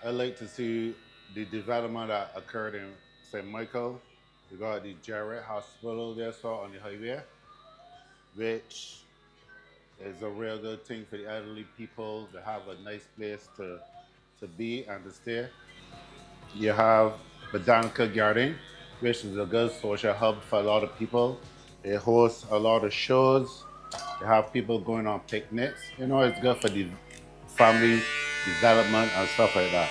I like to see the development that occurred in St. Michael. You got the Jarrett Hospital there, so on the highway, which is a real good thing for the elderly people to have a nice place to be and to stay. You have Botanical Garden, which is a good social hub for a lot of people. It hosts a lot of shows. You have people going on picnics. You know, it's good for the family development and stuff like that.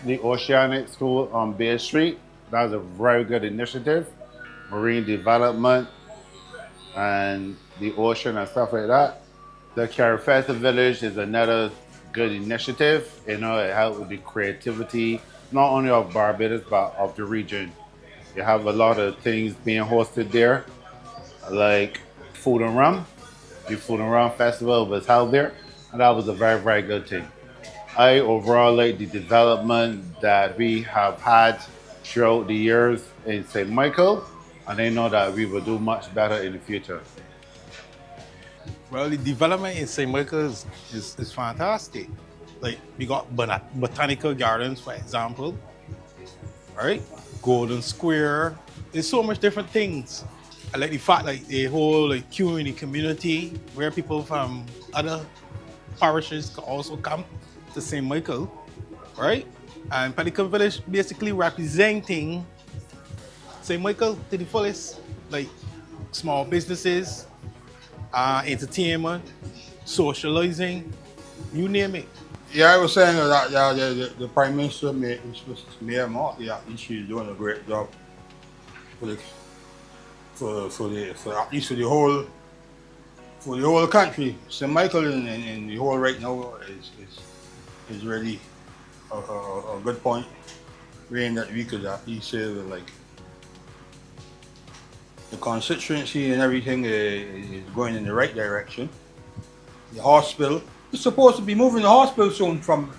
The Oceanic School on Bay Street, that's a very good initiative. Marine development and the ocean and stuff like that. The Carifesta Village is another good initiative. You know, it helps with the creativity, not only of Barbados, but of the region. You have a lot of things being hosted there, like Food and Rum. The Food and Rum Festival was held there, and that was a very, very good thing. I overall like the development that we have had throughout the years in St. Michael, and I know that we will do much better in the future. Well, the development in St. Michael is fantastic. Like we got botanical gardens, for example, right? Golden Square. There's so much different things. I like the fact like the whole like community where people from other parishes can also come to St. Michael, right? And Pelican Village basically representing St. Michael to the fullest, like small businesses, entertainment, socializing, you name it. Yeah, I was saying that the Prime Minister, Mayor Marty, she's doing a great job for the for at least for the whole country. St. Michael and the whole right now is really a good point. Rain that we could at least say that, like the constituency and everything is going in the right direction. The hospital is supposed to be moving the hospital soon from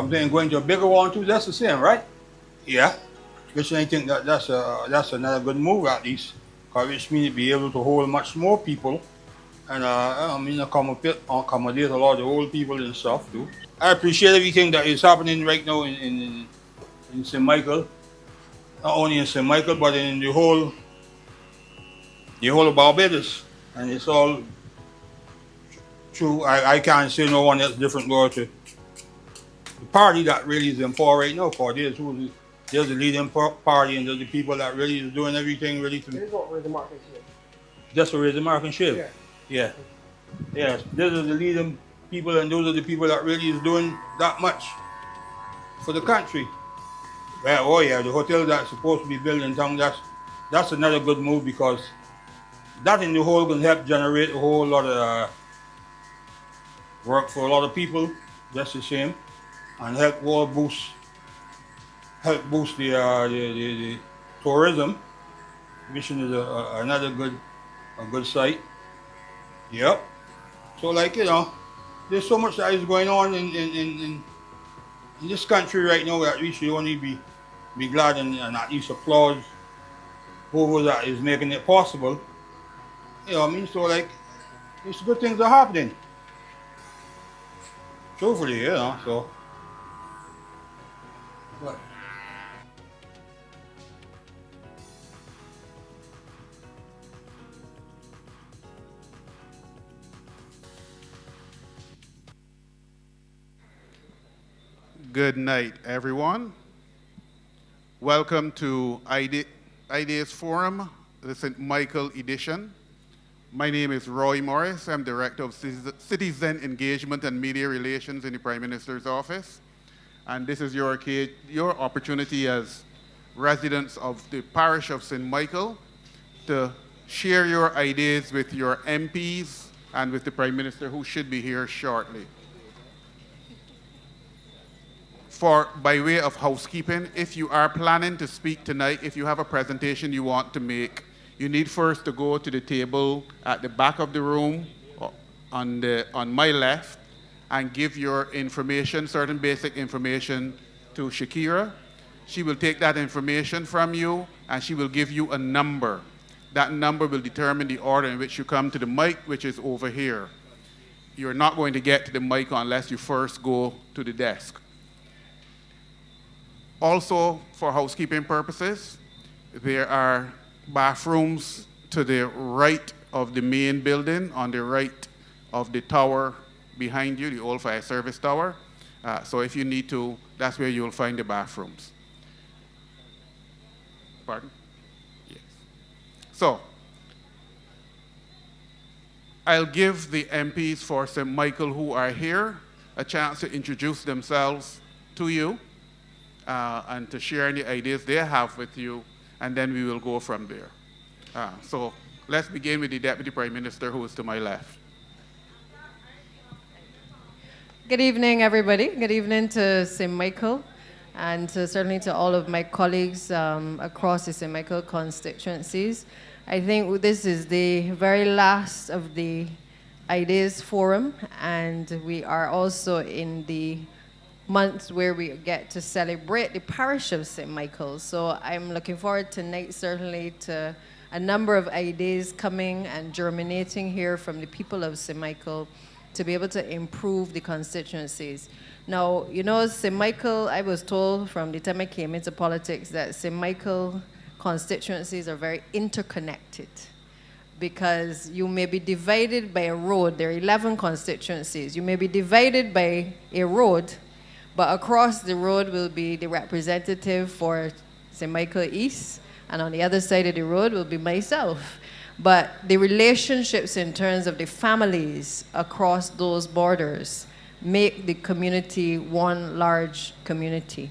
then going to a bigger one too. That's the same, right? Yeah. Which I think that's another good move at least, because which means be able to hold much more people and I mean accommodate a lot of old people and stuff too. I appreciate everything that is happening right now in St. Michael, not only in St. Michael but in the whole of Barbados, and it's all true. I can't say no one else different going to the party that really is in power right now. For there's the leading party, and there's the people that really is doing everything really to. This is what we're the market here. Just to raise the market share. Yeah. Yeah. Yes. Those are the leading people, and those are the people that really is doing that much for the country. Well, oh yeah, the hotel that's supposed to be built in town, that's another good move, because that in the whole can help generate a whole lot of work for a lot of people. That's the same, and help boost the tourism. Mission is another good site. Yep. So like there's so much that is going on in this country right now that we should only be glad and at least applaud whoever that is making it possible. You know what I mean? So like it's good things are happening. Truthfully, so but Good night, everyone. Welcome to Ideas Forum, the St. Michael edition. My name is Roy Morris. I'm Director of Citizen Engagement and Media Relations in the Prime Minister's Office. And this is your opportunity as residents of the parish of St. Michael to share your ideas with your MPs and with the Prime Minister, who should be here shortly. By way of housekeeping, if you are planning to speak tonight, if you have a presentation you want to make, you need first to go to the table at the back of the room on my left and give your information, certain basic information, to Shakira. She will take that information from you and she will give you a number. That number will determine the order in which you come to the mic, which is over here. You're not going to get to the mic unless you first go to the desk. Also, for housekeeping purposes, there are bathrooms to the right of the main building, on the right of the tower behind you, the old fire service tower. So if you need to, that's where you'll find the bathrooms. Pardon? Yes. So, I'll give the MPs for St. Michael who are here a chance to introduce themselves to you and to share any ideas they have with you, and then we will go from there. So let's begin with the Deputy Prime Minister, who is to my left. Good evening, everybody. Good evening to St. Michael, and certainly to all of my colleagues across the St. Michael constituencies. I think this is the very last of the Ideas Forum, and we are also in the month where we get to celebrate the parish of St. Michael. So I'm looking forward tonight, certainly, to a number of ideas coming and germinating here from the people of St. Michael to be able to improve the constituencies. Now, you know, St. Michael, I was told from the time I came into politics that St. Michael constituencies are very interconnected, because you may be divided by a road. There are 11 constituencies. You may be divided by a road, but across the road will be the representative for St. Michael East, and on the other side of the road will be myself. But the relationships in terms of the families across those borders make the community one large community.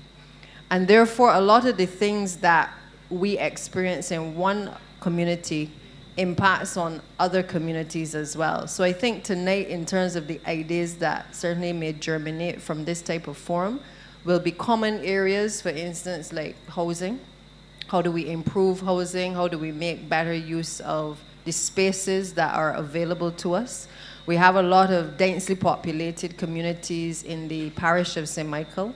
And therefore, a lot of the things that we experience in one community impacts on other communities as well. So I think tonight, in terms of the ideas that certainly may germinate from this type of forum, will be common areas, for instance, like housing. How do we improve housing? How do we make better use of the spaces that are available to us? We have a lot of densely populated communities in the parish of St. Michael.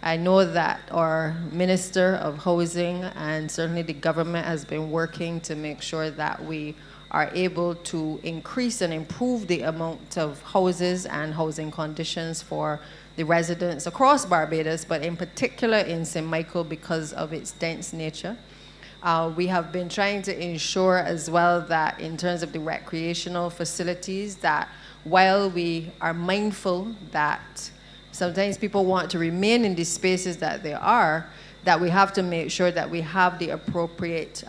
I know that our Minister of Housing and certainly the government has been working to make sure that we are able to increase and improve the amount of houses and housing conditions for the residents across Barbados, but in particular in St. Michael because of its dense nature. We have been trying to ensure as well that in terms of the recreational facilities, that while we are mindful that sometimes people want to remain in the spaces that they are, that we have to make sure that we have the appropriate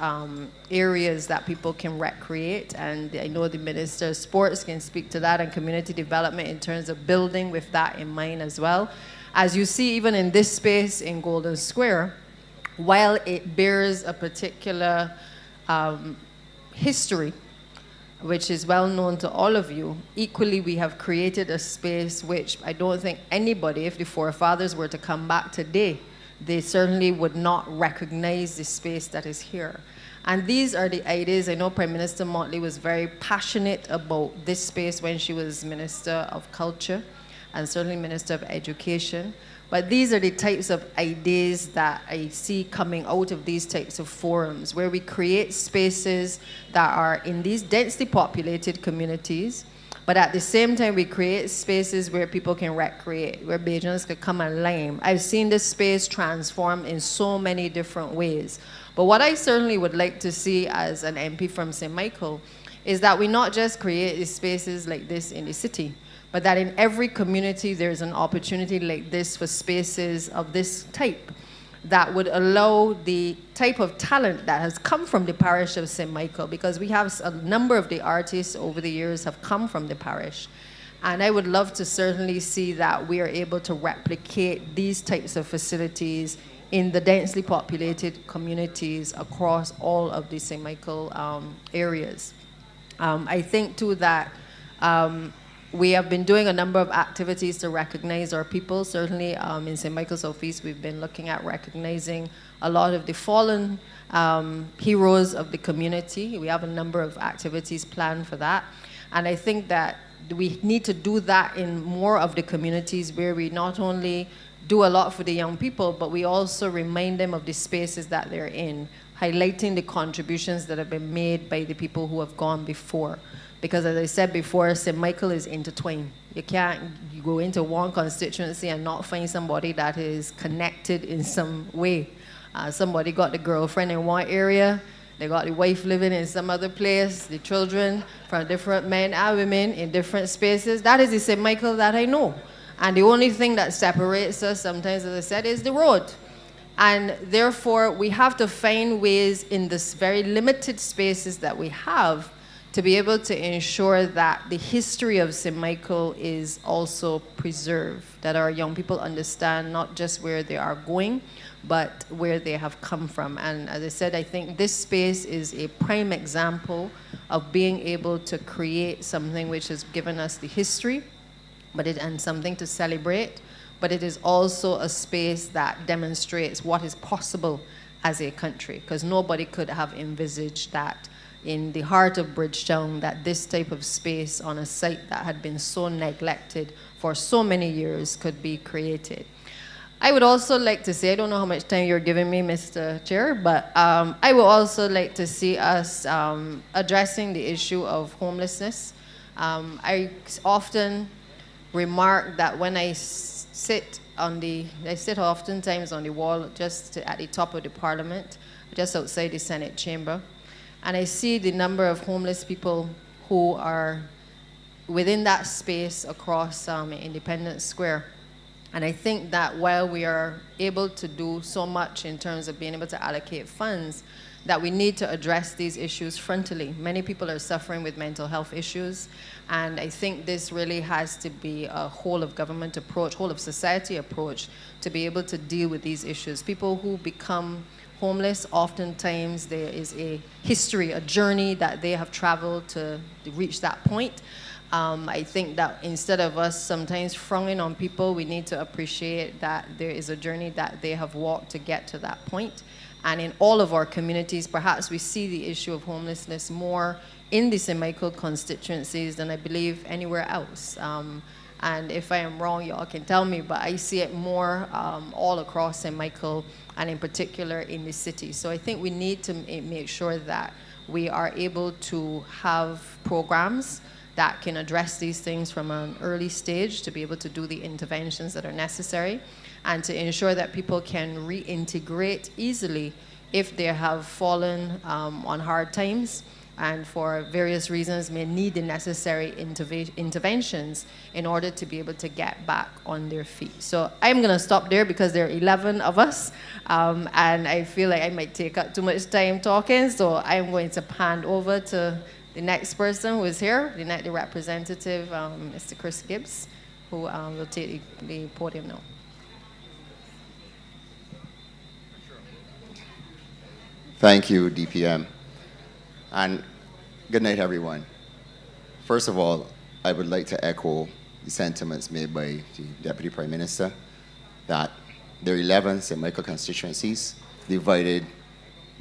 areas that people can recreate. And I know the Minister of Sports can speak to that, and community development in terms of building with that in mind as well. As you see, even in this space in Golden Square, while it bears a particular history, which is well known to all of you, equally we have created a space which I don't think anybody, if the forefathers were to come back today, they certainly would not recognize the space that is here. And these are the ideas. I know Prime Minister Motley was very passionate about this space when she was Minister of Culture and certainly Minister of Education. But these are the types of ideas that I see coming out of these types of forums, where we create spaces that are in these densely populated communities, but at the same time we create spaces where people can recreate, where Bajans can come and lime. I've seen this space transform in so many different ways. But what I certainly would like to see as an MP from St. Michael is that we not just create spaces like this in the city, but that in every community there's an opportunity like this for spaces of this type that would allow the type of talent that has come from the parish of St. Michael, because we have a number of the artists over the years have come from the parish. And I would love to certainly see that we are able to replicate these types of facilities in the densely populated communities across all of the St. Michael areas. I think too that we have been doing a number of activities to recognize our people. Certainly in St. Michael's office, we've been looking at recognizing a lot of the fallen heroes of the community. We have a number of activities planned for that. And I think that we need to do that in more of the communities, where we not only do a lot for the young people, but we also remind them of the spaces that they're in, highlighting the contributions that have been made by the people who have gone before. Because as I said before, St. Michael is intertwined. You can't go into one constituency and not find somebody that is connected in some way. Somebody got the girlfriend in one area, they got the wife living in some other place, the children from different men and women in different spaces. That is the St. Michael that I know. And the only thing that separates us sometimes, as I said, is the road. And therefore, we have to find ways in this very limited spaces that we have to be able to ensure that the history of St. Michael is also preserved, that our young people understand not just where they are going, but where they have come from. And as I said, I think this space is a prime example of being able to create something which has given us the history, and something to celebrate, but it is also a space that demonstrates what is possible as a country, because nobody could have envisaged that in the heart of Bridgetown, that this type of space on a site that had been so neglected for so many years could be created. I would also like to say, I don't know how much time you're giving me, Mr. Chair, but I would also like to see us addressing the issue of homelessness. I often remark that when I sit oftentimes on the wall just at the top of the Parliament, just outside the Senate chamber, and I see the number of homeless people who are within that space across Independence Square. And I think that while we are able to do so much in terms of being able to allocate funds, that we need to address these issues frontally. Many people are suffering with mental health issues, and I think this really has to be a whole of government approach, whole of society approach to be able to deal with these issues. People who become homeless, oftentimes there is a history, a journey that they have traveled to reach that point. I think that instead of us sometimes frowning on people, we need to appreciate that there is a journey that they have walked to get to that point. And in all of our communities, perhaps we see the issue of homelessness more in the St. Michael constituencies than I believe anywhere else. And if I am wrong, y'all can tell me, but I see it more all across St. Michael, and in particular in the city. So I think we need to make sure that we are able to have programs that can address these things from an early stage to be able to do the interventions that are necessary, and to ensure that people can reintegrate easily if they have fallen on hard times and for various reasons may need the necessary interventions in order to be able to get back on their feet. So I'm going to stop there because there are 11 of us, and I feel like I might take up too much time talking, so I'm going to hand over to the next person who is here, the representative, Mr. Chris Gibbs, who will take the podium now. Thank you, DPM. And good night, everyone. First of all, I would like to echo the sentiments made by the Deputy Prime Minister that there are 11 St. Michael constituencies divided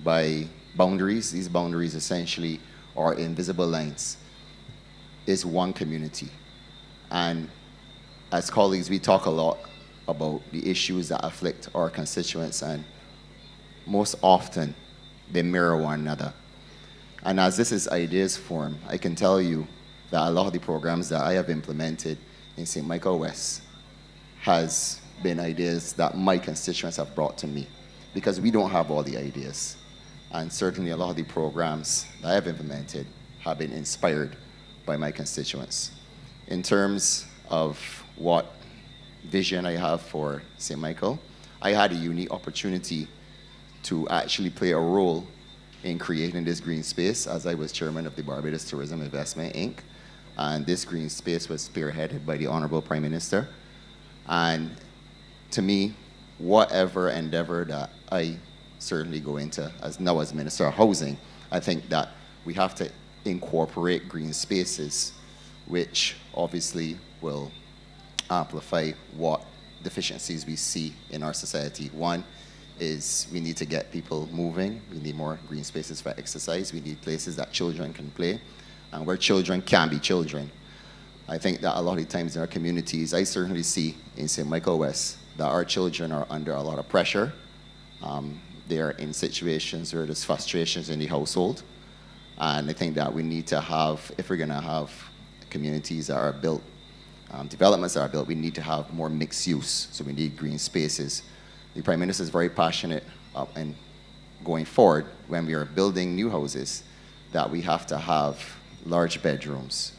by boundaries. These boundaries essentially are invisible lines. It's one community. And as colleagues, we talk a lot about the issues that afflict our constituents, and most often they mirror one another. And as this is Ideas Forum, I can tell you that a lot of the programs that I have implemented in St. Michael West has been ideas that my constituents have brought to me, because we don't have all the ideas. And certainly a lot of the programs that I have implemented have been inspired by my constituents. In terms of what vision I have for St. Michael, I had a unique opportunity to actually play a role in creating this green space as I was chairman of the Barbados Tourism Investment, Inc. And this green space was spearheaded by the Honorable Prime Minister. And to me, whatever endeavor that I certainly go into as Minister of Housing, I think that we have to incorporate green spaces, which obviously will amplify what deficiencies we see in our society. One is we need to get people moving. We need more green spaces for exercise. We need places that children can play and where children can be children. I think that a lot of times in our communities, I certainly see in St. Michael West that our children are under a lot of pressure. They are in situations where there's frustrations in the household. And I think that we need to have, if we're gonna have communities that are built developments that are built, we need to have more mixed use. So we need green spaces. The Prime Minister is very passionate and going forward when we are building new houses that we have to have large bedrooms.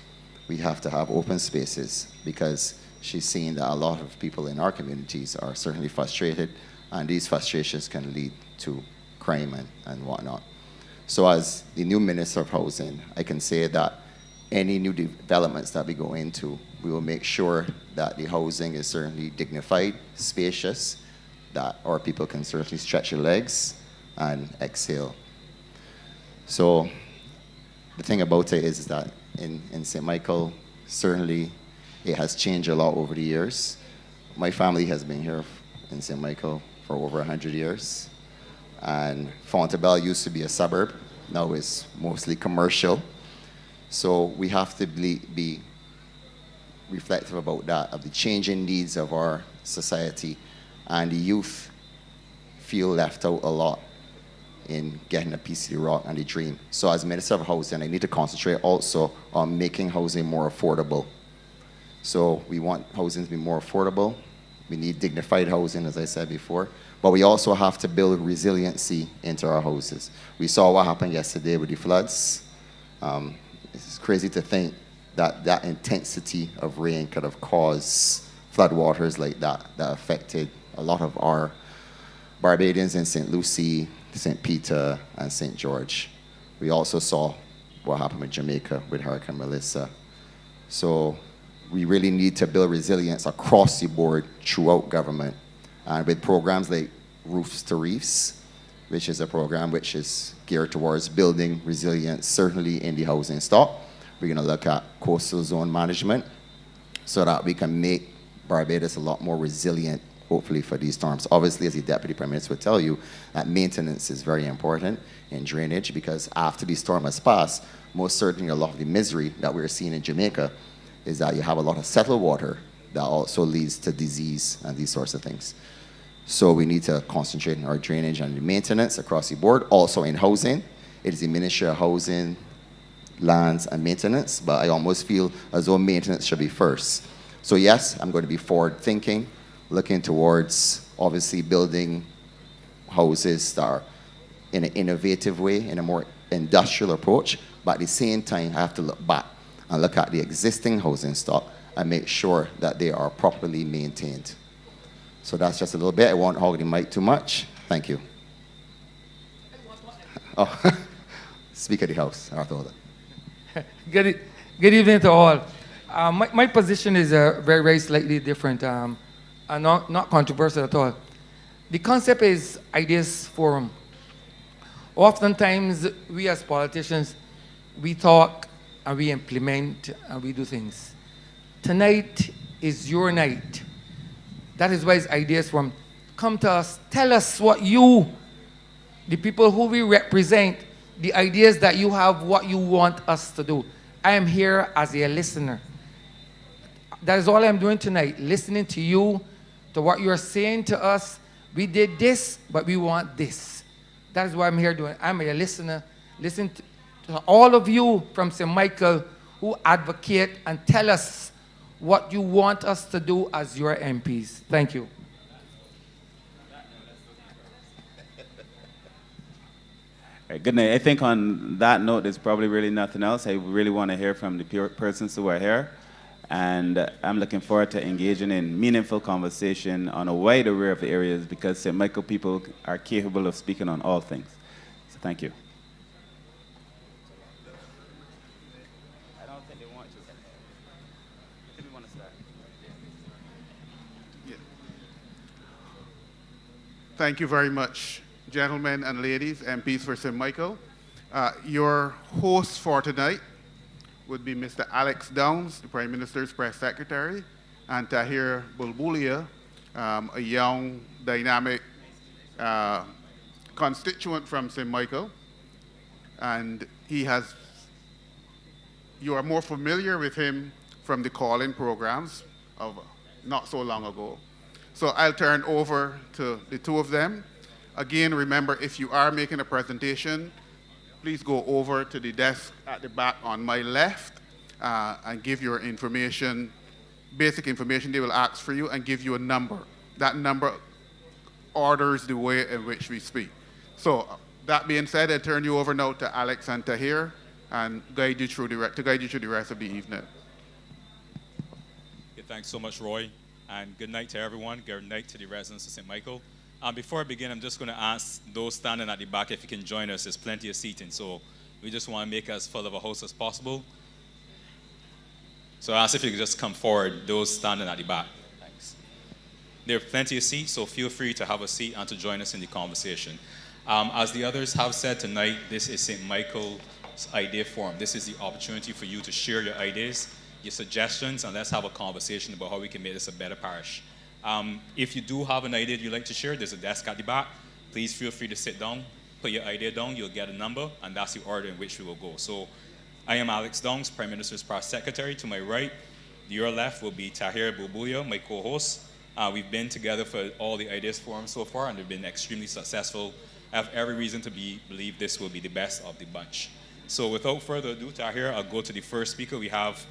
We have to have open spaces because she's seeing that a lot of people in our communities are certainly frustrated, and these frustrations can lead to crime and whatnot. So as the new Minister of Housing, I can say that any new developments that we go into, we will make sure that the housing is certainly dignified, spacious, that our people can certainly stretch their legs and exhale. So the thing about it is that in St. Michael, certainly it has changed a lot over the years. My family has been here in St. Michael for over 100 years. And Fontebelle used to be a suburb. Now it's mostly commercial. So we have to be reflective about that, of the changing needs of our society. And the youth feel left out a lot in getting a piece of the rock and the dream. So as Minister of Housing, I need to concentrate also on making housing more affordable. So we want housing to be more affordable. We need dignified housing, as I said before. But we also have to build resiliency into our houses. We saw what happened yesterday with the floods. It's crazy to think that that intensity of rain could have caused floodwaters like that affected a lot of our Barbadians in St. Lucie, St. Peter, and St. George. We also saw what happened with Jamaica with Hurricane Melissa. So we really need to build resilience across the board throughout government. And with programs like Roofs to Reefs, which is a program which is geared towards building resilience, certainly in the housing stock. We're going to look at coastal zone management so that we can make Barbados a lot more resilient, hopefully, for these storms. Obviously, as the Deputy Prime Minister would tell you, that maintenance is very important in drainage, because after the storm has passed, most certainly a lot of the misery that we're seeing in Jamaica is that you have a lot of settled water that also leads to disease and these sorts of things. So we need to concentrate on our drainage and maintenance across the board. Also in housing, it is the Ministry of Housing, Lands and Maintenance, but I almost feel as though maintenance should be first. So yes, I'm going to be forward thinking, looking towards obviously building houses that are in an innovative way, in a more industrial approach, but at the same time I have to look back and look at the existing housing stock and make sure that they are properly maintained. So that's just a little bit. I won't hog the mic too much. Thank you. Oh, Speaker of the House, Arthur Holder. Good evening to all. My position is very slightly different and not controversial at all. The concept is Ideas Forum. Oftentimes, we as politicians, we talk and we implement and we do things. Tonight is your night. That is why it's Ideas Forum. Come to us, tell us what you, the people who we represent, the ideas that you have, what you want us to do. I am here as a listener. That is all I'm doing tonight, listening to you, to what you're saying to us. We did this, but we want this. That is what I'm here doing. I'm a listener. Listen to all of you from St. Michael who advocate and tell us what you want us to do as your MPs. Thank you. Right, good night. I think on that note, there's probably really nothing else. I really want to hear from the persons who are here. And I'm looking forward to engaging in meaningful conversation on a wide array of areas, because St. Michael people are capable of speaking on all things. So thank you. I don't think they want to. I think we want to start. Yeah. Thank you very much, gentlemen and ladies, MPs for St. Michael. Your host for tonight would be Mr. Alex Downs, the Prime Minister's Press Secretary, and Tahir Bulbulia, a young, dynamic constituent from St. Michael. And you are more familiar with him from the call-in programs of not so long ago. So I'll turn over to the two of them. Again, remember, if you are making a presentation, please go over to the desk at the back on my left and give your information basic information they will ask for you and give you a number. That number orders the way in which we speak. So that being said, I turn you over now to Alex and Tahir and guide you through the rest of the evening. Okay, thanks so much, Roy. And good night to everyone. Good night to the residents of St. Michael. Before I begin, I'm just going to ask those standing at the back if you can join us. There's plenty of seating, so we just want to make as full of a house as possible. So I ask if you could just come forward, those standing at the back. Thanks. There are plenty of seats, so feel free to have a seat and to join us in the conversation. As the others have said tonight, this is St. Michael's Idea Forum. This is the opportunity for you to share your ideas, your suggestions, and let's have a conversation about how we can make this a better parish. If you do have an idea you'd like to share, there's a desk at the back. Please feel free to sit down, put your idea down, you'll get a number, and that's the order in which we will go. So I am Alex Dongs, Prime Minister's Press Secretary. To my right, your left will be Tahir Bubuya, my co-host. We've been together for all the Ideas Forum so far, and they've been extremely successful. I have every reason to believe this will be the best of the bunch. So without further ado, Tahir, I'll go to the first speaker. We have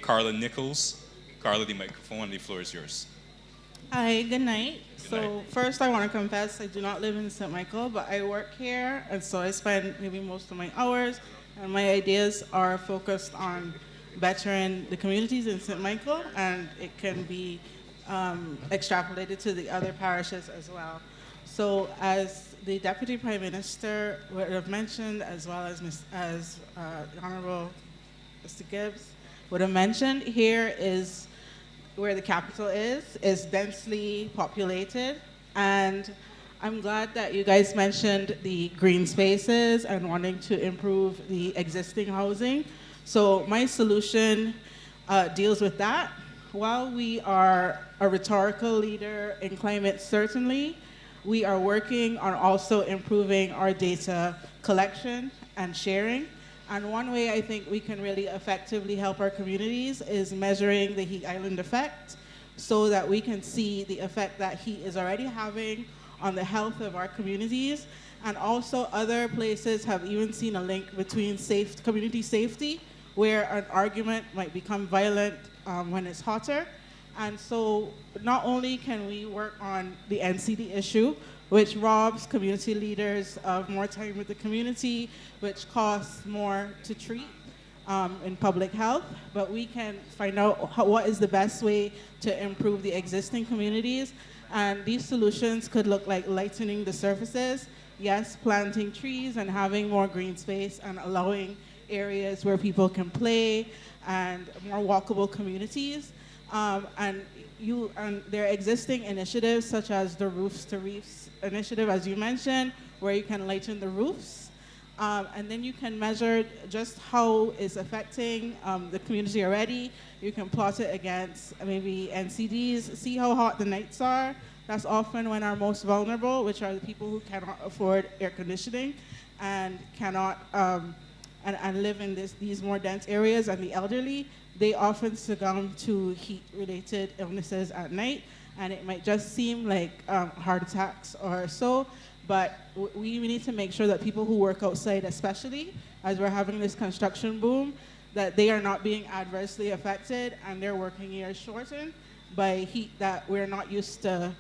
Carla Nichols. Carla, the microphone and the floor is yours. Hi, good night. First I want to confess I do not live in St. Michael, but I work here, and so I spend maybe most of my hours, and my ideas are focused on bettering the communities in St. Michael, and it can be extrapolated to the other parishes as well. So as the Deputy Prime Minister would have mentioned, as well as the Honorable Mr. Gibbs would have mentioned, here is where the capital is densely populated. And I'm glad that you guys mentioned the green spaces and wanting to improve the existing housing. So my solution deals with that. While we are a rhetorical leader in climate, certainly, we are working on also improving our data collection and sharing. And one way I think we can really effectively help our communities is measuring the heat island effect so that we can see the effect that heat is already having on the health of our communities. And also other places have even seen a link between community safety, where an argument might become violent when it's hotter. And so not only can we work on the NCD issue, which robs community leaders of more time with the community, which costs more to treat in public health, but we can find out what is the best way to improve the existing communities. And these solutions could look like lightening the surfaces, yes, planting trees and having more green space and allowing areas where people can play and more walkable communities. And there are existing initiatives such as the Roofs to Reefs initiative, as you mentioned, where you can lighten the roofs. And then you can measure just how it's affecting the community already. You can plot it against maybe NCDs, see how hot the nights are. That's often when our most vulnerable, which are the people who cannot afford air conditioning and cannot and live in these more dense areas, and the elderly. They often succumb to heat-related illnesses at night, and it might just seem like heart attacks or so, but we need to make sure that people who work outside, especially as we're having this construction boom, that they are not being adversely affected and their working years shortened by heat that we're not used to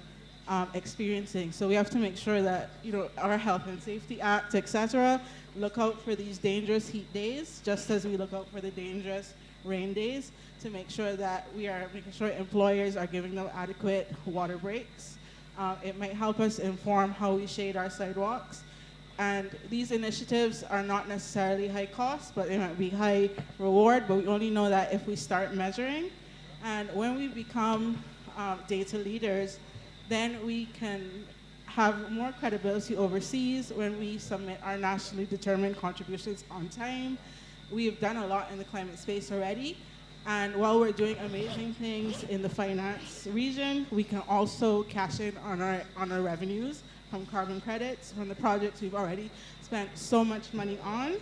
experiencing. So we have to make sure that our Health and Safety Act, etc., look out for these dangerous heat days, just as we look out for the dangerous rain days, to make sure that we are making sure employers are giving them adequate water breaks. It might help us inform how we shade our sidewalks. And these initiatives are not necessarily high cost, but they might be high reward, but we only know that if we start measuring. And when we become data leaders, then we can have more credibility overseas when we submit our nationally determined contributions on time. We've done a lot in the climate space already, and while we're doing amazing things in the finance region, we can also cash in on our revenues from carbon credits, from the projects we've already spent so much money on,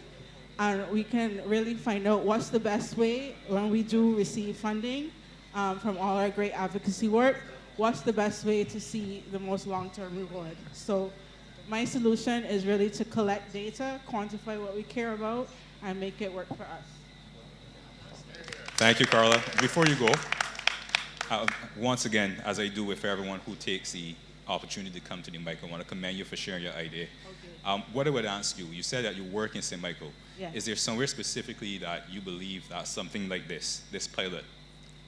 and we can really find out what's the best way when we do receive funding from all our great advocacy work, what's the best way to see the most long-term reward. So my solution is really to collect data, quantify what we care about, and make it work for us. Thank you, Carla. Before you go, Once again, as I do with everyone who takes the opportunity to come to the mic, I want to commend you for sharing your idea. Okay. What I would ask you, you said that you work in St. Michael. Yes. Is there somewhere specifically that you believe that something like this pilot,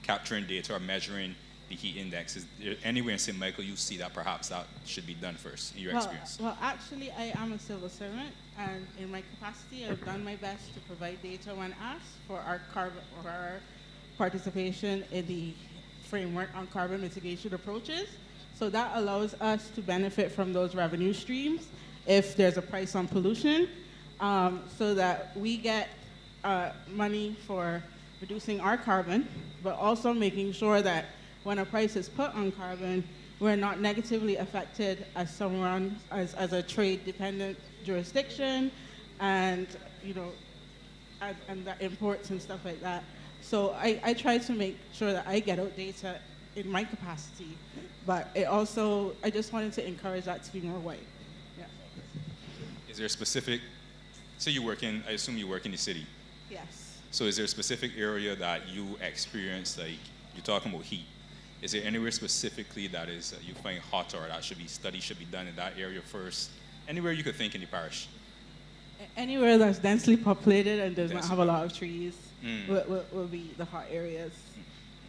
capturing data or measuring the heat index, is there anywhere in St. Michael you see that perhaps that should be done first in your experience? Well, actually, I am a civil servant, and in my capacity, I've done my best to provide data when asked for our participation in the framework on carbon mitigation approaches. So that allows us to benefit from those revenue streams if there's a price on pollution, so that we get money for reducing our carbon, but also making sure that when a price is put on carbon, we're not negatively affected as someone, as a trade-dependent jurisdiction, and and the imports and stuff like that. So I try to make sure that I get out data in my capacity, but I just wanted to encourage that to be more wide. Yeah. Is there a specific, so I assume you work in the city? Yes. So is there a specific area that you experience, like you're talking about heat? Is there anywhere specifically that is you find hot or that study should be done in that area first? Anywhere you could think in the parish? Anywhere that's densely populated and does not have a lot of trees will be the hot areas.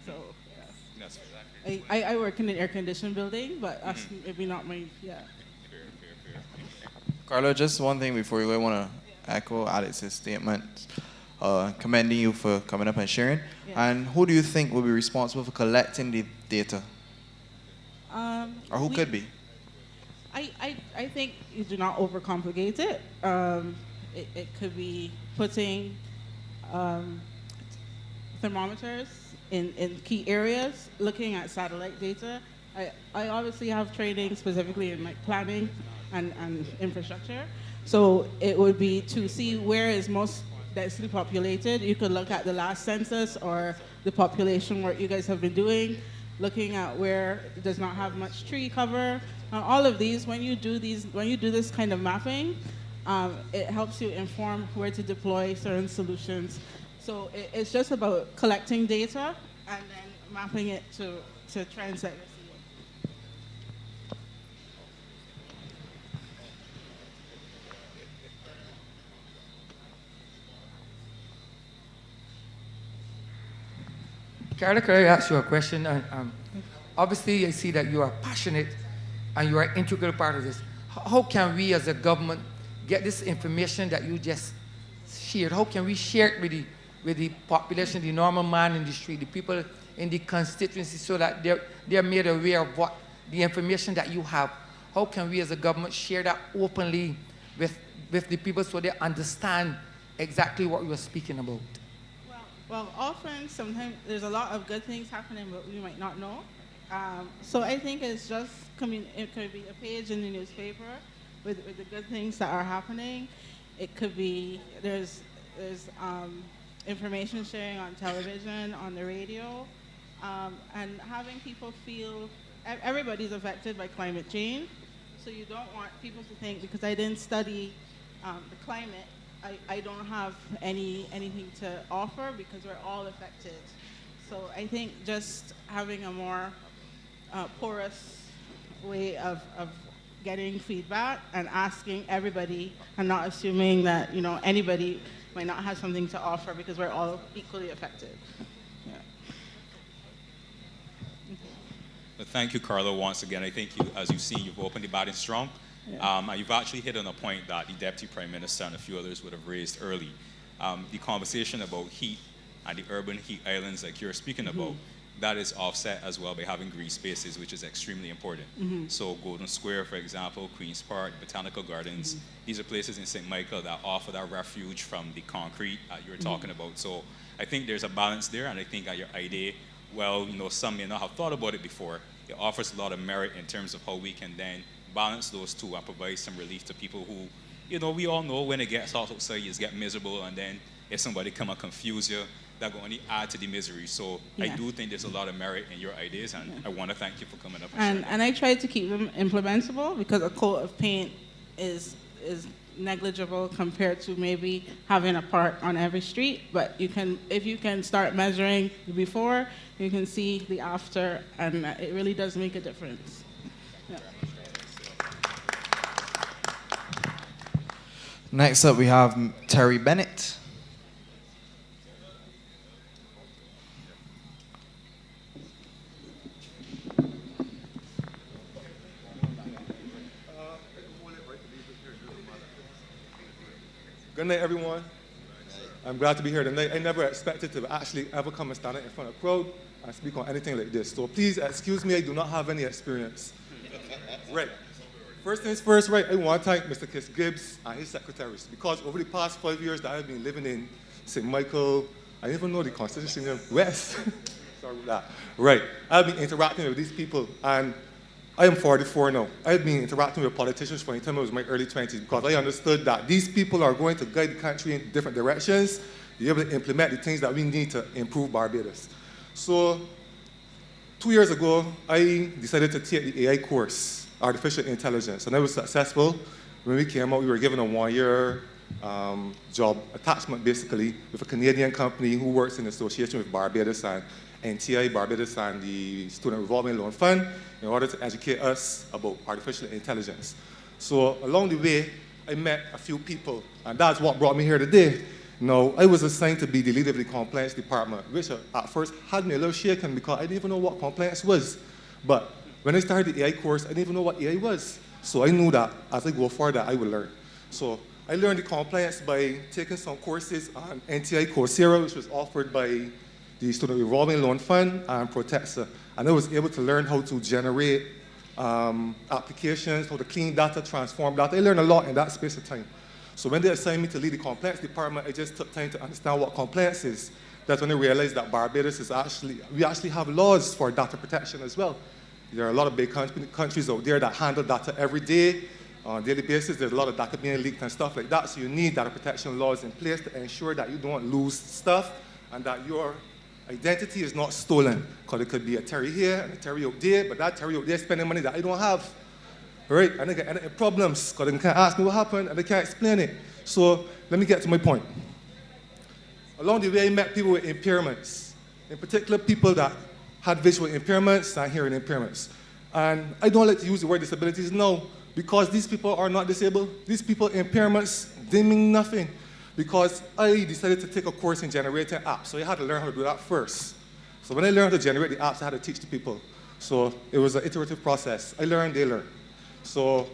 So, yeah. That's exactly. I work in an air-conditioned building, but that's maybe not my, yeah. Fair. Carlo, just one thing before you go, I want to echo Alex's statement, commending you for coming up and sharing. Yeah. And who do you think will be responsible for collecting the data? Or who could be? I think you do not overcomplicate it. It could be putting thermometers in key areas, looking at satellite data. I obviously have training specifically in like planning and infrastructure. So it would be to see where is most densely populated. You could look at the last census or the population work you guys have been doing, looking at where it does not have much tree cover. All of these, when you do this kind of mapping, it helps you inform where to deploy certain solutions. So it's just about collecting data and then mapping it to trends that you're seeing. Carla, could I ask you a question? Obviously, I see that you are passionate and you are an integral part of this. How can we as a government get this information that you just shared? How can we share it with the population, the normal man in the street, the people in the constituency, so that they're made aware of what the information that you have? How can we as a government share that openly with the people so they understand exactly what you're speaking about? Well, often, sometimes there's a lot of good things happening, but we might not know. So I think it's just, it could be a page in the newspaper with the good things that are happening. It could be, there's information sharing on television, on the radio, and having people feel, everybody's affected by climate change. So you don't want people to think, because I didn't study the climate, I don't have anything to offer, because we're all affected. So I think just having a more porous way of getting feedback and asking everybody, and not assuming that anybody might not have something to offer, because we're all equally affected. Yeah. Well, thank you, Carlo, once again. I think as you've seen, you've opened the batting strong. Yeah. You've actually hit on a point that the Deputy Prime Minister and a few others would have raised early. The conversation about heat and the urban heat islands like you're speaking about, that is offset as well by having green spaces, which is extremely important. So Golden Square, for example, Queen's Park, Botanical Gardens, these are places in St. Michael that offer that refuge from the concrete that you were talking about. So I think there's a balance there, and I think that your idea, well, some may not have thought about it before, it offers a lot of merit in terms of how we can then balance those two and provide some relief to people who, we all know when it gets hot outside, you just get miserable, and then if somebody come and confuse you, that will only add to the misery. So I do think there's a lot of merit in your ideas, and I want to thank you for coming up and sharing. And I try to keep them implementable, because a coat of paint is negligible compared to maybe having a park on every street. But you can, if you can start measuring the before, you can see the after, and it really does make a difference. Yeah. Next up, we have Terry Bennett. Good night, everyone. I'm glad to be here tonight. I never expected to actually ever come and stand in front of a crowd and speak on anything like this. So please excuse me, I do not have any experience. Right. First things first, right, I want to thank Mr. Kiss Gibbs and his secretaries, because over the past 5 years that I've been living in St. Michael, I didn't even know the Constitution of West. Sorry about that. Right. I've been interacting with these people, and I am 44 now. I've been interacting with politicians from the time I was in my early 20s, because I understood that these people are going to guide the country in different directions, be able to implement the things that we need to improve Barbados. So 2 years ago, I decided to take the AI course, Artificial Intelligence, and I was successful. When we came out, we were given a 1-year job attachment, basically, with a Canadian company who works in association with Barbados and NTI, Barbados, and the Student Revolving Loan Fund, in order to educate us about artificial intelligence. So along the way, I met a few people, and that's what brought me here today. Now, I was assigned to be the leader of the compliance department, which at first had me a little shaken because I didn't even know what compliance was. But when I started the AI course, I didn't even know what AI was. So I knew that as I go further, I would learn. So I learned the compliance by taking some courses on NTI Coursera, which was offered by the Student Revolving Loan Fund and Protexa. And I was able to learn how to generate applications, how to clean data, transform data. I learned a lot in that space of time. So when they assigned me to lead the compliance department, I just took time to understand what compliance is. That's when I realized that Barbados is we actually have laws for data protection as well. There are a lot of big countries out there that handle data every day, on a daily basis. There's a lot of data being leaked and stuff like that. So you need data protection laws in place to ensure that you don't lose stuff and that your identity is not stolen. Because it could be a Terry here and a Terry out there, but that Terry out there is spending money that I don't have. Right? And they get problems because they can't ask me what happened and they can't explain it. So let me get to my point. Along the way, I met people with impairments, in particular people that had visual impairments and hearing impairments. And I don't like to use the word disabilities now because these people are not disabled. These people impairments, they mean nothing, because I decided to take a course in generating apps. So I had to learn how to do that first. So when I learned to generate the apps, I had to teach the people. So it was an iterative process. I learned, they learned. So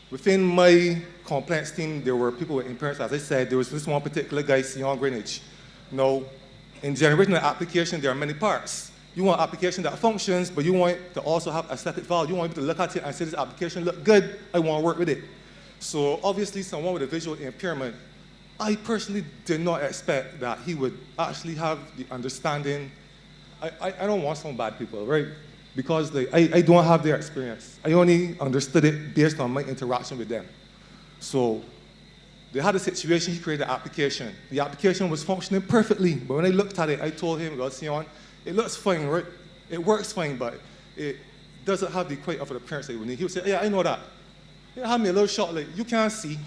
within my compliance team, there were people with impairments. As I said, there was this one particular guy, Sion Greenwich. Now, in generating an application, there are many parts. You want an application that functions, but you want to also have aesthetic value. You want people to look at it and say, this application look good, I want to work with it. So obviously, someone with a visual impairment, I personally did not expect that he would actually have the understanding. I don't want some bad people, right? Because I don't have their experience. I only understood it based on my interaction with them. So they had a situation, he created an application. The application was functioning perfectly, but when I looked at it, I told him, well, Sion, it looks fine, right? It works fine, but it doesn't have the quality of the appearance that you need. He would say, yeah, I know that. He had me a little shot, like, you can't see,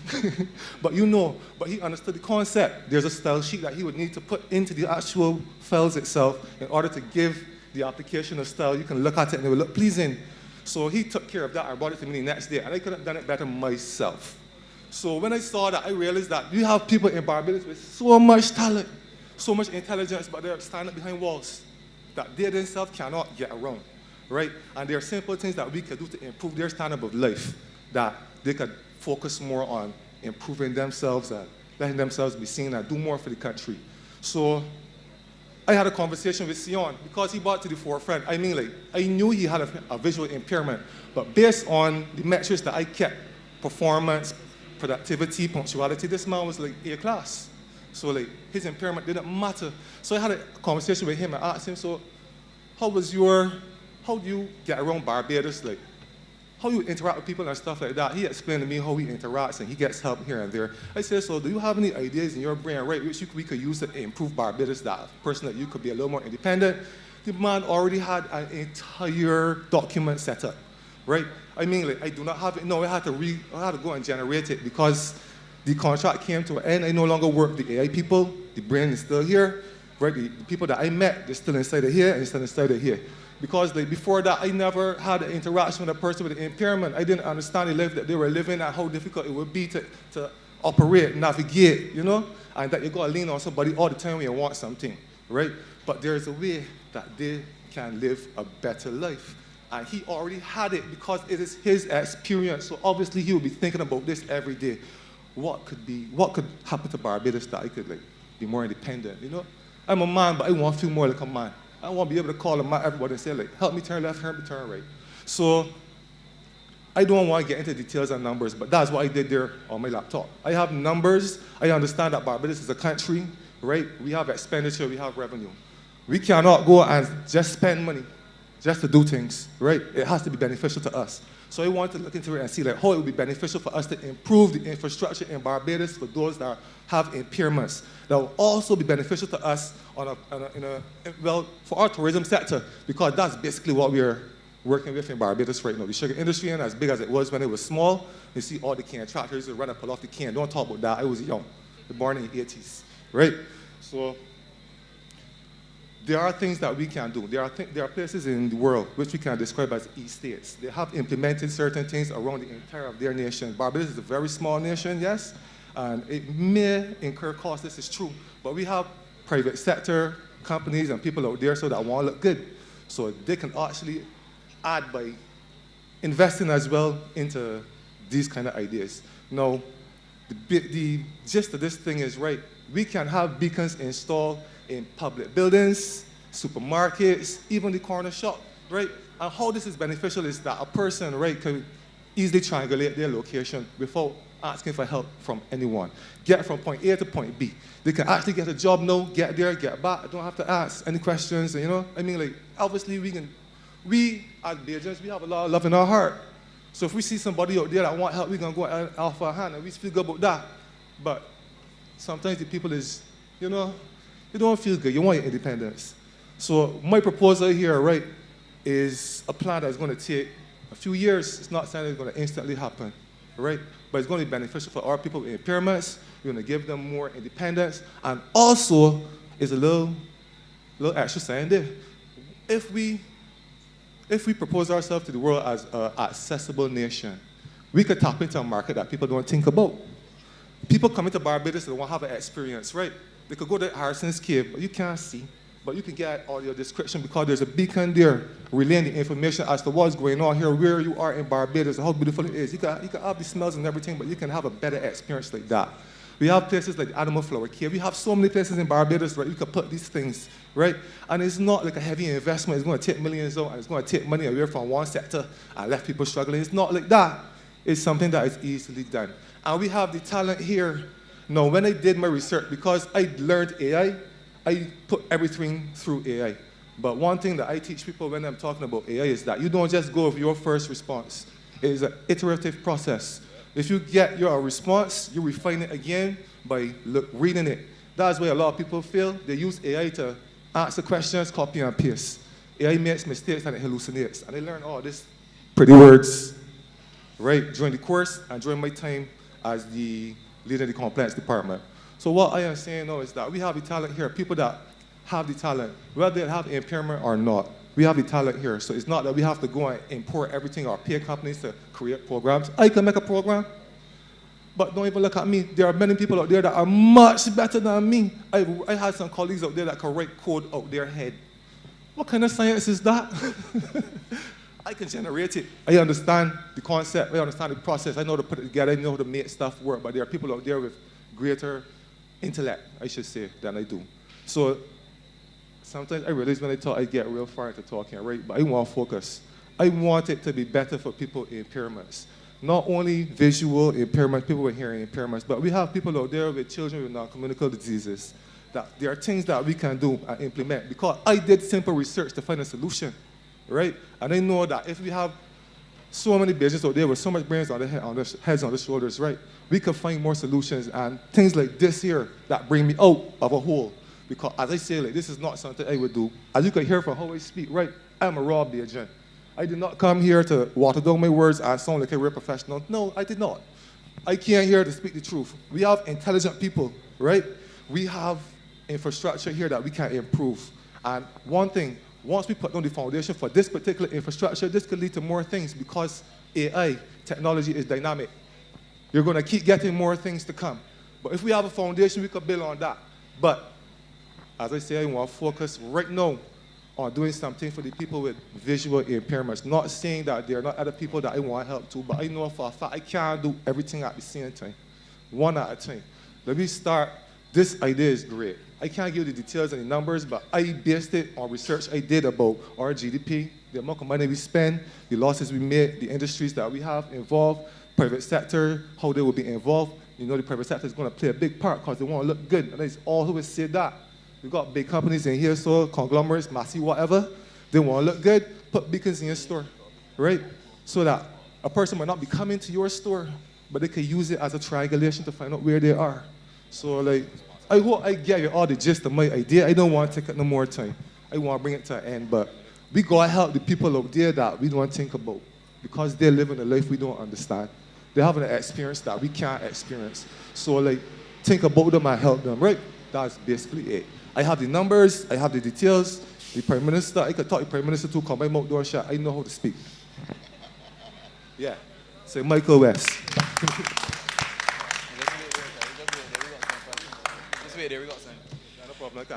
but you know. But he understood the concept. There's a style sheet that he would need to put into the actual files itself in order to give the application a style. You can look at it and it will look pleasing. So he took care of that. I brought it to me the next day, and I could have done it better myself. So when I saw that, I realized that you have people in Barbados with so much talent, so much intelligence, but they're standing behind walls that they themselves cannot get around, right? And there are simple things that we could do to improve their standard of life, that they could focus more on improving themselves and letting themselves be seen and do more for the country. So I had a conversation with Sion because he brought to the forefront. I mean, like, I knew he had a visual impairment, but based on the metrics that I kept, performance, productivity, punctuality, this man was like A class. So like his impairment didn't matter. So I had a conversation with him and asked him, so how do you get around Barbados? Like, how you interact with people and stuff like that? He explained to me how he interacts and he gets help here and there. I said, so do you have any ideas in your brain, right, which we could use to improve Barbados, that person that you could be a little more independent? The man already had an entire document set up, right? I mean, like, I do not have it. No, I had to go and generate it because the contract came to an end. I no longer work with the AI people. The brain is still here, right? The people that I met, they're still inside of here and they're still inside of here. Because like before that, I never had an interaction with a person with an impairment. I didn't understand the life that they were living and how difficult it would be to operate, navigate, you know? And that you gotta lean on somebody all the time when you want something, right? But there's a way that they can live a better life. And he already had it because it is his experience. So obviously he will be thinking about this every day. What could happen to Barbados that I could like be more independent, you know? I'm a man, but I want to feel more like a man. I want to be able to call everybody and say like, help me turn left, help me turn right. So I don't want to get into details and numbers, but that's what I did there on my laptop. I have numbers. I understand that Barbados is a country, right? We have expenditure, we have revenue. We cannot go and just spend money just to do things, right? It has to be beneficial to us. So I want to look into it and see like how it would be beneficial for us to improve the infrastructure in Barbados for those that have impairments. That will also be beneficial to us for our tourism sector, because that's basically what we're working with in Barbados right now. The sugar industry, and as big as it was when it was small, you see all the can tractors that run and pull off the can. Don't talk about that. I was young, born in the 80s, right? So there are things that we can do. There are places in the world which we can describe as e-states. They have implemented certain things around the entire of their nation. Barbados is a very small nation, yes, and it may incur costs, this is true, but we have private sector companies and people out there so that want to look good. So they can actually add by investing as well into these kind of ideas. Now, the gist of this thing is, right, we can have beacons installed in public buildings, supermarkets, even the corner shop, right? And how this is beneficial is that a person, right, can easily triangulate their location without asking for help from anyone. Get from point A to point B. They can actually get a job now, get there, get back, don't have to ask any questions, you know? I mean, like, obviously we as Bajans, we have a lot of love in our heart. So if we see somebody out there that want help, we're gonna go and offer a hand, and we feel good about that. But sometimes the people is, you know, you don't feel good, you want your independence. So my proposal here, right, is a plan that's gonna take a few years. It's not something that's gonna instantly happen, right? But it's gonna be beneficial for our people with impairments. We're gonna give them more independence. And also, is a little extra saying there. If we propose ourselves to the world as an accessible nation, we could tap into a market that people don't think about. People coming to Barbados, they want to have an experience, right? They could go to Harrison's Cave, but you can't see. But you can get audio description because there's a beacon there relaying the information as to what's going on here, where you are in Barbados, and how beautiful it is. You can have the smells and everything, but you can have a better experience like that. We have places like Animal Flower Cave. We have so many places in Barbados, right? You can put these things, right? And it's not like a heavy investment. It's going to take millions out, and it's going to take money away from one sector and left people struggling. It's not like that. It's something that is easily done. And we have the talent here. Now, when I did my research, because I learned AI, I put everything through AI. But one thing that I teach people when I'm talking about AI is that you don't just go with your first response. It is an iterative process. If you get your response, you refine it again by reading it. That's why a lot of people fail. They use AI to answer questions, copy and paste. AI makes mistakes and it hallucinates. And they learn all these pretty words, right, during the course and during my time as the leader of the compliance department. So what I am saying now is that we have the talent here, people that have the talent, whether they have impairment or not. We have the talent here, so it's not that we have to go and import everything or pay companies to create programs. I can make a program, but don't even look at me. There are many people out there that are much better than me. I had some colleagues out there that can write code out their head. What kind of science is that? I can generate it. I understand the concept, I understand the process, I know how to put it together, I know how to make stuff work, but there are people out there with greater intellect, I should say, than I do. So sometimes I realize when I talk, I get real far into talking, right? But I want to focus. I want it to be better for people with impairments. Not only visual impairments, people with hearing impairments, but we have people out there with children with non-communicable diseases. That there are things that we can do and implement. Because I did simple research to find a solution, right? And I know that if we have so many Bajans out there with so much brains on their heads on their shoulders, right? We can find more solutions and things like this here that bring me out of a hole. Because as I say, like, this is not something I would do. As you can hear from how I speak, right? I'm a raw Bajan. I did not come here to water down my words and sound like a real professional. No, I did not. I came here to speak the truth. We have intelligent people, right? We have infrastructure here that we can improve. And one thing, once we put down the foundation for this particular infrastructure, this could lead to more things because AI, technology is dynamic. You're going to keep getting more things to come. But if we have a foundation, we could build on that. But as I say, I want to focus right now on doing something for the people with visual impairments. Not saying that there are not other people that I want to help too, but I know for a fact I can't do everything at the same time, one at a time. Let me start. This idea is great. I can't give you the details and the numbers, but I based it on research I did about our GDP, the amount of money we spend, the losses we make, the industries that we have involved, private sector, how they will be involved. You know the private sector is going to play a big part because they want to look good, and it's always say that. We've got big companies in here, so conglomerates, Massey, whatever. They want to look good, put beacons in your store, right? So that a person might not be coming to your store, but they can use it as a triangulation to find out where they are. So, like, I hope I gave you all the gist of my idea. I don't want to take up no more time. I want to bring it to an end, but we got to help the people out there that we don't think about because they're living a life we don't understand. They're having an experience that we can't experience. So, like, think about them and help them, right? That's basically it. I have the numbers, I have the details. The Prime Minister, I could talk to the Prime Minister to come by mouth door shut. I know how to speak. Yeah. Say Michael West.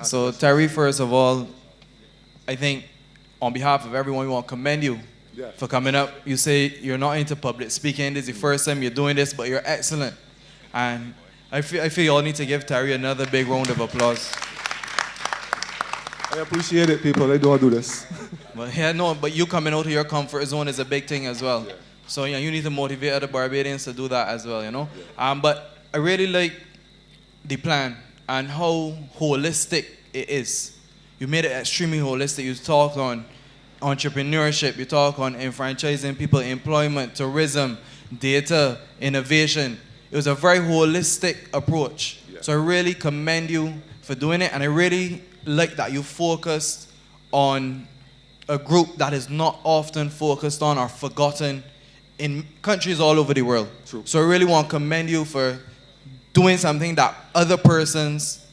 So Terry, first of all, I think on behalf of everyone, we want to commend you for coming up. You say you're not into public speaking. This is the first time you're doing this, but you're excellent. And I feel you all need to give Terry another big round of applause. I appreciate it, people. I don't do this. But yeah, no, but you coming out of your comfort zone is a big thing as well. Yeah. So yeah, you need to motivate other Barbadians to do that as well, you know. Yeah. But I really like the plan and how holistic it is. You made it extremely holistic. You talk on entrepreneurship, you talk on enfranchising people, employment, tourism, data, innovation. It was a very holistic approach. Yeah. So I really commend you for doing it, and I really like that you focused on a group that is not often focused on or forgotten in countries all over the world. True. So I really want to commend you for doing something that other persons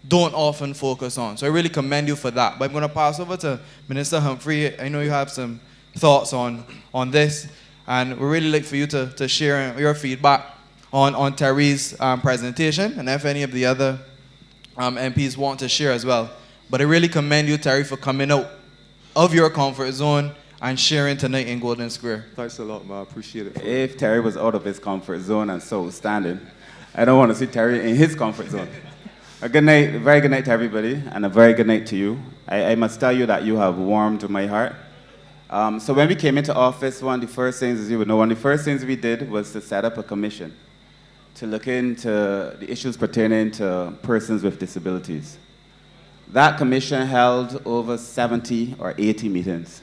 don't often focus on. So I really commend you for that. But I'm going to pass over to Minister Humphrey. I know you have some thoughts on this, and we really like for you to share your feedback on Terry's presentation, and if any of the other MPs want to share as well. But I really commend you, Terry, for coming out of your comfort zone and sharing tonight in Golden Square. Thanks a lot, man. I appreciate it. If Terry was out of his comfort zone and so standing, I don't want to see Terry in his comfort zone. A good night, a very good night to everybody, and a very good night to you. I must tell you that you have warmed my heart. So when we came into office, one of the first things, as you would know, one of the first things we did was to set up a commission to look into the issues pertaining to persons with disabilities. That commission held over 70 or 80 meetings.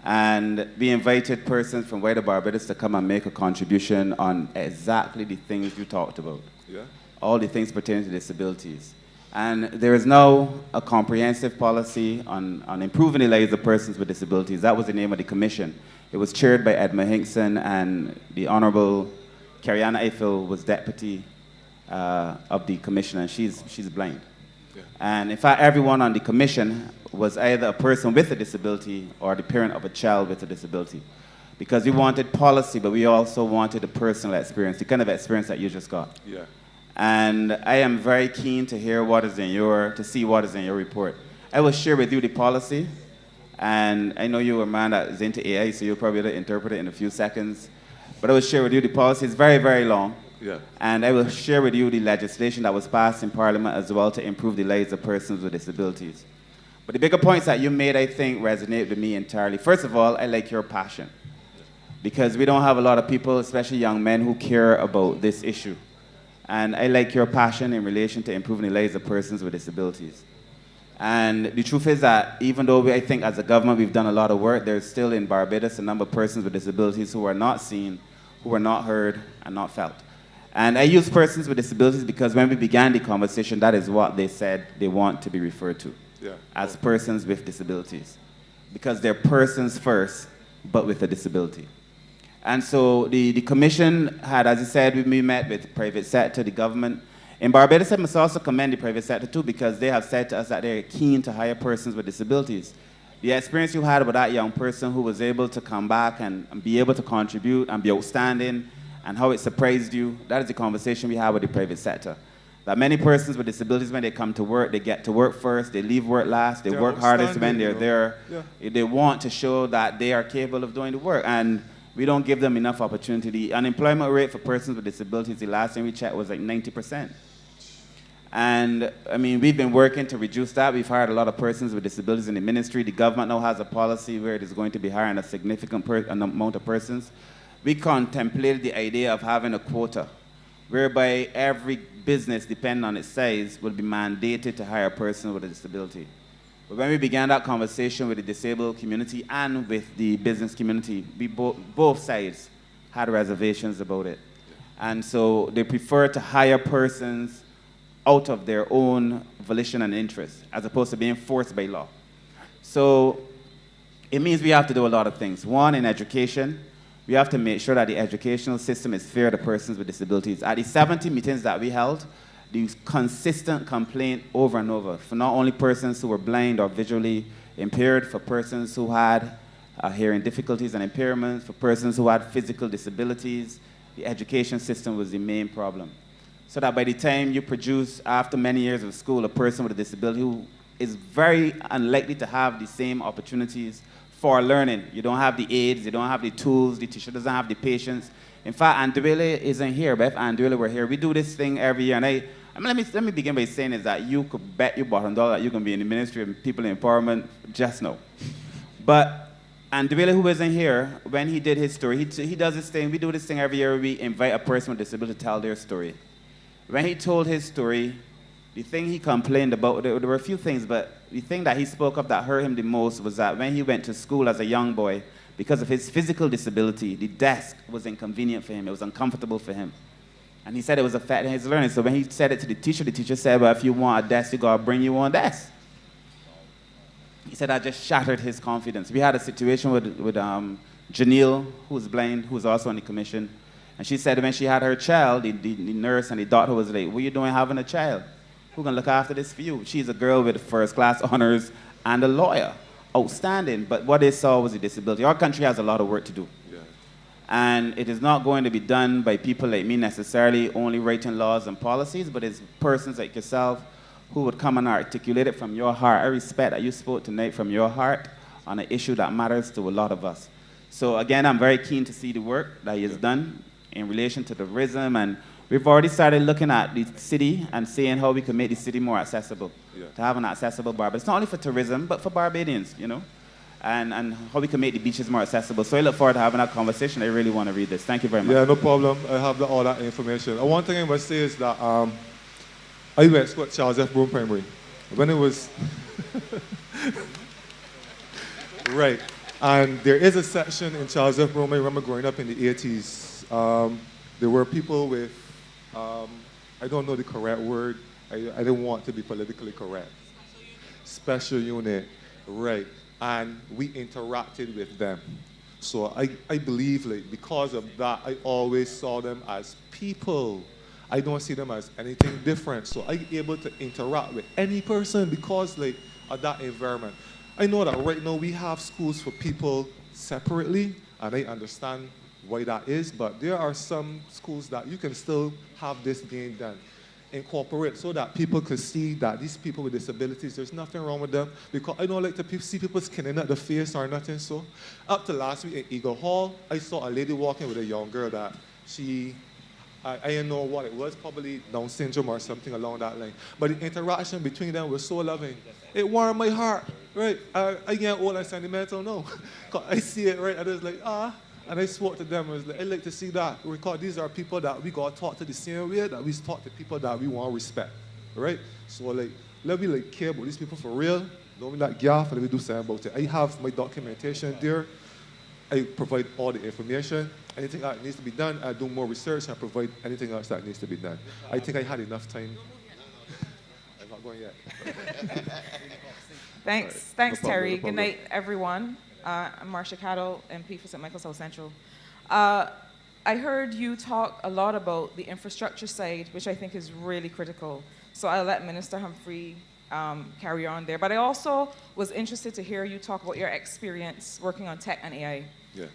And we invited persons from Wider Barbados to come and make a contribution on exactly the things you talked about. Yeah. All the things pertaining to disabilities. And there is now a comprehensive policy on improving the lives of persons with disabilities. That was the name of the commission. It was chaired by Edmund Hinkson, and the Honorable Carriana Eiffel was deputy of the commission, and she's blind. Yeah. And in fact, everyone on the commission was either a person with a disability or the parent of a child with a disability. Because we wanted policy, but we also wanted a personal experience, the kind of experience that you just got. Yeah. And I am very keen to hear what is to see what is in your report. I will share with you the policy, and I know you're a man that is into AI, so you'll probably be able to interpret it in a few seconds. But I will share with you the policy. It's very, very long. Yeah. And I will share with you the legislation that was passed in Parliament as well to improve the lives of persons with disabilities. But the bigger points that you made, I think, resonate with me entirely. First of all, I like your passion. Because we don't have a lot of people, especially young men, who care about this issue. And I like your passion in relation to improving the lives of persons with disabilities. And the truth is that even though I think as a government we've done a lot of work, there's still in Barbados a number of persons with disabilities who are not seen, who are not heard, and not felt. And I use persons with disabilities because when we began the conversation, that is what they said they want to be referred to, as persons with disabilities. Because they're persons first, but with a disability. And so the commission had, as I said, we met with the private sector, the government. In Barbados, I must also commend the private sector too, because they have said to us that they're keen to hire persons with disabilities. The experience you had with that young person who was able to come back and be able to contribute and be outstanding, and how it surprised you, that is the conversation we have with the private sector. That many persons with disabilities, when they come to work, they get to work first, they leave work last, they work hardest when they're there. Yeah. They want to show that they are capable of doing the work, and we don't give them enough opportunity. The unemployment rate for persons with disabilities, the last thing we checked, was like 90%. And I mean, we've been working to reduce that. We've hired a lot of persons with disabilities in the ministry. The government now has a policy where it is going to be hiring a significant amount of persons. We contemplated the idea of having a quota, whereby every business, depending on its size, will be mandated to hire a person with a disability. But when we began that conversation with the disabled community and with the business community, we both sides had reservations about it. And so they prefer to hire persons out of their own volition and interest, as opposed to being forced by law. So it means we have to do a lot of things. One, in education, we have to make sure that the educational system is fair to persons with disabilities. At the 70 meetings that we held, the consistent complaint over and over, for not only persons who were blind or visually impaired, for persons who had hearing difficulties and impairments, for persons who had physical disabilities, the education system was the main problem. So that by the time you produce, after many years of school, a person with a disability who is very unlikely to have the same opportunities for learning. You don't have the aids, you don't have the tools, the teacher doesn't have the patience. In fact, Andrele isn't here, but if Andrele were here, we do this thing every year. And let me begin by saying is that you could bet your bottom dollar that you can be in the Ministry of People Empowerment just now. But Andrele, who isn't here, when he did his story, he does this thing, we do this thing every year, we invite a person with disability to tell their story. When he told his story, the thing he complained about, there were a few things, but the thing that he spoke of that hurt him the most was that when he went to school as a young boy, because of his physical disability, the desk was inconvenient for him, it was uncomfortable for him. And he said it was affecting his learning. So when he said it to the teacher said, well, if you want a desk, you gotta bring your own desk. He said that just shattered his confidence. We had a situation with Janelle, who's blind, who's also on the commission. And she said when she had her child, the nurse and the doctor was like, what are you doing having a child? Who's going to look after this for you? She's a girl with first-class honors and a lawyer. Outstanding. But what they saw was a disability. Our country has a lot of work to do. Yeah. And it is not going to be done by people like me necessarily only writing laws and policies, but it's persons like yourself who would come and articulate it from your heart. I respect that you spoke tonight from your heart on an issue that matters to a lot of us. So again, I'm very keen to see the work that he has done in relation to the RISM, and we've already started looking at the city and seeing how we can make the city more accessible, to have an accessible Barbados. It's not only for tourism, but for Barbadians, you know, and how we can make the beaches more accessible. So I look forward to having that conversation. I really want to read this. Thank you very much. Yeah, no problem. I have all that information. One thing I must say is that I went to school at Charles F. Broome Primary. When it was... right. And there is a section in Charles F. Broome, I remember growing up in the 80s. There were people with, I don't know the correct word. I didn't want to be politically correct. Special unit, right. And we interacted with them. So I believe, like, because of that, I always saw them as people. I don't see them as anything different. So I'm able to interact with any person because, like, of that environment. I know that right now we have schools for people separately, and I understand why that is, but there are some schools that you can still have this being done. Incorporate so that people could see that these people with disabilities, there's nothing wrong with them, because I don't like to see people skinning at the face or nothing. So up to last week in Eagle Hall, I saw a lady walking with a young girl that I didn't know what it was, probably Down syndrome or something along that line. But the interaction between them was so loving. It warmed my heart, right? I get old and sentimental now. I see it, right? I was like, and I spoke to them. I was like, I like to see that, because these are people that we got to talk to the same way that we talk to people that we want to respect, right? So, like, let me, like, care about these people for real. Don't be like gaff, and let me do something about it. I have my documentation there. I provide all the information. Anything that needs to be done, I do more research and provide anything else that needs to be done. I think I had enough time. I'm not going yet. Thanks, right. thanks, No problem, Terry. no Good problem. night, everyone. I'm Marcia Cattle, MP for St. Michael South Central. I heard you talk a lot about the infrastructure side, which I think is really critical. So I'll let Minister Humphrey carry on there. But I also was interested to hear you talk about your experience working on tech and AI. Yeah.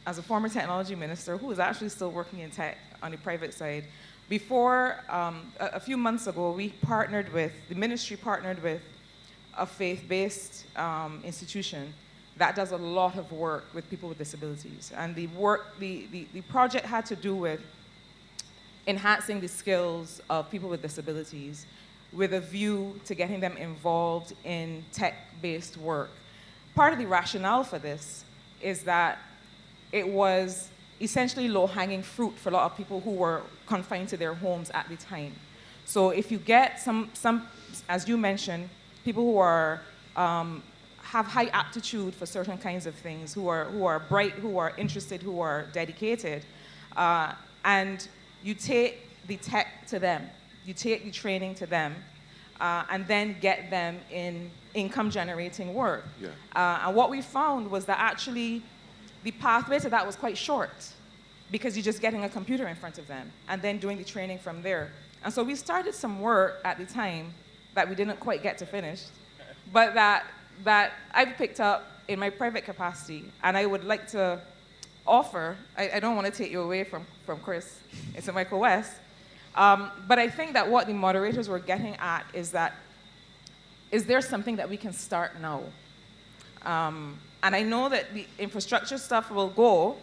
As a former technology minister who is actually still working in tech on the private side, before, a few months ago, the ministry partnered with a faith-based institution that does a lot of work with people with disabilities. And the project had to do with enhancing the skills of people with disabilities with a view to getting them involved in tech-based work. Part of the rationale for this is that it was essentially low-hanging fruit for a lot of people who were confined to their homes at the time. So if you get some as you mentioned, people who are have high aptitude for certain kinds of things, who are bright, who are interested, who are dedicated, and you take the tech to them, you take the training to them, and then get them in income-generating work. Yeah. And what we found was that actually the pathway to that was quite short because you're just getting a computer in front of them and then doing the training from there. And so we started some work at the time that we didn't quite get to finish, but that I've picked up in my private capacity, and I would like to offer, I don't want to take you away from Chris, it's at Michael West, but I think that what the moderators were getting at is that, is there something that we can start now? And I know that the infrastructure stuff will go,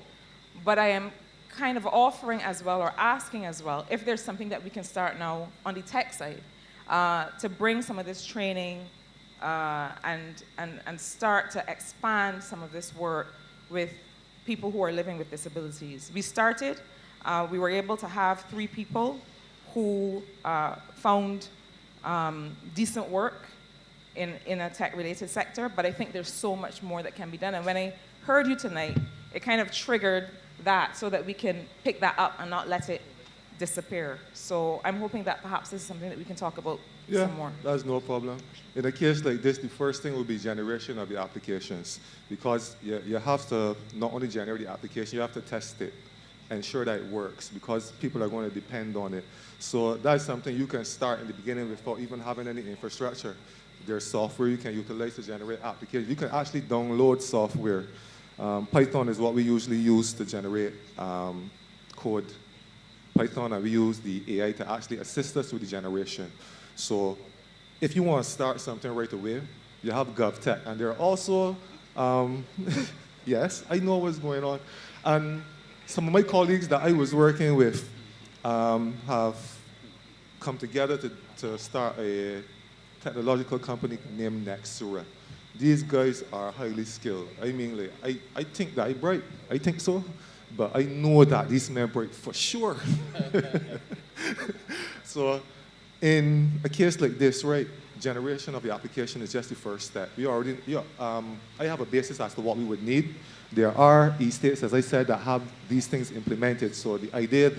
but I am kind of offering as well, or asking as well, if there's something that we can start now on the tech side to bring some of this training and start to expand some of this work with people who are living with disabilities. We started, we were able to have 3 people who found decent work in a tech-related sector, but I think there's so much more that can be done. And when I heard you tonight, it kind of triggered that so that we can pick that up and not let it disappear. So I'm hoping that perhaps this is something that we can talk about some more. That's no problem. In a case like this, the first thing will be generation of the applications, because you have to not only generate the application, you have to test it, ensure that it works, because people are going to depend on it. So that's something you can start in the beginning without even having any infrastructure. There's software you can utilize to generate applications. You can actually download software. Python is what we usually use to generate code. Python, and we use the AI to actually assist us with the generation. So if you want to start something right away, you have GovTech, and there are also, yes, I know what's going on. And some of my colleagues that I was working with have come together to start a technological company named Nexura. These guys are highly skilled. I mean, like, I think that I'm bright. I think so. But I know that these men are bright for sure. So in a case like this, right, generation of the application is just the first step. We already, I have a basis as to what we would need. There are e-states, as I said, that have these things implemented. So the idea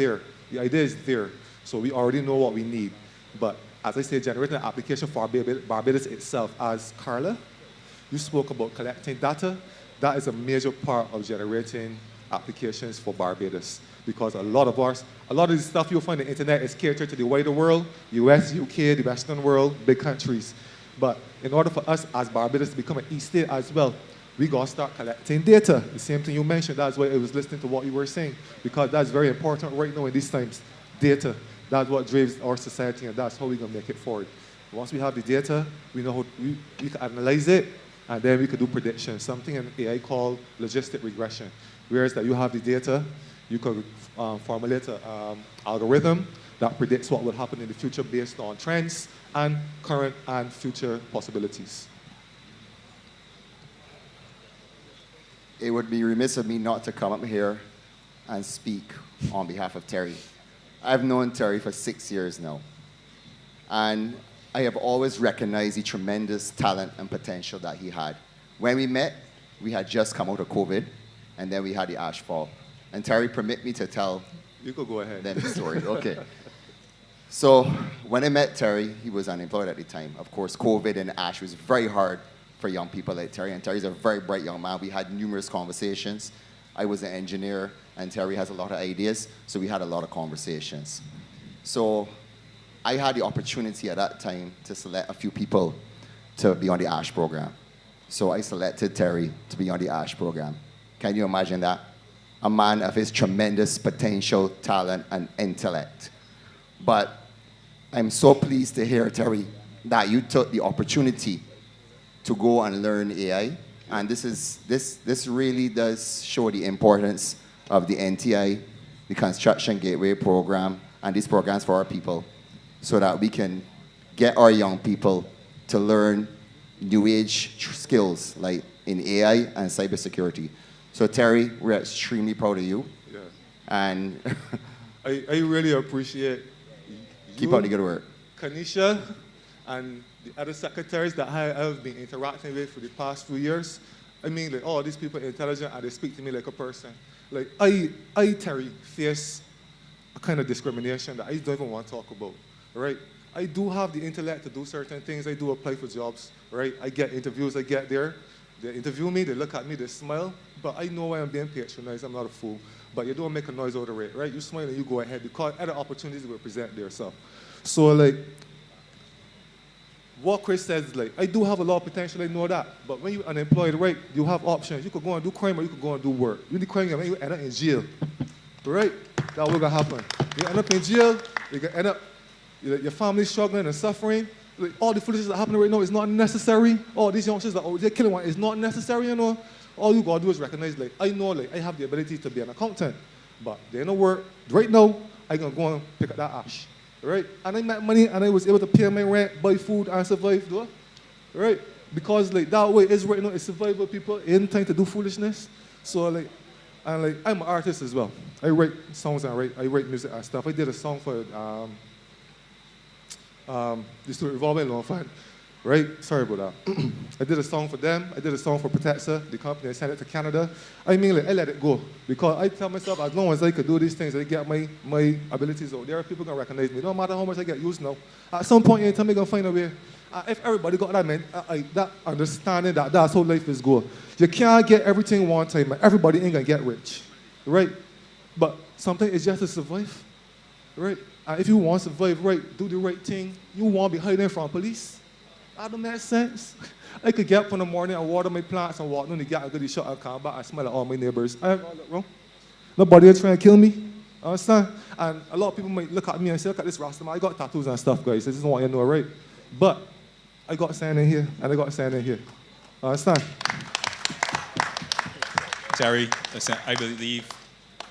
is there. So we already know what we need. But as I say, generating an application for Barbados itself, as Carla, you spoke about collecting data. That is a major part of generating applications for Barbados, because a lot of the stuff you'll find on the internet is catered to the wider world, US, UK, the Western world, big countries. But in order for us as Barbados to become an e-state as well, we got to start collecting data. The same thing you mentioned, that's why I was listening to what you were saying, because that's very important right now in these times. Data, that's what drives our society, and that's how we're going to make it forward. Once we have the data, we know how we can analyze it, and then we can do predictions, something in AI called logistic regression. Whereas that you have the data, you could formulate an algorithm that predicts what will happen in the future based on trends and current and future possibilities. It would be remiss of me not to come up here and speak on behalf of Terry. I've known Terry for 6 years now, and I have always recognized the tremendous talent and potential that he had. When we met, we had just come out of COVID, and then we had the ash fall. And Terry, permit me to tell you could go ahead. Them the story. Okay. So when I met Terry, he was unemployed at the time. Of course, COVID and ash was very hard for young people like Terry, and Terry's a very bright young man. We had numerous conversations. I was an engineer. and Terry has a lot of ideas, so we had a lot of conversations. So I had the opportunity at that time to select a few people to be on the ASH program. So I selected Terry to be on the ASH program. Can you imagine that? A man of his tremendous potential, talent, and intellect. But I'm so pleased to hear, Terry, that you took the opportunity to go and learn AI. And this really does show the importance of the NTI, the Construction Gateway Program, and these programs for our people, so that we can get our young people to learn new age skills like in AI and cybersecurity. So Terry, we're extremely proud of you. Yeah. And I really appreciate keep you, up the good work. Kanisha, and the other secretaries that I've been interacting with for the past few years. I mean, like, all these people are intelligent and they speak to me like a person. Like, I Terry, face a kind of discrimination that I don't even want to talk about, right? I do have the intellect to do certain things. I do apply for jobs, right? I get interviews, I get there. They interview me, they look at me, they smile, but I know why I'm being patronized. I'm not a fool. But you don't make a noise out of it, right? You smile and you go ahead because other opportunities will present themselves. So, like, what Chris says is, like, I do have a lot of potential, I know that. But when you're unemployed, right, you have options. You could go and do crime or you could go and do work. You do crime, you end up in jail, right? That's what's gonna happen. You end up in jail, you can end up, your family struggling and suffering. Like, all the foolishness that happening right now is not necessary. All these youngsters that they're killing one is not necessary, you know. All you gotta do is recognize, like, I know, like, I have the ability to be an accountant, but there ain't no work. Right now, I gonna go and pick up that ash, right? And I made money and I was able to pay my rent, buy food, and survive, though, right? Because, like, that way is right now, it's survival people, ain't time to do foolishness. So, like, and, like, I'm an artist as well. I write songs and I write music and stuff. I did a song for the Student Revolving Loan Fund, right? Sorry about that. I did a song for them. I did a song for Protexta, the company. I sent it to Canada. I mean, like, I let it go because I tell myself, as long as I could do these things, I get my abilities out there, people gonna recognize me. No matter how much I get used now. At some point in time, I'm gonna find a way. If everybody got that, man, that understanding that that's how life is going. You can't get everything one time, man. Everybody ain't gonna get rich, right? But sometimes it's just to survive, right? And if you want to survive, right, do the right thing. You won't be hiding from police. That don't make sense. I could get up in the morning and water my plants and walk down the gate and go to the shop and come back and smell at all my neighbors. I have all that wrong. Nobody is trying to kill me. Understand? And a lot of people might look at me and say, look at this Rasta man. I got tattoos and stuff, guys. I just want you to know, right? But I got sand in here and I got sand in here. Understand? Terry, listen, I believe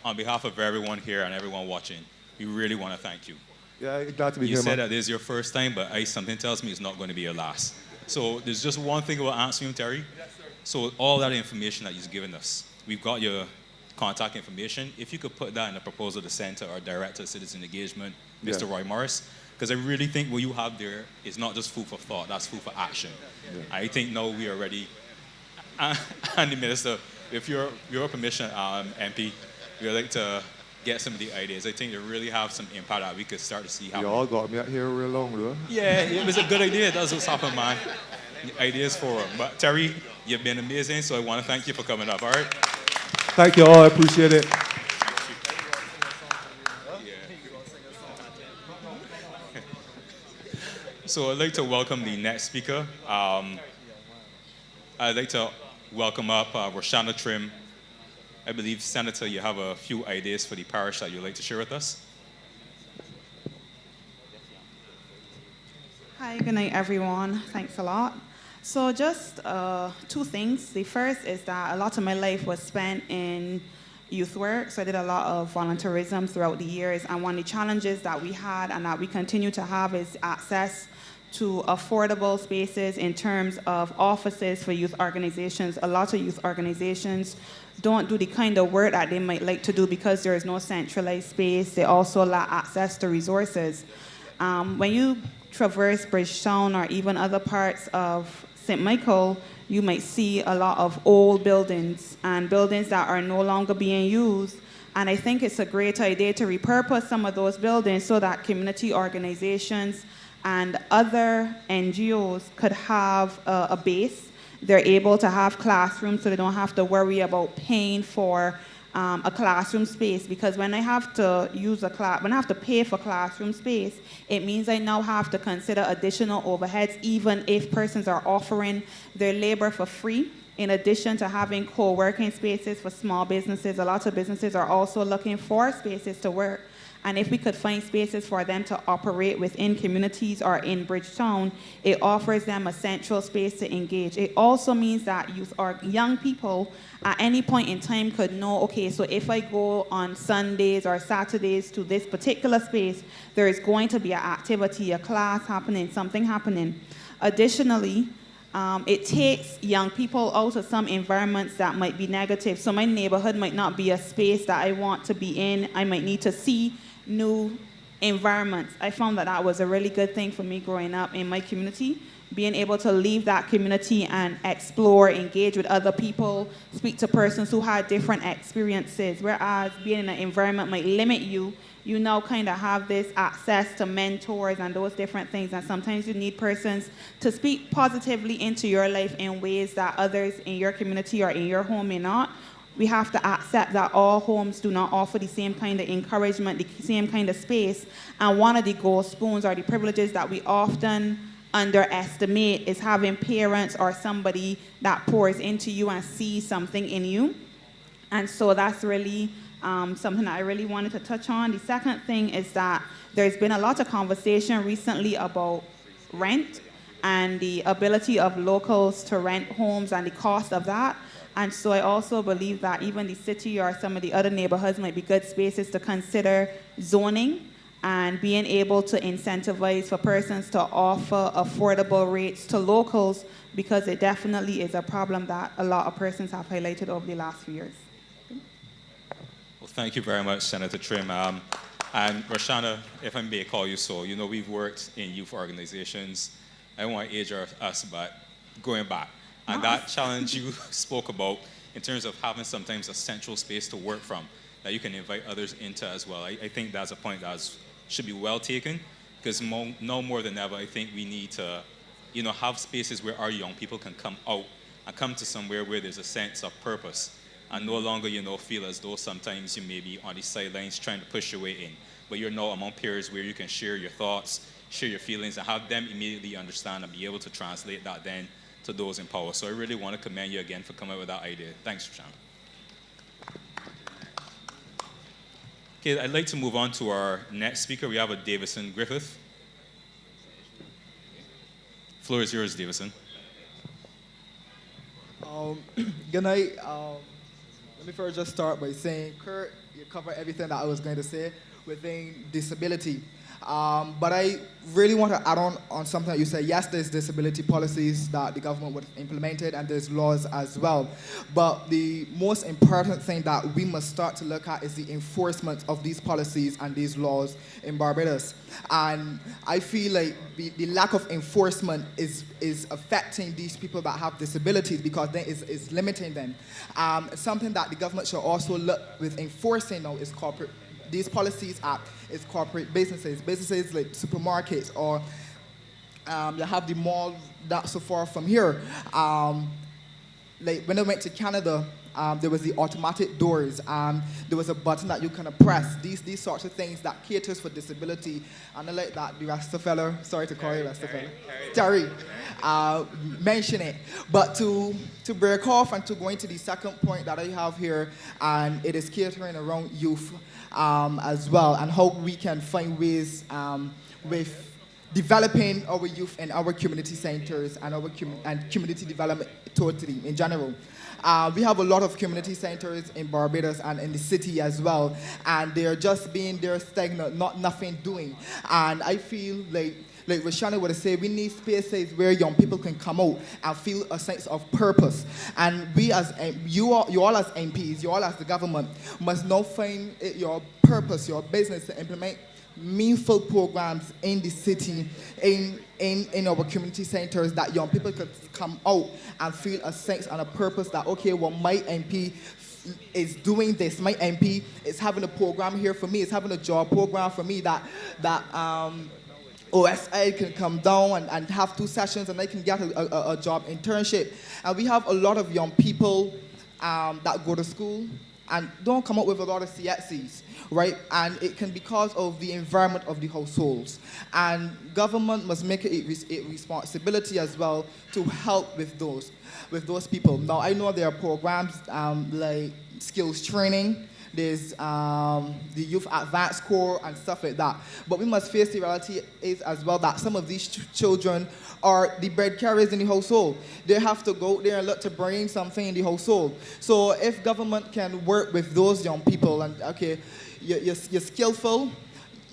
on behalf of everyone here and everyone watching, we really want to thank you. Yeah, glad to be you here, said man. that this is your first time, but something tells me it's not going to be your last. So there's just one thing about answering, Terry. Yes, sir. So all that information that you've given us, we've got your contact information. If you could put that in a proposal to send to our Director of Citizen Engagement, Mr. Roy Morris, because I really think what you have there is not just food for thought, that's food for action. Yeah. I think now we are ready. And the Minister, with your permission, MP, we would like to get some of the ideas. I think they really have some impact that we could start to see how. You all got me out here real long, though. Yeah, it was a good idea. That's what's happened, man. Ideas Forum. But Terry, you've been amazing, so I want to thank you for coming up, all right? Thank you all, I appreciate it. So I'd like to welcome the next speaker. I'd like to welcome up Roshana Trim. I believe, Senator, you have a few ideas for the parish that you'd like to share with us. Hi, good night, everyone. Thanks a lot. So just two things. The first is that a lot of my life was spent in youth work. So I did a lot of volunteerism throughout the years. And one of the challenges that we had and that we continue to have is access to affordable spaces in terms of offices for youth organizations. A lot of youth organizations don't do the kind of work that they might like to do because there is no centralized space. They also lack access to resources. When you traverse Bridgetown or even other parts of St. Michael, you might see a lot of old buildings and buildings that are no longer being used. And I think it's a great idea to repurpose some of those buildings so that community organizations and other NGOs could have a base. They're able to have classrooms so they don't have to worry about paying for a classroom space, because when I have to when I have to pay for classroom space, it means I now have to consider additional overheads, even if persons are offering their labor for free. In addition to having co-working spaces for small businesses, a lot of businesses are also looking for spaces to work. And if we could find spaces for them to operate within communities or in Bridgetown, it offers them a central space to engage. It also means that youth or young people at any point in time could know, okay, so if I go on Sundays or Saturdays to this particular space, there is going to be an activity, a class happening, something happening. Additionally, it takes young people out of some environments that might be negative. So my neighborhood might not be a space that I want to be in. I might need to see new environments. I found that that was a really good thing for me growing up in my community, being able to leave that community and explore, engage with other people, speak to persons who had different experiences, whereas being in an environment might limit you. You now kind of have this access to mentors and those different things, and sometimes you need persons to speak positively into your life in ways that others in your community or in your home may not. We have to accept that all homes do not offer the same kind of encouragement, the same kind of space, and one of the gold spoons or the privileges that we often underestimate is having parents or somebody that pours into you and sees something in you. And so that's really something that I really wanted to touch on. The second thing is that there's been a lot of conversation recently about rent and the ability of locals to rent homes and the cost of that. And so I also believe that even the city or some of the other neighborhoods might be good spaces to consider zoning and being able to incentivize for persons to offer affordable rates to locals, because it definitely is a problem that a lot of persons have highlighted over the last few years. Well, thank you very much, Senator Trim. And Roshana, if I may call you so, you know, we've worked in youth organizations. I don't want to age us, but going back. And that challenge you spoke about in terms of having sometimes a central space to work from that you can invite others into as well. I think that's a point that should be well taken, because now more than ever, I think we need to, you know, have spaces where our young people can come out and come to somewhere where there's a sense of purpose and no longer, you know, feel as though sometimes you may be on the sidelines trying to push your way in, but you're now among peers where you can share your thoughts, share your feelings, and have them immediately understand and be able to translate that then to those in power. So I really want to commend you again for coming up with that idea. Thanks, Roshana. Okay, I'd like to move on to our next speaker. We have a Davison Griffith. Floor is yours, Davison. Good night. Let me first just start by saying, Kurt, you covered everything that I was going to say within disability. But I really want to add on something that you said. Yes, there's disability policies that the government would have implemented, and there's laws as well. But the most important thing that we must start to look at is the enforcement of these policies and these laws in Barbados. And I feel like the lack of enforcement is affecting these people that have disabilities, because then it's limiting them. Something that the government should also look with enforcing now is these policies is corporate businesses like supermarkets, or you have the mall not so far from here. Like when I went to Canada, there was the automatic doors, there was a button that you can press. These sorts of things that caters for disability. And I like that the Rasta fella, sorry to call you Rasta fella, Terry, mention it. But to break off and to go into the second point that I have here, and it is catering around youth as well, and how we can find ways with developing our youth in our community centers and our community development totally in general. We have a lot of community centers in Barbados and in the city as well, and they're just being there stagnant, nothing doing. And I feel like Roshana would say, we need spaces where young people can come out and feel a sense of purpose. And we as you all as MPs, you all as the government, must now find your purpose, your business, to implement meaningful programs in the city, in our community centers, that young people could come out and feel a sense and a purpose that, okay, well, my MP is doing this. My MP is having a program here for me. It's having a job program for me that OSI can come down and have 2 sessions, and I can get a job internship. And we have a lot of young people that go to school and don't come up with a lot of CXCs, right? And it can be because of the environment of the households. And government must make it a responsibility as well to help with those people. Now, I know there are programs like skills training, there's the Youth Advanced Corps and stuff like that. But we must face the reality is as well that some of these children are the bread carriers in the household. They have to go out there and look to bring something in the household. So if government can work with those young people and, okay, you're skillful,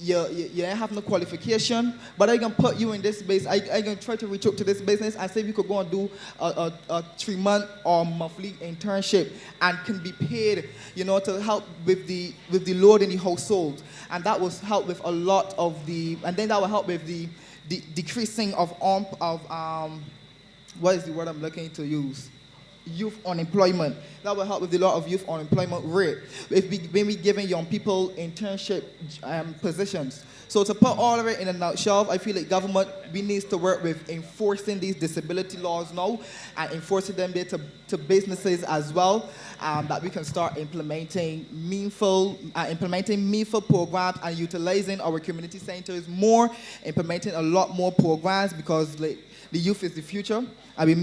you don't have no qualification, but I can put you in this base. I can try to reach out to this business and say we could go and do a 3-month or monthly internship and can be paid, to help with the load in the household. And that will help with a lot of and then that will help with the decreasing of what is the word I'm looking to use? Youth unemployment. That will help with a lot of youth unemployment rate when we giving young people internship positions. So to put all of it in a nutshell, I feel like government, we need to work with enforcing these disability laws now and enforcing them there to businesses as well, that we can start implementing meaningful programs and utilizing our community centers more, implementing a lot more programs because the youth is the future, and we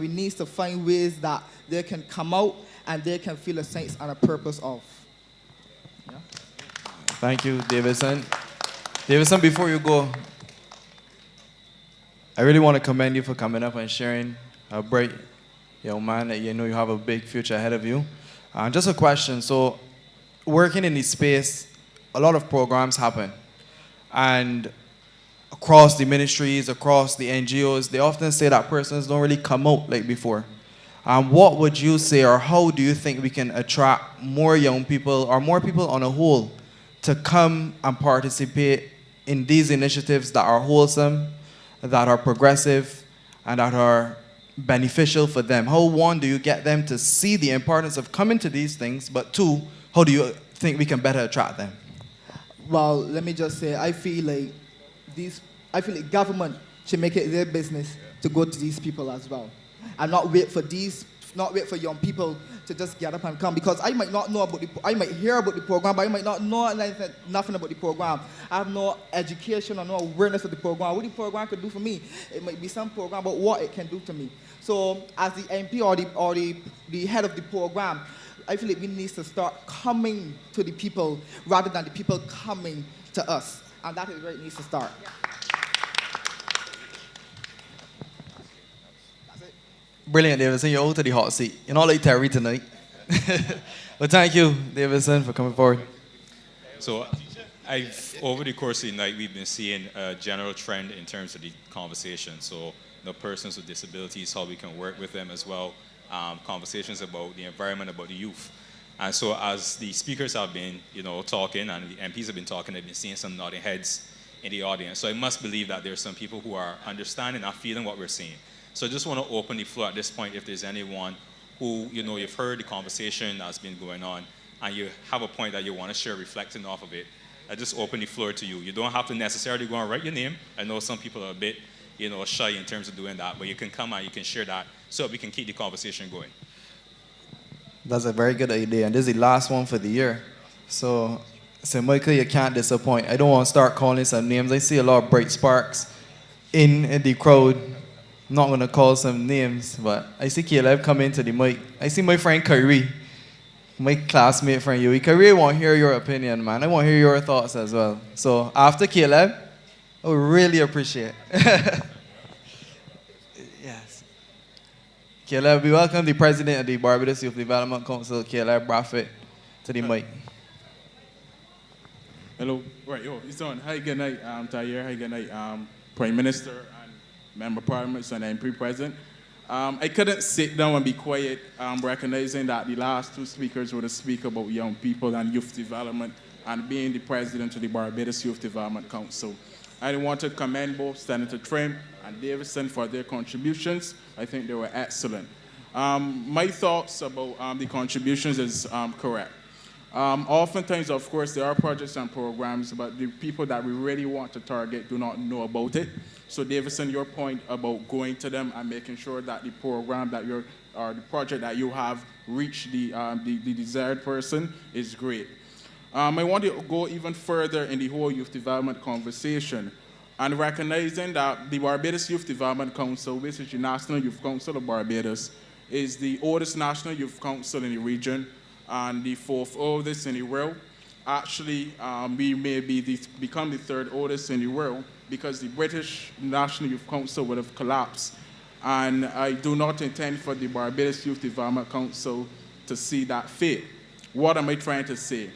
need to find ways that they can come out and they can feel a sense and a purpose of. Yeah. Thank you, Davidson. Davidson, before you go, I really want to commend you for coming up and sharing a bright young man that you know you have a big future ahead of you. Just a question. So, working in this space, a lot of programs happen. And across the ministries, across the NGOs, they often say that persons don't really come out like before. What would you say, or how do you think we can attract more young people, or more people on a whole, to come and participate in these initiatives that are wholesome, that are progressive, and that are beneficial for them? How, one, do you get them to see the importance of coming to these things, but two, how do you think we can better attract them? Well, let me just say, I feel like government should make it their business to go to these people as well, and not wait for young people to just get up and come, because I might not know I might hear about the program, but I might not know nothing about the program. I have no education or no awareness of the program. What the program could do for me, it might be some program about what it can do to me. So as the MP or the head of the program, I feel like we need to start coming to the people rather than the people coming to us, and that is where it needs to start. Yeah. Brilliant, Davidson. You're out to the hot seat. You're not like Terry tonight. But thank you, Davidson, for coming forward. So, over the course of the night, we've been seeing a general trend in terms of the conversation. So, persons with disabilities, how we can work with them as well. Conversations about the environment, about the youth. And so, as the speakers have been, talking, and the MPs have been talking, they've been seeing some nodding heads in the audience. So, I must believe that there are some people who are understanding and feeling what we're saying. So I just want to open the floor at this point if there's anyone who, you've heard the conversation that's been going on and you have a point that you want to share reflecting off of it. I just open the floor to you. You don't have to necessarily go and write your name. I know some people are a bit, shy in terms of doing that, but you can come and you can share that so we can keep the conversation going. That's a very good idea, and this is the last one for the year. So Michael, you can't disappoint. I don't want to start calling some names. I see a lot of bright sparks in the crowd. I'm not going to call some names, but I see Caleb come into the mic. I see my friend Kyrie, my classmate friend Yui. Kyrie, I want to hear your opinion, man. I want to hear your thoughts as well. So after Caleb, I would really appreciate it. Yes. Caleb, we welcome the president of the Barbados Youth Development Council, Caleb Braffett, to the mic. Hello. Right, it's on. Hi, good night, Tahir. Hi, good night, Prime Minister, Member of Parliament and MP present. I couldn't sit down and be quiet, recognizing that the last two speakers were to speak about young people and youth development and being the president of the Barbados Youth Development Council. I want to commend both Senator Trim and Davidson for their contributions. I think they were excellent. My thoughts about the contributions is correct. Oftentimes, of course, there are projects and programs, but the people that we really want to target do not know about it. So, Davison, your point about going to them and making sure that the program that you're, or the project that you have reach the desired person is great. I want to go even further in the whole youth development conversation and recognizing that the Barbados Youth Development Council, which is the National Youth Council of Barbados, is the oldest national youth council in the region and the fourth oldest in the world. Actually, we may become the third oldest in the world because the British National Youth Council would have collapsed. And I do not intend for the Barbados Youth Development Council to see that fate. What am I trying to say?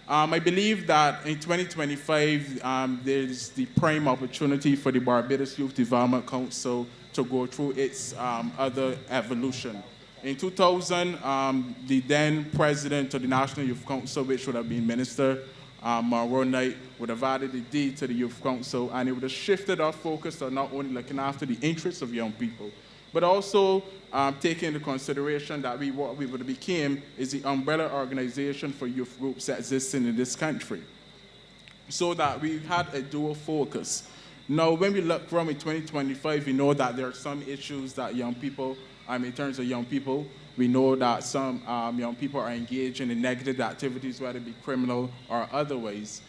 I believe that in 2025, there's the prime opportunity for the Barbados Youth Development Council to go through its other evolution. In 2000, the then president of the National Youth Council, which would have been Minister Monroe Knight, would have added the D to the Youth Council, and it would have shifted our focus to not only looking after the interests of young people, but also taking into consideration that what we would have became is the umbrella organization for youth groups that existing in this country. So that we had a dual focus. Now, when we look from in 2025, we know that there are some issues that young people, in terms of young people, we know that some young people are engaging in negative activities, whether it be criminal or otherwise.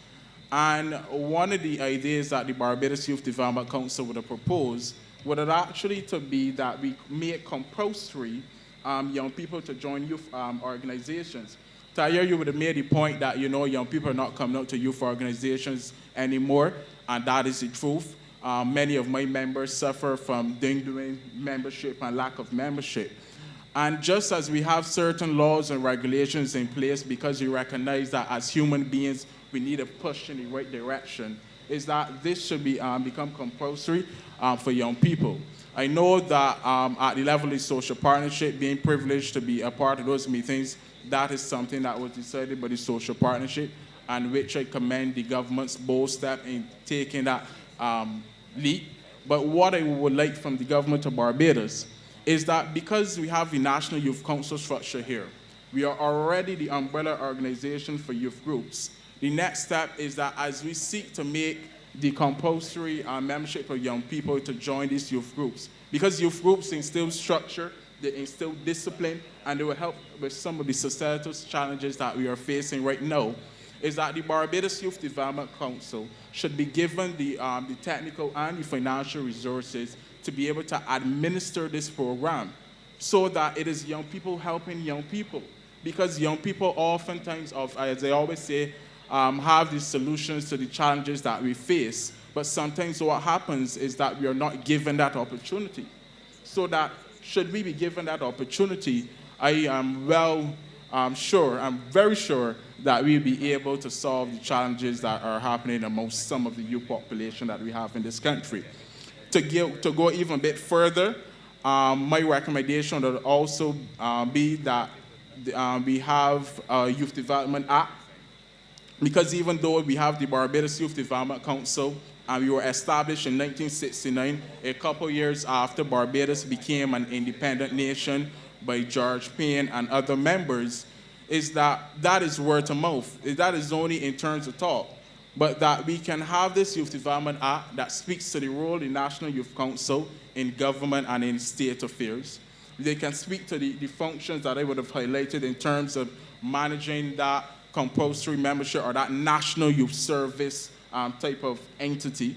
And one of the ideas that the Barbados Youth Development Council would have proposed would have actually to be that we make compulsory young people to join youth organizations. Tayer, you would have made the point that, you know, young people are not coming out to youth organizations anymore, and that is the truth. Many of my members suffer from ding-doing membership and lack of membership. And just as we have certain laws and regulations in place because we recognize that as human beings, we need a push in the right direction, is that this should be become compulsory for young people. I know that at the level of social partnership, being privileged to be a part of those meetings, that is something that was decided by the social partnership, and which I commend the government's bold step in taking that leap. But what I would like from the government of Barbados is that because we have the National Youth Council structure here, we are already the umbrella organization for youth groups. The next step is that as we seek to make the compulsory membership of young people to join these youth groups, because youth groups instill structure, they instill discipline, and they will help with some of the societal challenges that we are facing right now, is that the Barbados Youth Development Council should be given the technical and the financial resources to be able to administer this program so that it is young people helping young people. Because young people oftentimes, as I always say, have the solutions to the challenges that we face. But sometimes what happens is that we are not given that opportunity. So that should we be given that opportunity, I am I'm very sure that we'll be able to solve the challenges that are happening amongst some of the youth population that we have in this country. To go even a bit further, my recommendation would also be that we have a Youth Development Act, because even though we have the Barbados Youth Development Council, and we were established in 1969, a couple years after Barbados became an independent nation by George Payne and other members, is that is word of mouth. That is only in terms of talk. But that we can have this Youth Development Act that speaks to the role of the National Youth Council in government and in state affairs. They can speak to the functions that I would have highlighted in terms of managing that compulsory membership or that National Youth Service type of entity.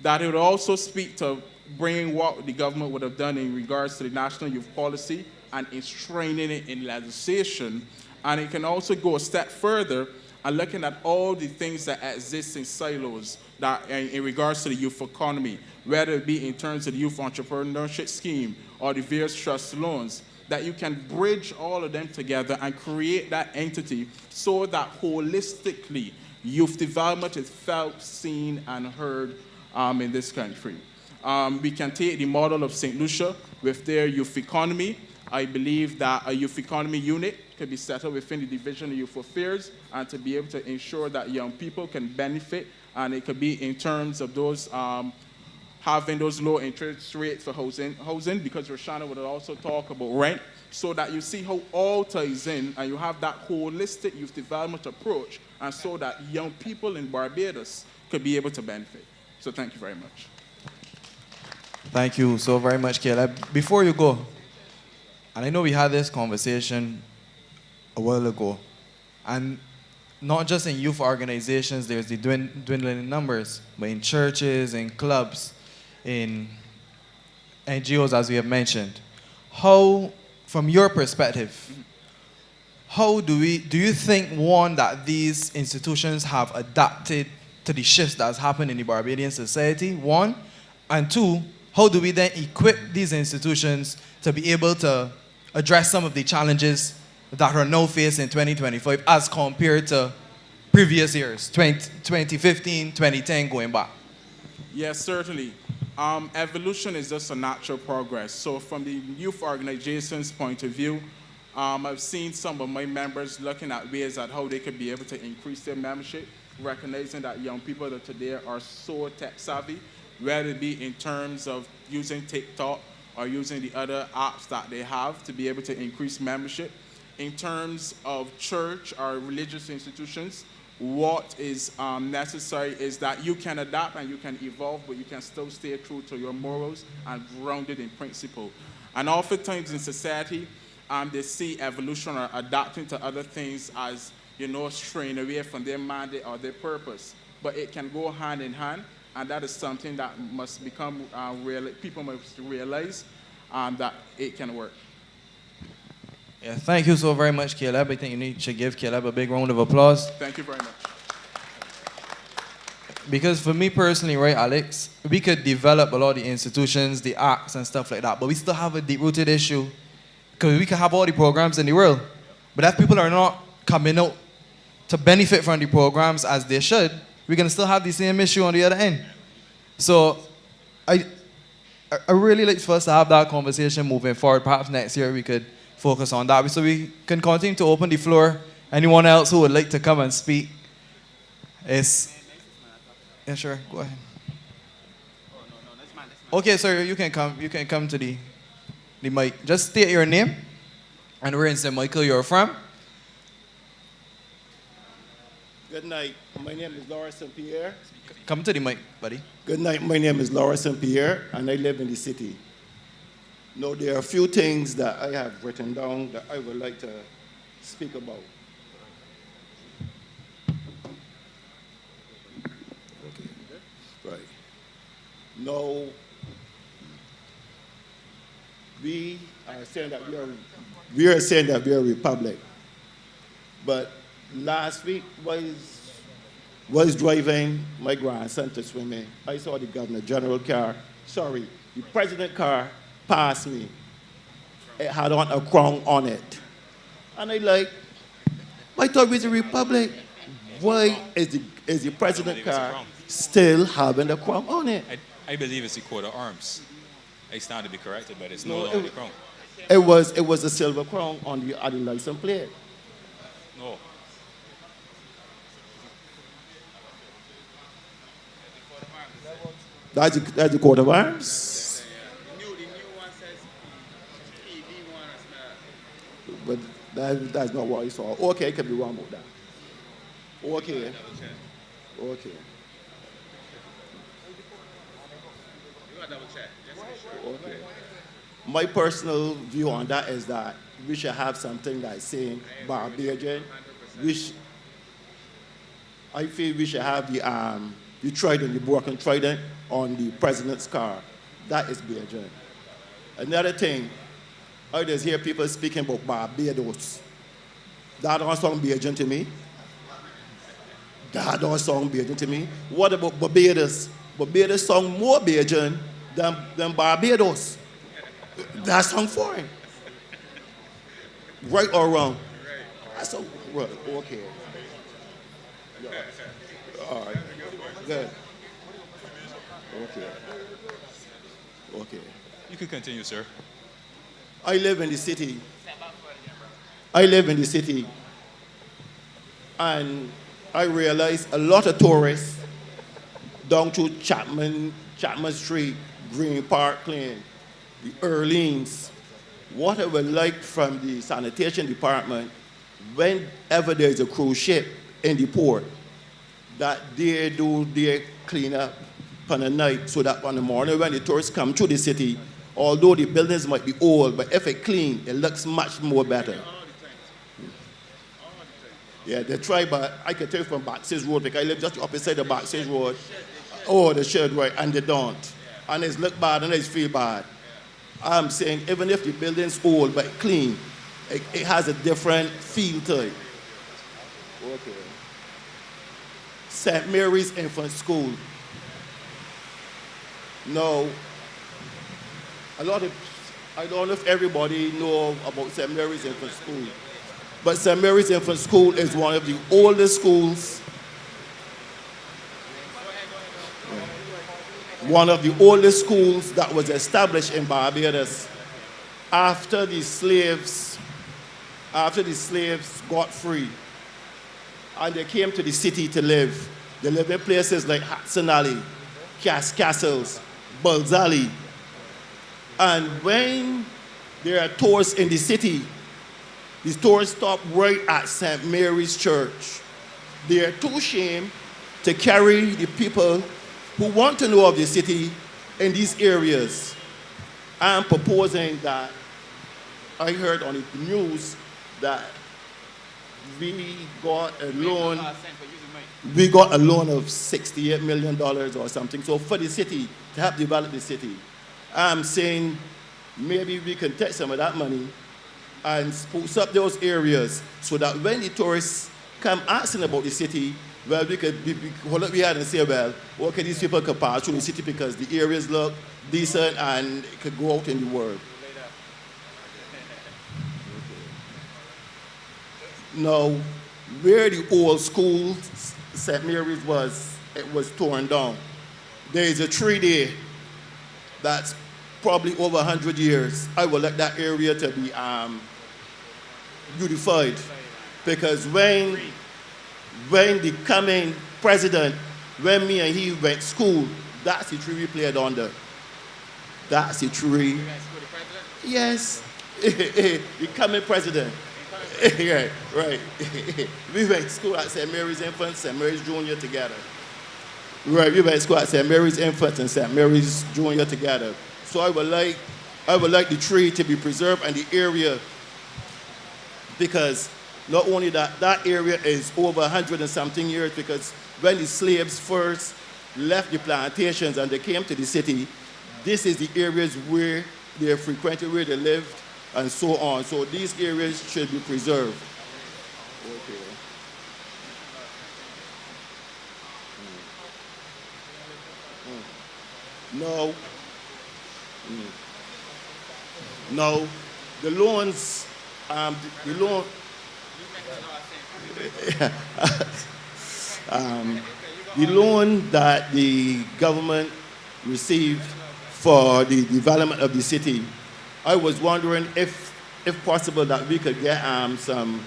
That it would also speak to bringing what the government would have done in regards to the National Youth Policy and enshrining it in legislation. And it can also go a step further and looking at all the things that exist in silos that in regards to the youth economy, whether it be in terms of the youth entrepreneurship scheme or the various trust loans, that you can bridge all of them together and create that entity so that holistically youth development is felt, seen, and heard in this country. We can take the model of St. Lucia with their youth economy. I believe that a youth economy unit could be set up within the Division of Youth Affairs and to be able to ensure that young people can benefit, and it could be in terms of those having those low interest rates for housing because Roshana would also talk about rent, so that you see how all ties in and you have that holistic youth development approach, and so that young people in Barbados could be able to benefit. So thank you very much. Thank you so very much, Caleb. Before you go, and I know we had this conversation a while ago, and not just in youth organizations, there's the dwindling numbers, but in churches, in clubs, in NGOs, as we have mentioned. How, from your perspective, how do you think, one, that these institutions have adapted to the shifts that's happened in the Barbadian society, one, and two, how do we then equip these institutions to be able to address some of the challenges that are now faced in 2025 as compared to previous years, 2015, 2010, going back? Yes, certainly. Evolution is just a natural progress. So from the youth organization's point of view, I've seen some of my members looking at ways at how they could be able to increase their membership, recognizing that young people that today are so tech savvy, whether it be in terms of using TikTok or using the other apps that they have to be able to increase membership. In terms of church or religious institutions, what is necessary is that you can adapt and you can evolve, but you can still stay true to your morals and grounded in principle. And oftentimes in society, they see evolution or adapting to other things as, straying away from their mandate or their purpose. But it can go hand in hand, and that is something that must become people must realize that it can work. Yeah, thank you so very much, Caleb. I think you need to give Caleb a big round of applause. Thank you very much. Because for me personally, right, Alex, we could develop a lot of the institutions, the acts and stuff like that, but we still have a deep-rooted issue, because we can have all the programs in the world, but if people are not coming out to benefit from the programs as they should, we're going to still have the same issue on the other end. So I really like for us to have that conversation moving forward. Perhaps next year we could focus on that, so we can continue to open the floor. Anyone else who would like to come and speak is... Yeah, sure, go ahead. Okay, sir, you can come to the mic. Just state your name and where in St. Michael you're from. Good night. My name is Laura St. Pierre. Come to the mic, buddy. Good night. My name is Laura St. Pierre, and I live in the city. Now, there are a few things that I have written down that I would like to speak about. Okay. Right. Now, we are saying that we are a republic. But last week was driving my grandson to swimming. I saw the Governor General car, the President car passed me. It had on a crown on it. And I thought we was a republic. Why is the President car still having a crown on it? I believe it's the coat of arms. I stand to be corrected, but it's no longer the crown. It was a silver crown on the license plate. No. That's the coat of arms. But that's not what I saw. Okay, I could be wrong about that. Okay. Okay. Okay. My personal view on that is that we should have something that's saying Barbadian. I feel we should have the trident, the broken trident on the president's car. That is Bajan. Another thing, I just hear people speaking about Barbados. That don't sound Bajan to me. That don't sound Bajan to me. What about Barbados? Barbados sound more Bajan than Barbados. That sound foreign. Right or wrong? That's so right. Okay. Yeah. All right. Good. Okay. Okay. You can continue, sir. I live in the city. And I realize a lot of tourists down to Chapman Chapman Street, Green Park Lane, the Erlines. What I would like from the sanitation department, whenever there's a cruise ship in the port, that they do their cleanup on the night so that on the morning when the tourists come to the city, although the buildings might be old, but if it's clean, it looks much more better. Yeah, they try, but I can tell you from Bax's Road, because I live just opposite the Bax's Road. Oh, they should, right, and they don't. And it's look bad and it's feel bad. I'm saying even if the building's old but clean, it has a different feel to it. Okay. St. Mary's Infant School. No, I don't know if everybody know about St. Mary's Infant School, but St. Mary's Infant School is one of the oldest schools, that was established in Barbados after the slaves got free and they came to the city to live. They lived in places like Hudson Alley, Castles, Bulls Alley. And when there are tours in the city, these tours stop right at St. Mary's Church. They are too ashamed to carry the people who want to know of the city in these areas. I'm proposing that, I heard on the news that we got a loan of $68 million or something, so for the city, to help develop the city. I'm saying maybe we can take some of that money and spruce up those areas so that when the tourists come asking about the city, well, we could hold up your hand and say, well, okay, these people can pass through the city because the areas look decent and it could go out in the world. Now, where the old school, St. Mary's was, it was torn down. There is a tree there that's probably over 100 years. I would like that area to be beautified, because when the coming president, when me and he went to school, that's the tree we played under. That's the tree. Yes, the coming president. Yeah, right. We went to school at St. Mary's Infant, St. Mary's Junior together. Right, we went to school at St. Mary's Infant and St. Mary's Junior together. So I would like the tree to be preserved and the area, because not only that area is over 100 and something years, because when the slaves first left the plantations and they came to the city, this is the areas where they frequented, where they lived, and so on. So these areas should be preserved. Okay. No. No. The loans, the loan that the government received for the development of the city, I was wondering if possible that we could get some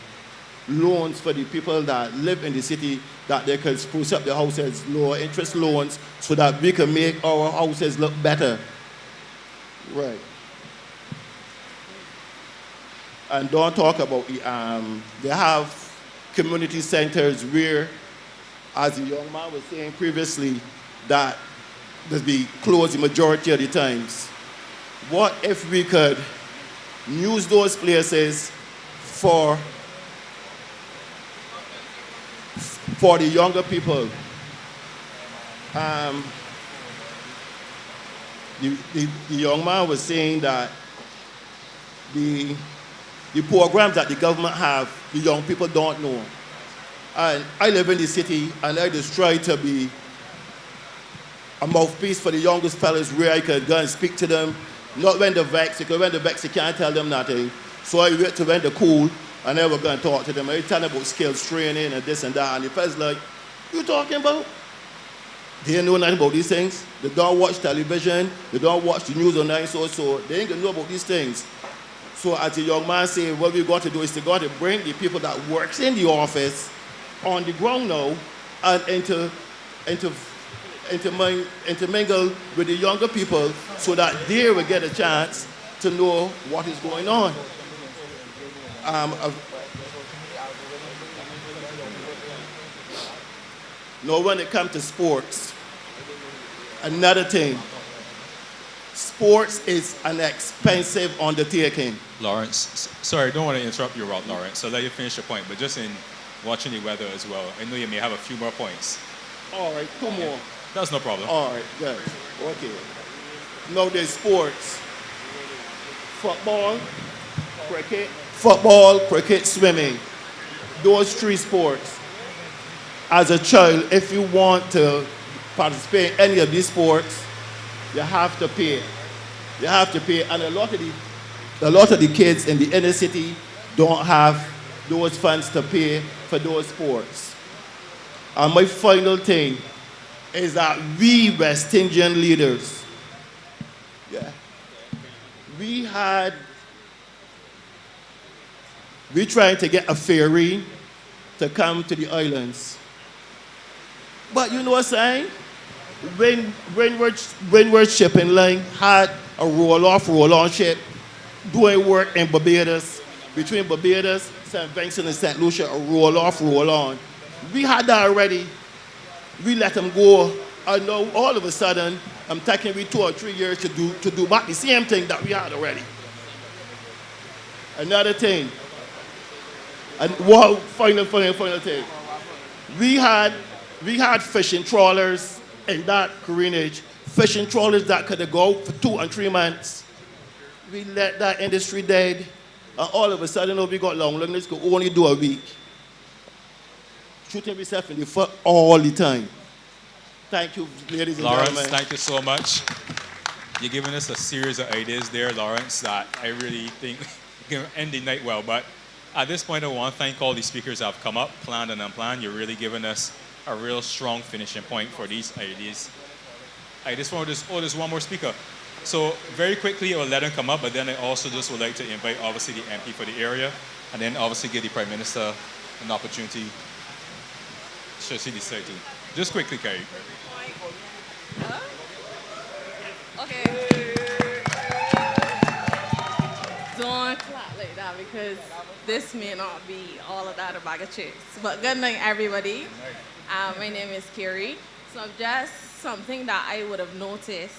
loans for the people that live in the city, that they could spruce up their houses, lower interest loans, so that we can make our houses look better. Right. And don't talk about they have community centers where, as the young man was saying previously, that they'll be closed the majority of the times. What if we could use those places for the younger people? The young man was saying that the programs that the government have, the young people don't know. And I live in the city, and I just try to be a mouthpiece for the youngest fellas where I could go and speak to them. Not when they're vexed, because when they're vexed, you can't tell them nothing. So I wait to when they're cool, and then we're going to talk to them. I tell them about skills training and this and that, and the fellas like, you talking about? They don't know nothing about these things. They don't watch television. They don't watch the news online, so they ain't going to know about these things. So as the young man said, what we got to do is to got to bring the people that works in the office on the ground now and into intermingle with the younger people so that they will get a chance to know what is going on. Now, when it comes to sports, another thing, sports is an expensive undertaking. Lawrence, sorry, I don't want to interrupt you, Lawrence. I'll let you finish your point, but just in watching the weather as well, I know you may have a few more points. All right, come on. That's no problem. All right, good. Okay. Now there's sports. Football, cricket, swimming. Those three sports. As a child, if you want to participate in any of these sports, you have to pay. You have to pay, and a lot of the kids in the inner city don't have those funds to pay for those sports. And my final thing is that we West Indian leaders, we trying to get a ferry to come to the islands. But you know what I'm saying? Windward Shipping Line had a roll-off, roll-on ship doing work in Barbados, between Barbados, St. Vincent and St. Lucia, a roll-off, roll-on. We had that already. We let them go. I know all of a sudden, I'm taking me 2 or 3 years to do back the same thing that we had already. Another thing, and final thing. We had fishing trawlers in that careenage, fishing trawlers that could go for 2 and 3 months. We let that industry dead, and all of a sudden, we got long legs could only do a week. Shooting myself in the foot all the time. Thank you, ladies and Lawrence, gentlemen. thank you so much. You're giving us a series of ideas there, Lawrence, that I really think can end the night well. But at this point, I want to thank all the speakers that have come up, planned and unplanned. You're really giving us a real strong finishing point for these ideas. I just want to there's one more speaker. So very quickly, I'll let him come up, but then I also just would like to invite, obviously, the MP for the area, and then obviously give the Prime Minister an opportunity should she decide to. Just quickly, Carrie. Okay. Don't clap like that because this may not be all of that a bag of chips. But good night, everybody. My name is Carrie. So just something that I would have noticed,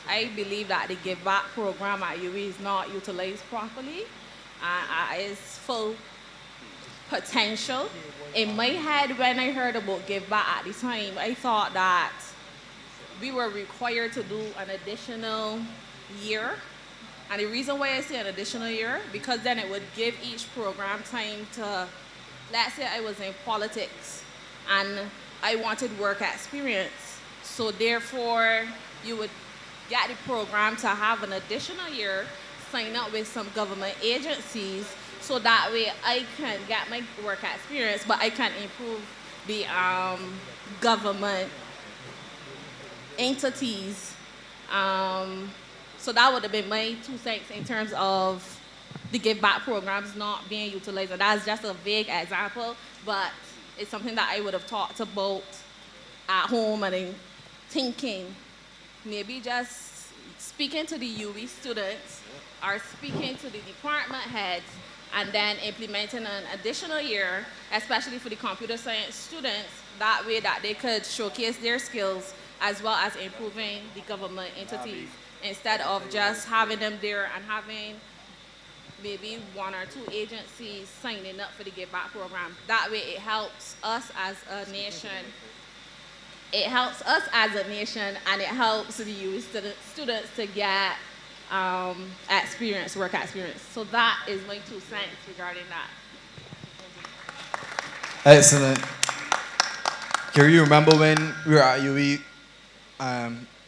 I believe that the Give Back program at UWI is not utilized properly. It's full potential. In my head, when I heard about Give Back at the time, I thought that we were required to do an additional year. And the reason why I say an additional year, because then it would give each program time to, let's say I was in politics and I wanted work experience. So therefore, you would get the program to have an additional year, sign up with some government agencies, so that way I can get my work experience, but I can improve the government entities. So that would have been my 2 cents in terms of the Give Back programs not being utilized. And that's just a vague example, but it's something that I would have talked about at home and in thinking. Maybe just speaking to the UWI students or speaking to the department heads and then implementing an additional year, especially for the computer science students, that way that they could showcase their skills as well as improving the government entities, instead of just having them there and having maybe 1 or 2 agencies signing up for the Give Back program. That way it helps us as a nation. It helps us as a nation, and it helps the UWI students to get work experience. So that is my 2 cents regarding that. Excellent. Can you remember when we were at UWI?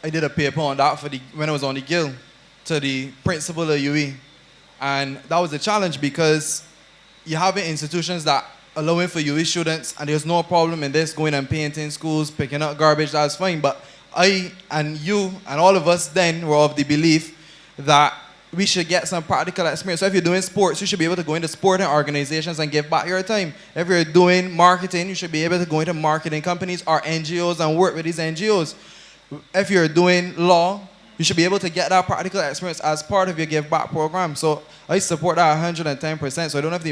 I did a paper on that when I was on the Guild to the principal of UWI. And that was a challenge because you have institutions that allowing for UWI students, and there's no problem in this, going and painting schools, picking up garbage, that's fine. But I and you and all of us then were of the belief that we should get some practical experience. So if you're doing sports, you should be able to go into sporting organizations and give back your time. If you're doing marketing, you should be able to go into marketing companies or NGOs and work with these NGOs. If you're doing law, you should be able to get that practical experience as part of your give back program. So I support that 110%. So I don't know if the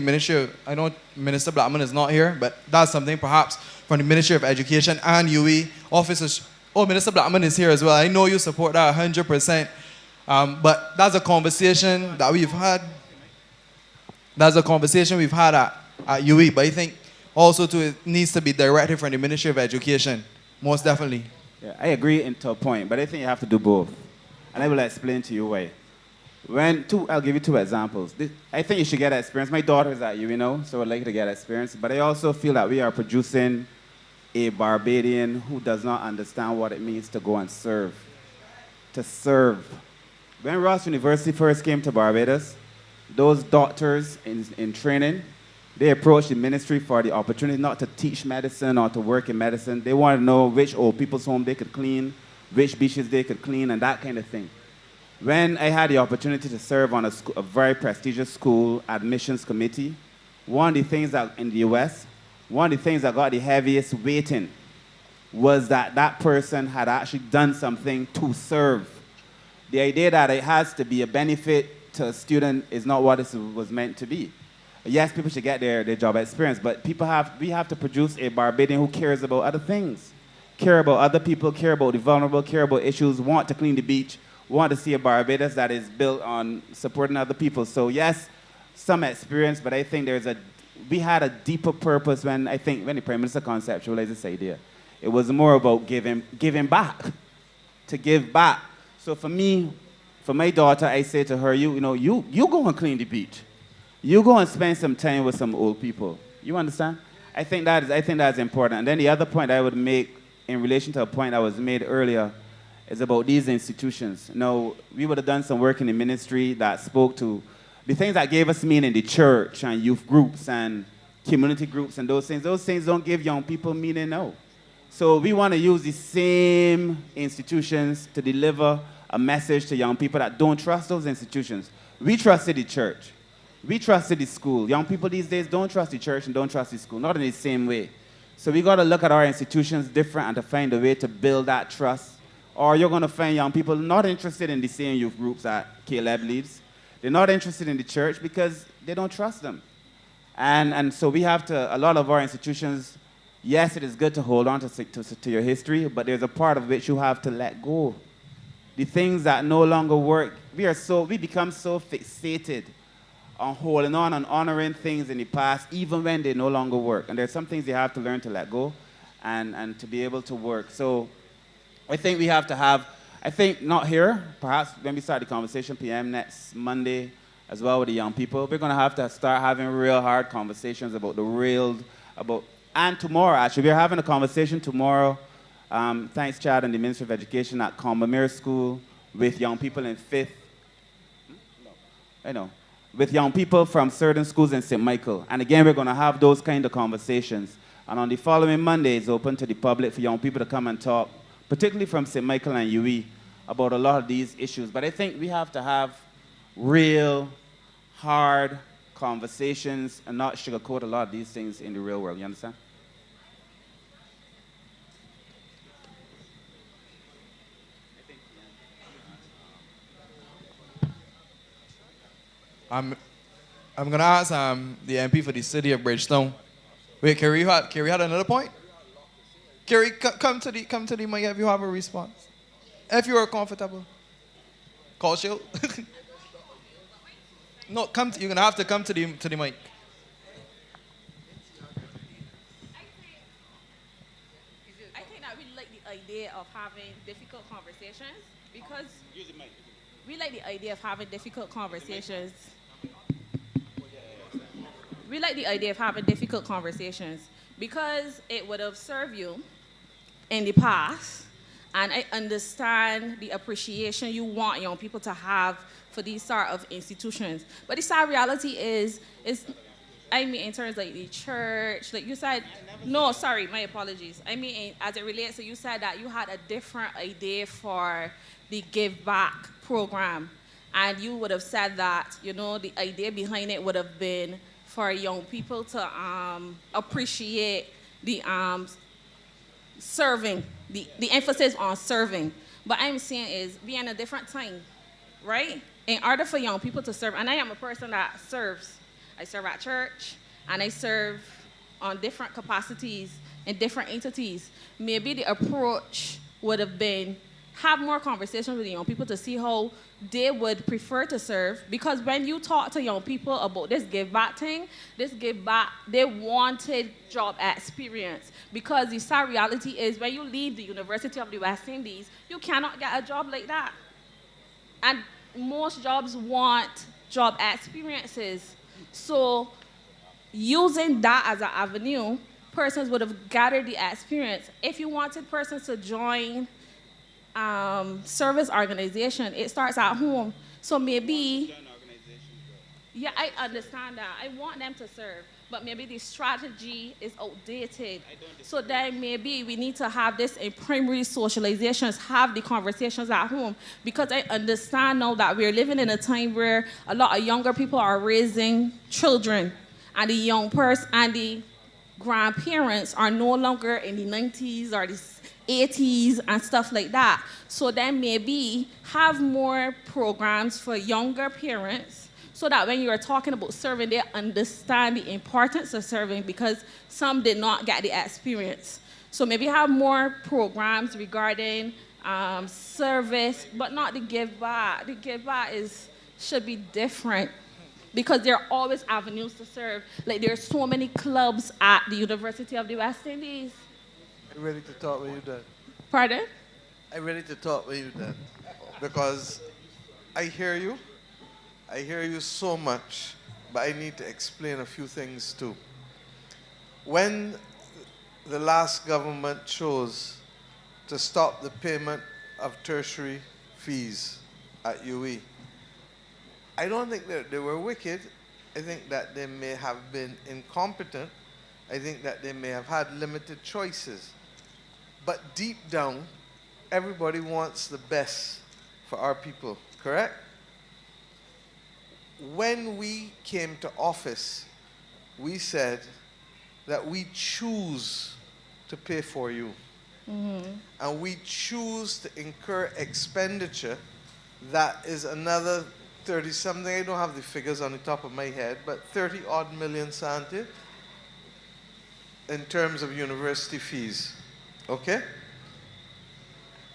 Minister Blackman is not here, but that's something perhaps from the Ministry of Education and UE officers. Oh, Minister Blackman is here as well. I know you support that 100%. But that's a conversation that we've had. That's a conversation we've had at UE. But I think also too, it needs to be directed from the Ministry of Education, most definitely. Yeah, I agree to a point, but I think you have to do both. And I will explain to you why. I'll give you two examples. I think you should get experience. My daughter is at UE, so I'd like to get experience. But I also feel that we are producing a Barbadian who does not understand what it means to go and serve. To serve. When Ross University first came to Barbados, those doctors in training, they approached the ministry for the opportunity not to teach medicine or to work in medicine. They wanted to know which old people's home they could clean, which beaches they could clean, and that kind of thing. When I had the opportunity to serve on a very prestigious school admissions committee, one of the things that in the US, one of the things that got the heaviest weighting was that that person had actually done something to serve. The idea that it has to be a benefit to a student is not what it was meant to be. Yes, people should get their job experience, but we have to produce a Barbadian who cares about other things, care about other people, care about the vulnerable, care about issues, want to clean the beach, want to see a Barbados that is built on supporting other people. So yes, some experience, but I think we had a deeper purpose when the Prime Minister conceptualized this idea. It was more about giving back, to give back. So for me, for my daughter, I say to her, you go and clean the beach. You go and spend some time with some old people. You understand? I think that's important. And then the other point I would make in relation to a point that was made earlier is about these institutions. Now, we would have done some work in the ministry that spoke to the things that gave us meaning, the church and youth groups and community groups and those things. Those things don't give young people meaning now. So we want to use the same institutions to deliver a message to young people that don't trust those institutions. We trusted the church. We trusted the school. Young people these days don't trust the church and don't trust the school, not in the same way. So we got to look at our institutions different and to find a way to build that trust. Or you're going to find young people not interested in the same youth groups that Caleb leads. They're not interested in the church because they don't trust them. And so we have to, a lot of our institutions, yes, it is good to hold on to your history, but there's a part of which you have to let go. The things that no longer work, we become so fixated on holding on and honoring things in the past, even when they no longer work. And there's some things you have to learn to let go and to be able to work. So I think we have to have, not here, perhaps when we start the conversation PM next Monday as well with the young people, we're going to start having real hard conversations about and tomorrow, actually, we're having a conversation tomorrow, thanks Chad and the Ministry of Education at Combermere School with young people in 5th, with young people from certain schools in St. Michael. And again, we're going to have those kind of conversations. And on the following Monday, it's open to the public for young people to come and talk, particularly from St. Michael and UE, about a lot of these issues. But I think we have to have real, hard conversations and not sugarcoat a lot of these things in the real world. You understand? I'm gonna ask the MP for the city of Bridgetown. Wait, Kerry had another point? Kerry, come to the mic if you have a response. If you are comfortable. Call shield. No, you're gonna have to come to the mic. I think that we like the idea of having difficult conversations because we like the idea of having difficult conversations. We like the idea of having difficult conversations because it would have served you in the past, and I understand the appreciation you want young people to have for these sort of institutions. But the sad reality is in terms like the church, like you said, no, sorry, my apologies. As it relates to, you said that you had a different idea for the Give Back program. And you would have said that, you know, the idea behind it would have been for young people to appreciate the serving, the emphasis on serving. But I'm saying is, we in a different time, right? In order for young people to serve, and I am a person that serves. I serve at church, and I serve on different capacities in different entities. Maybe the approach would have been have more conversations with the young people to see how they would prefer to serve. Because when you talk to young people about this give back thing, they wanted job experience. Because the sad reality is when you leave the University of the West Indies, you cannot get a job like that. And most jobs want job experiences. So using that as an avenue, persons would have gathered the experience. If you wanted persons to join service organization, it starts at home. So maybe, yeah, I understand that. I want them to serve, but maybe the strategy is outdated. So then maybe we need to have this in primary socializations, have the conversations at home, because I understand now that we're living in a time where a lot of younger people are raising children, and the young person and the grandparents are no longer in the 90s or the 80s and stuff like that. So then maybe have more programs for younger parents so that when you're talking about serving, they understand the importance of serving, because some did not get the experience. So maybe have more programs regarding service, but not the give back. The give back should be different, because there are always avenues to serve. Like there's so many clubs at the University of the West Indies. I'm ready to talk when you're done. Pardon? I'm ready to talk when you're done. Because I hear you. I hear you so much, but I need to explain a few things too. When the last government chose to stop the payment of tertiary fees at UE, I don't think that they were wicked. I think that they may have been incompetent. I think that they may have had limited choices. But deep down, everybody wants the best for our people, correct? When we came to office, we said that we choose to pay for you. Mm-hmm. And we choose to incur expenditure that is another 30-something, I don't have the figures on the top of my head, but 30-odd million, Santi, in terms of university fees, okay?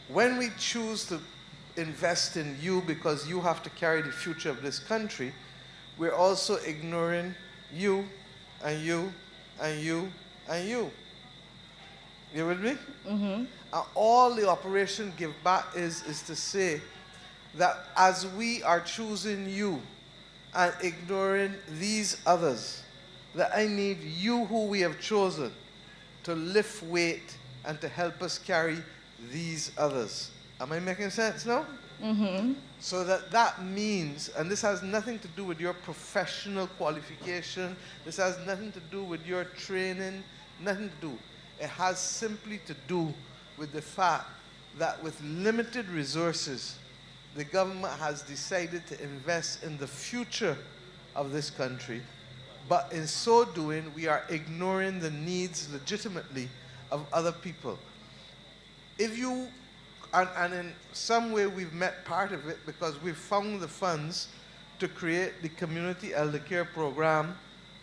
When we choose to invest in you because you have to carry the future of this country, we're also ignoring you, and you, and you, and you. You with me? Mm-hmm. And all the Operation Give Back is to say that as we are choosing you and ignoring these others, that I need you who we have chosen to lift weight and to help us carry these others. Am I making sense now? Mm-hmm. So that means, and this has nothing to do with your professional qualification, this has nothing to do with your training, nothing to do. It has simply to do with the fact that with limited resources, the government has decided to invest in the future of this country, but in so doing, we are ignoring the needs legitimately of other people. If you, and in some way we've met part of it because we've found the funds to create the Community Elder Care Program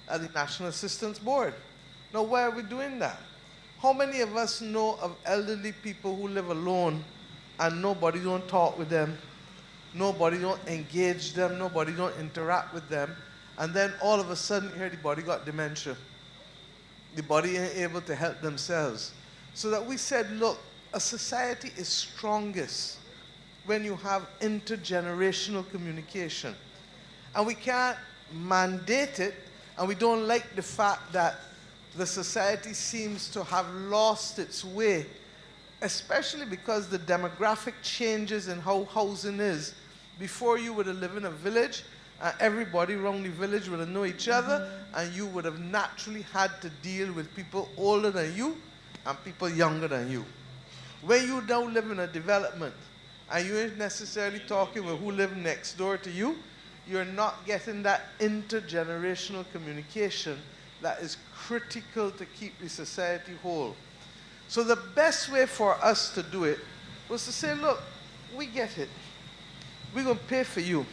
at the National Assistance Board. Now, why are we doing that? How many of us know of elderly people who live alone and nobody don't talk with them, nobody don't engage them, nobody don't interact with them, and then all of a sudden here the body got dementia. The body ain't able to help themselves. So that we said, look, a society is strongest when you have intergenerational communication. And we can't mandate it, and we don't like the fact that the society seems to have lost its way, especially because the demographic changes in how housing is. Before, you would have lived in a village, and everybody around the village would have known each other, and you would have naturally had to deal with people older than you and people younger than you. When you now live in a development, and you ain't necessarily talking with who live next door to you, you're not getting that intergenerational communication that is critical to keep the society whole. So the best way for us to do it was to say, look, we get it. We're going to pay for you.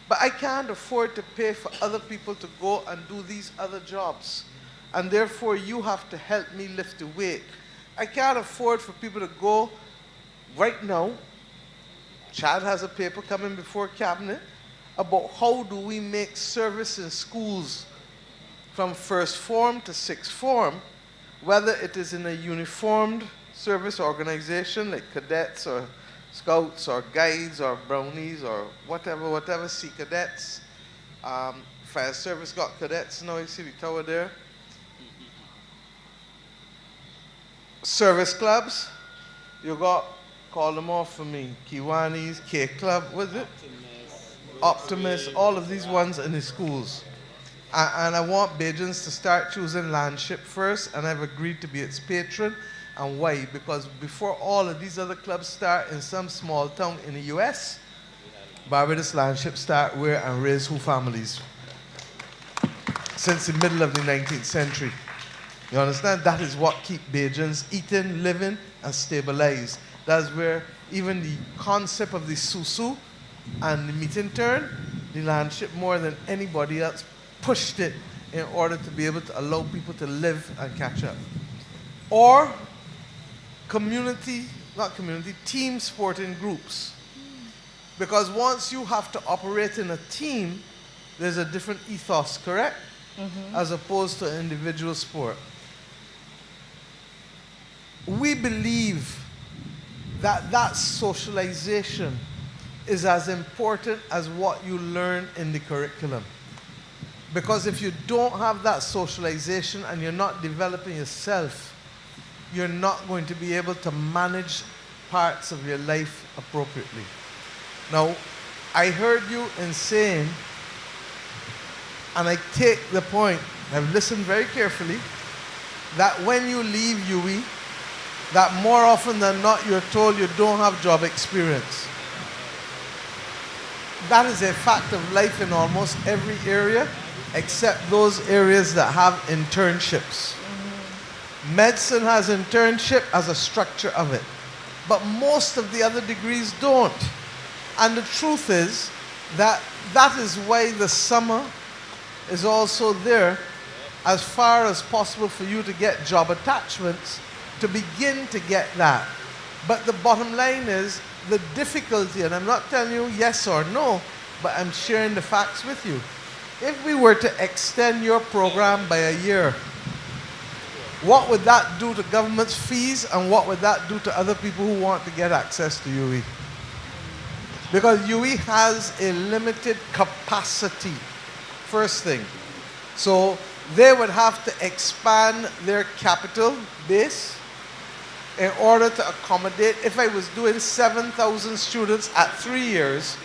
But I can't afford to pay for other people to go and do these other jobs. And therefore, you have to help me lift the weight. I can't afford for people to go right now. Chad has a paper coming before cabinet about how do we make service in schools from first form to sixth form, whether it is in a uniformed service organization like cadets or scouts or guides or brownies or whatever, sea cadets. Fire service got cadets now, you see the tower there. Service clubs, you got, call them off for me, Kiwanis, K Club, was it? Optimus, all of these ones in the schools. And I want Bajans to start choosing Landship first, and I've agreed to be its patron. And why? Because before all of these other clubs start in some small town in the US, Barbados Landship start where and raise who families since the middle of the 19th century. You understand? That is what keep Bajans eating, living, and stabilized. That's where even the concept of the susu and the meeting turn, the Landship more than anybody else pushed it in order to be able to allow people to live and catch up. Or team sporting groups. Because once you have to operate in a team, there's a different ethos, correct? As opposed to individual sport. We believe that socialization is as important as what you learn in the curriculum. Because if you don't have that socialization and you're not developing yourself, you're not going to be able to manage parts of your life appropriately. Now, I heard you in saying, and I take the point, I've listened very carefully, that when you leave UE, that more often than not you're told you don't have job experience. That is a fact of life in almost every area, except those areas that have internships. Medicine has internship as a structure of it, but most of the other degrees don't. And the truth is that is why the summer is also there as far as possible for you to get job attachments, to begin to get that. But the bottom line is the difficulty, and I'm not telling you yes or no, but I'm sharing the facts with you. If we were to extend your program by a year, what would that do to government's fees, and what would that do to other people who want to get access to UE? Because UE has a limited capacity, first thing. So they would have to expand their capital base in order to accommodate. If I was doing 7,000 students at 3 years,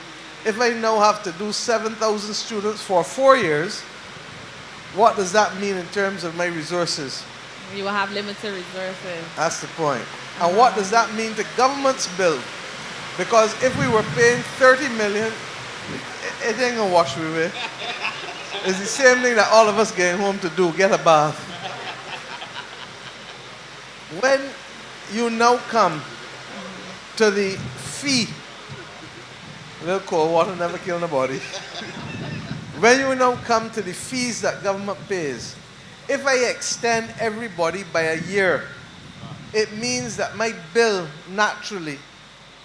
if I now have to do 7,000 students for 4 years, what does that mean in terms of my resources? You will have limited resources. That's the point. And what does that mean to government's bill? Because if we were paying 30 million, it ain't gonna wash me away. It's the same thing that all of us getting home to do, get a bath. When you now come to the fee, a little cold water never kill nobody. When you now come to the fees that government pays, if I extend everybody by a year, it means that my bill, naturally,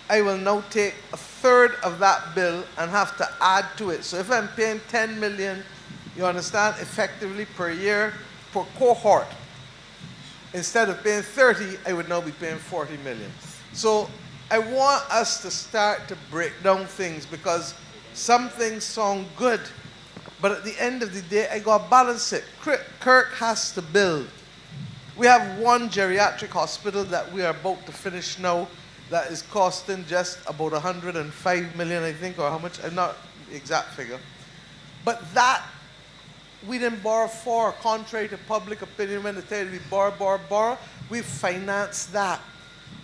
I will now take a third of that bill and have to add to it. So if I'm paying 10 million, you understand, effectively per year, per cohort, instead of paying 30, I would now be paying 40 million. So I want us to start to break down things, because some things sound good, but at the end of the day, I got to balance it. Kirk has to build. We have one geriatric hospital that we are about to finish now that is costing just about 105 million, I think, or how much, I'm not the exact figure. But that we didn't borrow for, contrary to public opinion when they tell you we borrow, we financed that.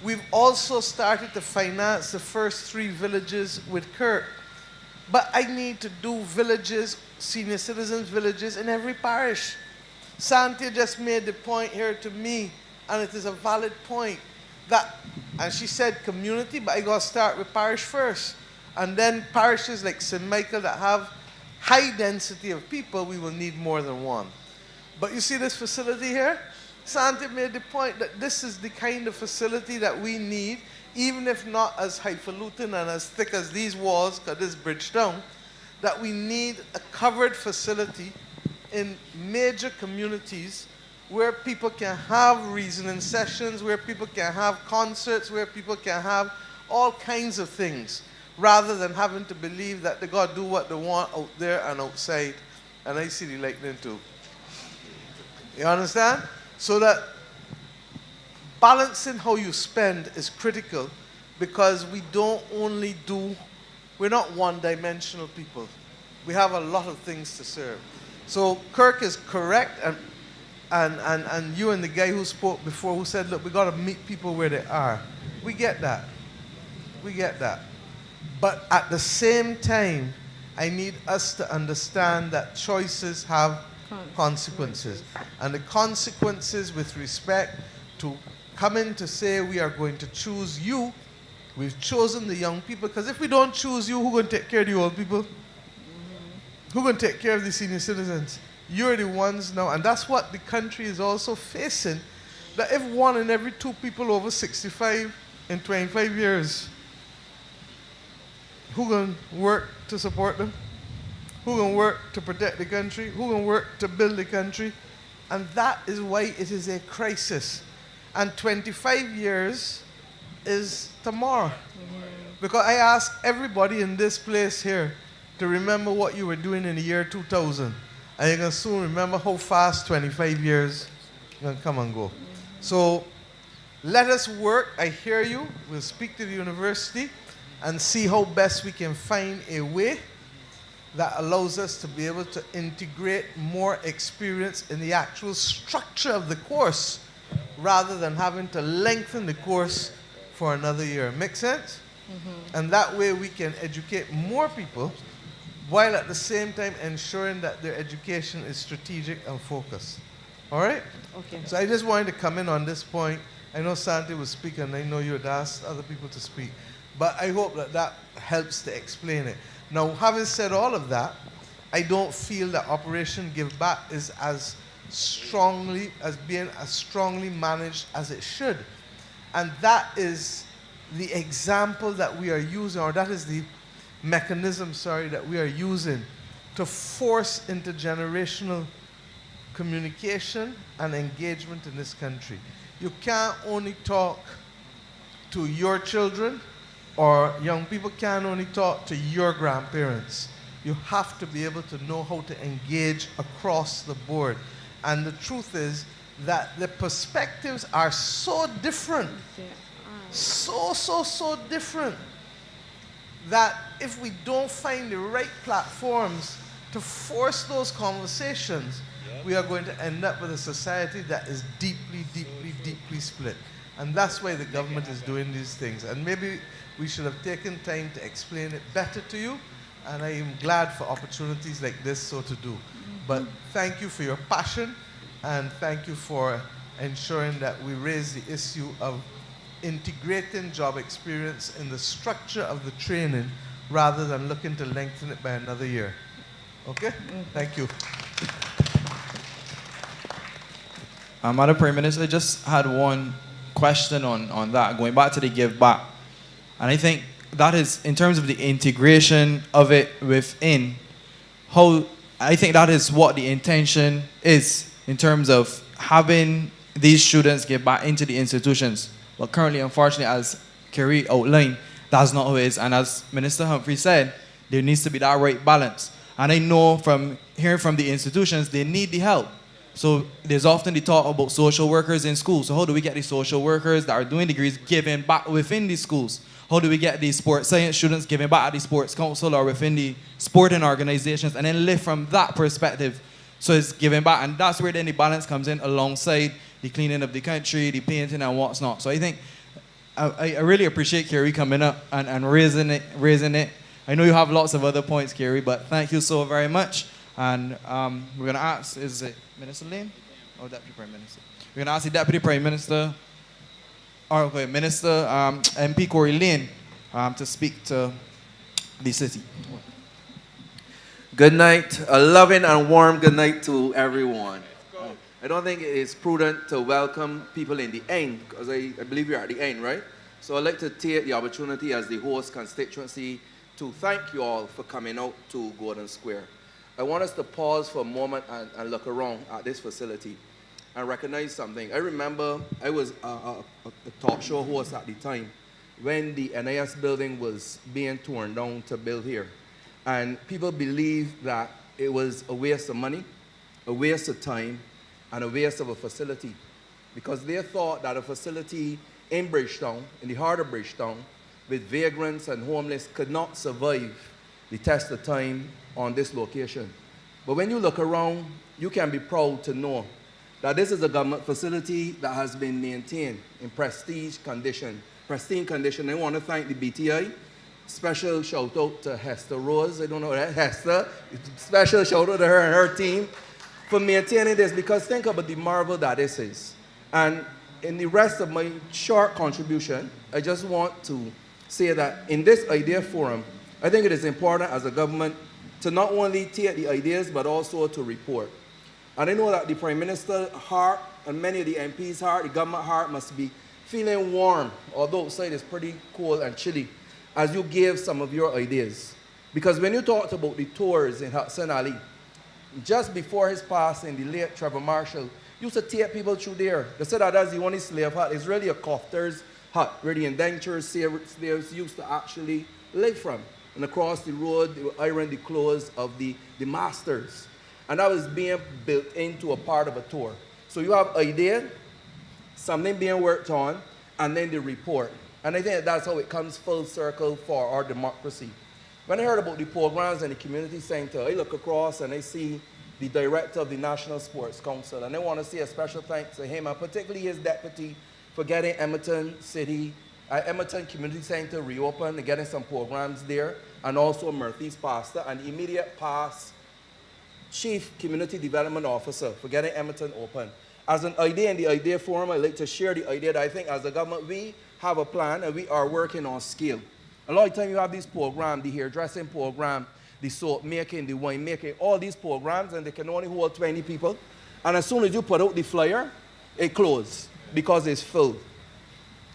We've also started to finance the first 3 villages with Kirk. But I need to do villages, senior citizens villages in every parish. Santia just made the point here to me, and it is a valid point, that, and she said community, but I gotta start with parish first. And then parishes like St. Michael that have high density of people, we will need more than one. But you see this facility here? Santi made the point that this is the kind of facility that we need, even if not as highfalutin and as thick as these walls, because this bridge down, that we need a covered facility in major communities where people can have reasoning sessions, where people can have concerts, where people can have all kinds of things, rather than having to believe that they got to do what they want out there and outside. And I see the lightning too. You understand? So that balancing how you spend is critical, because we don't only do, we're not one-dimensional people. We have a lot of things to serve. So Kirk is correct, and you and the guy who spoke before who said, look, we got to meet people where they are. We get that. We get that. But at the same time, I need us to understand that choices have consequences. And the consequences with respect to coming to say we are going to choose you, we've chosen the young people, because if we don't choose you, who's going to take care of the old people? Who's going to take care of the senior citizens? You're the ones now, and that's what the country is also facing, that if 1 in every 2 people over 65 in 25 years, who's going to work to support them? Who's going to work to protect the country? Who's going to work to build the country? And that is why it is a crisis. And 25 years is tomorrow. Because I ask everybody in this place here to remember what you were doing in the year 2000. And you can soon remember how fast 25 years can come and go. So let us work. I hear you. We'll speak to the university and see how best we can find a way that allows us to be able to integrate more experience in the actual structure of the course, rather than having to lengthen the course for another year. Make sense? And that way we can educate more people, while at the same time ensuring that their education is strategic and focused. All right? Okay. So I just wanted to come in on this point. I know Santi was speaking, and I know you had asked other people to speak. But I hope that that helps to explain it. Now, having said all of that, I don't feel that Operation Give Back is as being as strongly managed as it should. And that is the example that we are using, or that is the mechanism, that we are using to force intergenerational communication and engagement in this country. You can't only talk to your children, or young people can't only talk to your grandparents. You have to be able to know how to engage across the board. And the truth is that the perspectives are so different, so different, that if we don't find the right platforms to force those conversations, we are going to end up with a society that is deeply split. And that's why the government is doing these things. And maybe we should have taken time to explain it better to you, and I am glad for opportunities like this so to do. But thank you for your passion, and thank you for ensuring that we raise the issue of integrating job experience in the structure of the training, rather than looking to lengthen it by another year. Okay? Thank you. Madam Prime Minister, I just had one question on that, going back to the Give Back. And I think that is, in terms of the integration of it within, I think that is what the intention is, in terms of having these students get back into the institutions. But currently, unfortunately, as Kerry outlined, that's not how it is. And as Minister Humphrey said, there needs to be that right balance. And I know from hearing from the institutions, they need the help. So there's often the talk about social workers in schools. So how do we get the social workers that are doing degrees giving back within these schools? How do we get the sports science students giving back at the sports council or within the sporting organizations, and then live from that perspective? So it's giving back, and that's where then the balance comes in, alongside the cleaning of the country, the painting and what's not. So I think I really appreciate Kerry coming up and raising it. I know you have lots of other points, Kerry, but thank you so very much. And we're going to ask, is it Minister Lane or Deputy Prime Minister? We're going to ask the Deputy Prime Minister, or okay, Minister MP Corey Lane to speak to the city. Good night. A loving and warm good night to everyone. I don't think it is prudent to welcome people in the end, because I believe you're at the end, right? So I'd like to take the opportunity as the host constituency to thank you all for coming out to Gordon Square. I want us to pause for a moment and look around at this facility and recognize something. I remember I was a talk show host at the time when the NIS building was being torn down to build here. And people believed that it was a waste of money, a waste of time, and a waste of a facility, because they thought that a facility in Bridgetown, in the heart of Bridgetown, with vagrants and homeless could not survive the test of time on this location. But when you look around, you can be proud to know that this is a government facility that has been maintained in pristine condition. I want to thank the BTI. Special shout out to Hester Rose. I don't know that, Hester. Special shout out to her and her team for maintaining this, because think about the marvel that this is. And in the rest of my short contribution, I just want to say that in this idea forum, I think it is important as a government to not only take the ideas, but also to report. And I know that the Prime Minister's heart and many of the MPs' heart, the government heart must be feeling warm, although outside is pretty cold and chilly, as you gave some of your ideas. Because when you talked about the tours in Hudson Ali, just before his passing, the late Trevor Marshall used to take people through there. They said that that's the only slave hut. It's really a cofter's hut, where the indentured slaves used to actually live from. And across the road, they would iron the clothes of the masters. And that was being built into a part of a tour. So you have idea, something being worked on, and then the report. And I think that's how it comes full circle for our democracy. When I heard about the programs in the community center, I look across and I see the director of the National Sports Council. And I want to say a special thanks to him, and particularly his deputy, for getting Edmonton Community Center reopened and getting some programs there, and also Murthy's Pastor, and immediate past Chief Community Development Officer for getting Edmonton open. As an idea in the idea forum, I'd like to share the idea that I think as a government, we have a plan and we are working on scale. A lot of time you have these programs, the hairdressing program, the soap making, the wine making, all these programs, and they can only hold 20 people. And as soon as you put out the flyer, it closes because it's filled.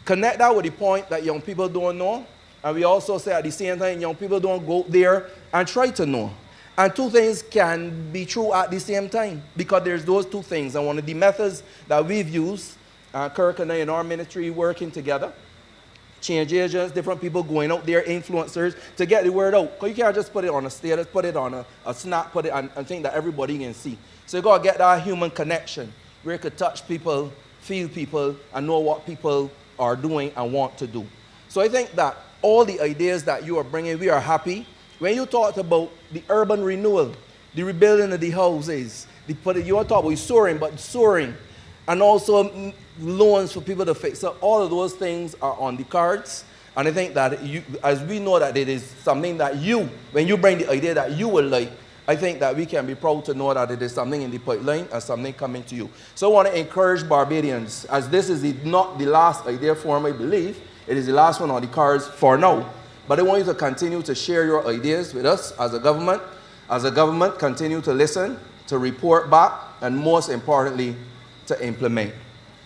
Connect that with the point that young people don't know. And we also say at the same time, young people don't go there and try to know. And two things can be true at the same time, because there's those two things. And one of the methods that we've used, Kirk and I in our ministry working together, change agents, different people going out there, influencers, to get the word out. Because you can't just put it on a status, put it on a snap, put it and think that everybody can see. So you got to get that human connection where you could touch people, feel people, and know what people are doing and want to do. So I think that all the ideas that you are bringing, we are happy. When you talked about the urban renewal, the rebuilding of the houses, you want to talk about soaring, but soaring, and also loans for people to fix. So all of those things are on the cards. And I think that as we know that it is something that when you bring the idea that you will like, I think that we can be proud to know that it is something in the pipeline and something coming to you. So I want to encourage Barbadians, as this is not the last idea forum, I believe, it is the last one on the cards for now. But I want you to continue to share your ideas with us as a government. As a government, continue to listen, to report back, and most importantly, to implement.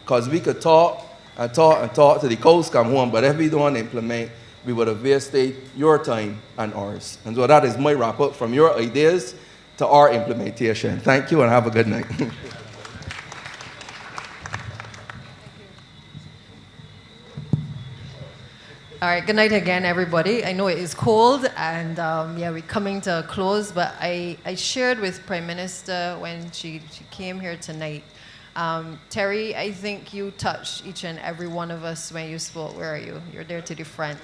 Because we could talk and talk and talk till the cows come home, but if we don't implement, we would have wasted your time and ours. And so that is my wrap up from your ideas to our implementation. Thank you and have a good night. All right, good night again, everybody. I know it is cold, and yeah, we're coming to a close, but I shared with Prime Minister when she came here tonight. Terry, I think you touched each and every one of us when you spoke. Where are you? You're there to the front.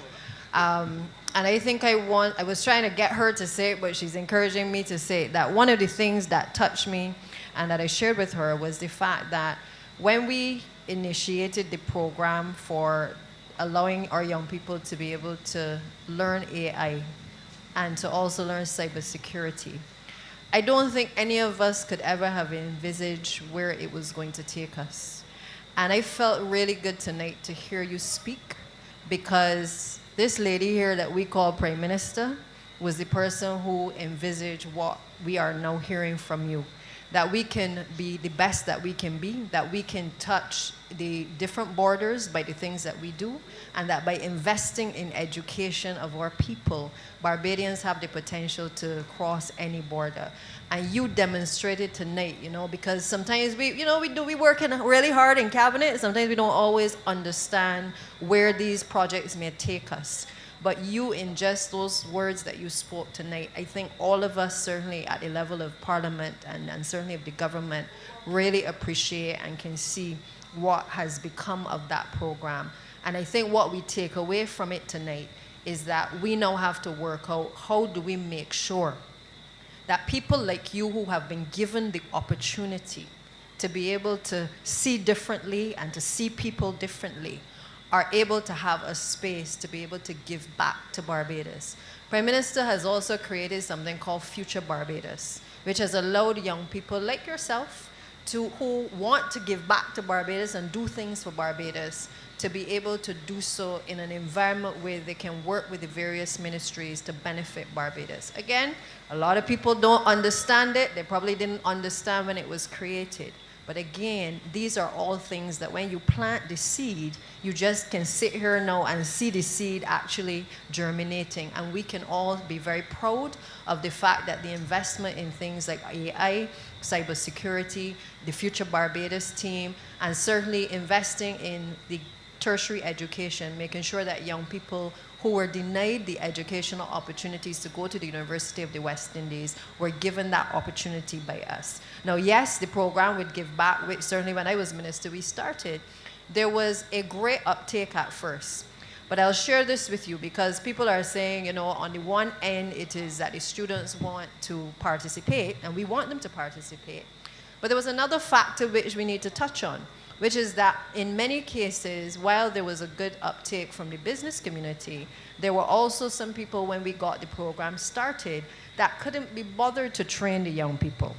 And I think I was trying to get her to say it, but she's encouraging me to say it, that one of the things that touched me and that I shared with her was the fact that when we initiated the program for allowing our young people to be able to learn AI and to also learn cybersecurity. I don't think any of us could ever have envisaged where it was going to take us. And I felt really good tonight to hear you speak, because this lady here that we call Prime Minister was the person who envisaged what we are now hearing from you. That we can be the best that we can be, that we can touch the different borders by the things that we do, and that by investing in education of our people, Barbadians have the potential to cross any border. And you demonstrated tonight, you know, because sometimes we work really hard in cabinet, sometimes we don't always understand where these projects may take us. But you, in just those words that you spoke tonight, I think all of us, certainly at the level of Parliament and certainly of the government, really appreciate and can see what has become of that program. And I think what we take away from it tonight is that we now have to work out how do we make sure that people like you who have been given the opportunity to be able to see differently and to see people differently are able to have a space to be able to give back to Barbados. Prime Minister has also created something called Future Barbados, which has allowed young people like yourself who want to give back to Barbados and do things for Barbados to be able to do so in an environment where they can work with the various ministries to benefit Barbados. Again, a lot of people don't understand it. They probably didn't understand when it was created. But again, these are all things that when you plant the seed, you just can sit here now and see the seed actually germinating. And we can all be very proud of the fact that the investment in things like AI, cybersecurity, the Future Barbados team, and certainly investing in the tertiary education, making sure that young people who were denied the educational opportunities to go to the University of the West Indies were given that opportunity by us. Now, yes, the program would give back, which certainly when I was minister, we started. There was a great uptake at first. But I'll share this with you because people are saying, you know, on the one end, it is that the students want to participate, and we want them to participate. But there was another factor which we need to touch on, which is that in many cases, while there was a good uptake from the business community, there were also some people when we got the program started that couldn't be bothered to train the young people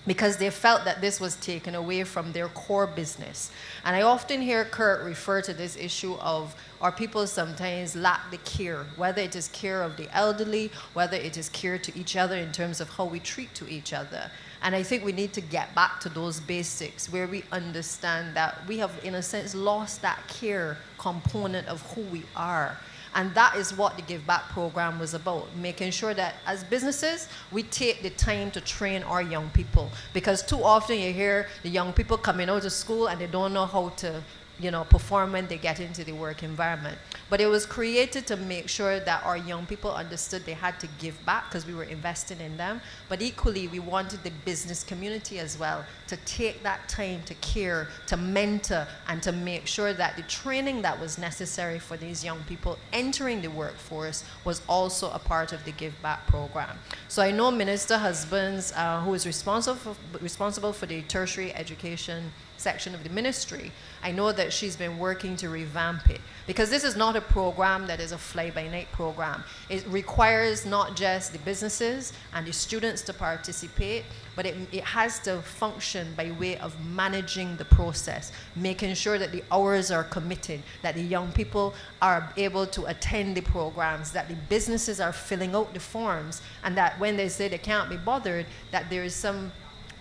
because they felt that this was taken away from their core business. And I often hear Kurt refer to this issue of our people sometimes lack the care, whether it is care of the elderly, whether it is care to each other in terms of how we treat to each other. And I think we need to get back to those basics where we understand that we have, in a sense, lost that care component of who we are. And that is what the Give Back program was about, making sure that as businesses, we take the time to train our young people. Because too often you hear the young people coming out of school and they don't know how to, you know, perform when they get into the work environment. But it was created to make sure that our young people understood they had to give back because we were investing in them. But equally, we wanted the business community as well to take that time to care, to mentor, and to make sure that the training that was necessary for these young people entering the workforce was also a part of the Give Back program. So I know Minister Husbands, who is responsible for the tertiary education section of the ministry, I know that she's been working to revamp it because this is not a program that is a fly-by-night program. It requires not just the businesses and the students to participate, but it has to function by way of managing the process, making sure that the hours are committed, that the young people are able to attend the programs, that the businesses are filling out the forms, and that when they say they can't be bothered, that there is some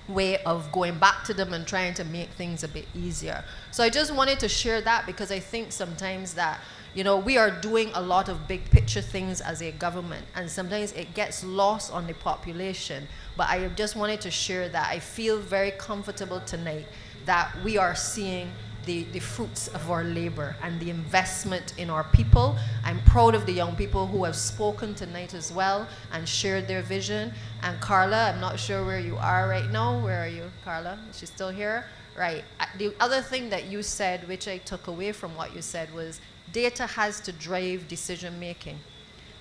way of going back to them and trying to make things a bit easier. So I just wanted to share that because I think sometimes that, you know, we are doing a lot of big picture things as a government and sometimes it gets lost on the population. But I just wanted to share that I feel very comfortable tonight that we are seeing the fruits of our labor and the investment in our people. I'm proud of the young people who have spoken tonight as well and shared their vision. And Carla, I'm not sure where you are right now. Where are you, Carla? Is she still here? Right. The other thing that you said, which I took away from what you said, was data has to drive decision making.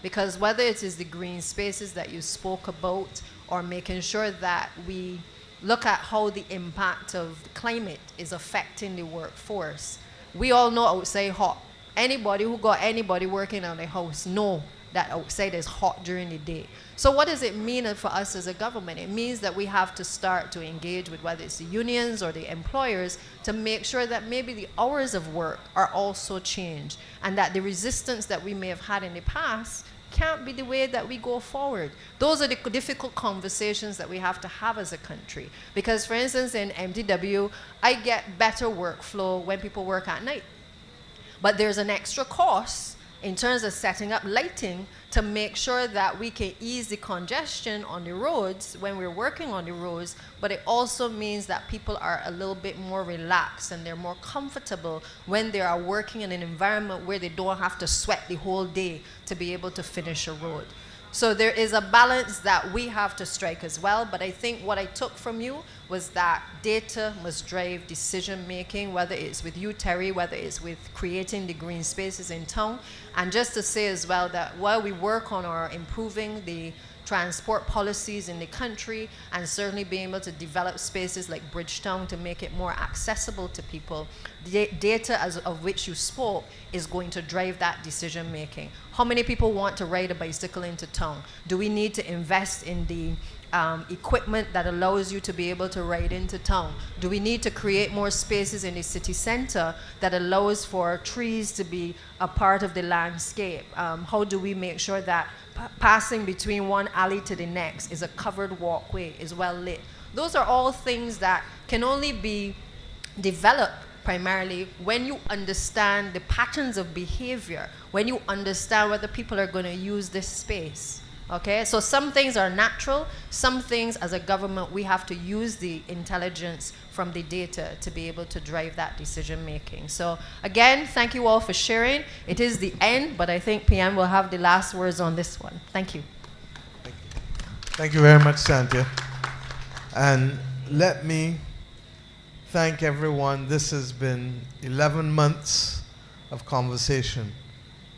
Because whether it is the green spaces that you spoke about or making sure that we look at how the impact of climate is affecting the workforce. We all know outside hot, Anybody who got anybody working on a house know that outside is hot during the day. So what does it mean for us as a government? It means that we have to start to engage with whether it's the unions or the employers to make sure that maybe the hours of work are also changed, and that the resistance that we may have had in the past can't be the way that we go forward. Those are the difficult conversations that we have to have as a country. Because for instance, in MDW, I get better workflow when people work at night. But there's an extra cost in terms of setting up lighting to make sure that we can ease the congestion on the roads when we're working on the roads, but it also means that people are a little bit more relaxed and they're more comfortable when they are working in an environment where they don't have to sweat the whole day to be able to finish a road. So there is a balance that we have to strike as well, but I think what I took from you was that data must drive decision making, whether it's with you, Terry, whether it's with creating the green spaces in town. And just to say as well that while we work on our improving the transport policies in the country and certainly being able to develop spaces like Bridgetown to make it more accessible to people, the data of which you spoke is going to drive that decision making. How many people want to ride a bicycle into town? Do we need to invest in the equipment that allows you to be able to ride into town? Do we need to create more spaces in the city center that allows for trees to be a part of the landscape? How do we make sure that passing between one alley to the next is a covered walkway, is well lit? Those are all things that can only be developed primarily when you understand the patterns of behavior, when you understand whether people are going to use this space. Okay, so some things are natural, some things as a government we have to use the intelligence from the data to be able to drive that decision making. So again, thank you all for sharing. It is the end, but I think PM will have the last words on this one. Thank you. Thank you very much, Cynthia. And let me thank everyone. This has been 11 months of conversation,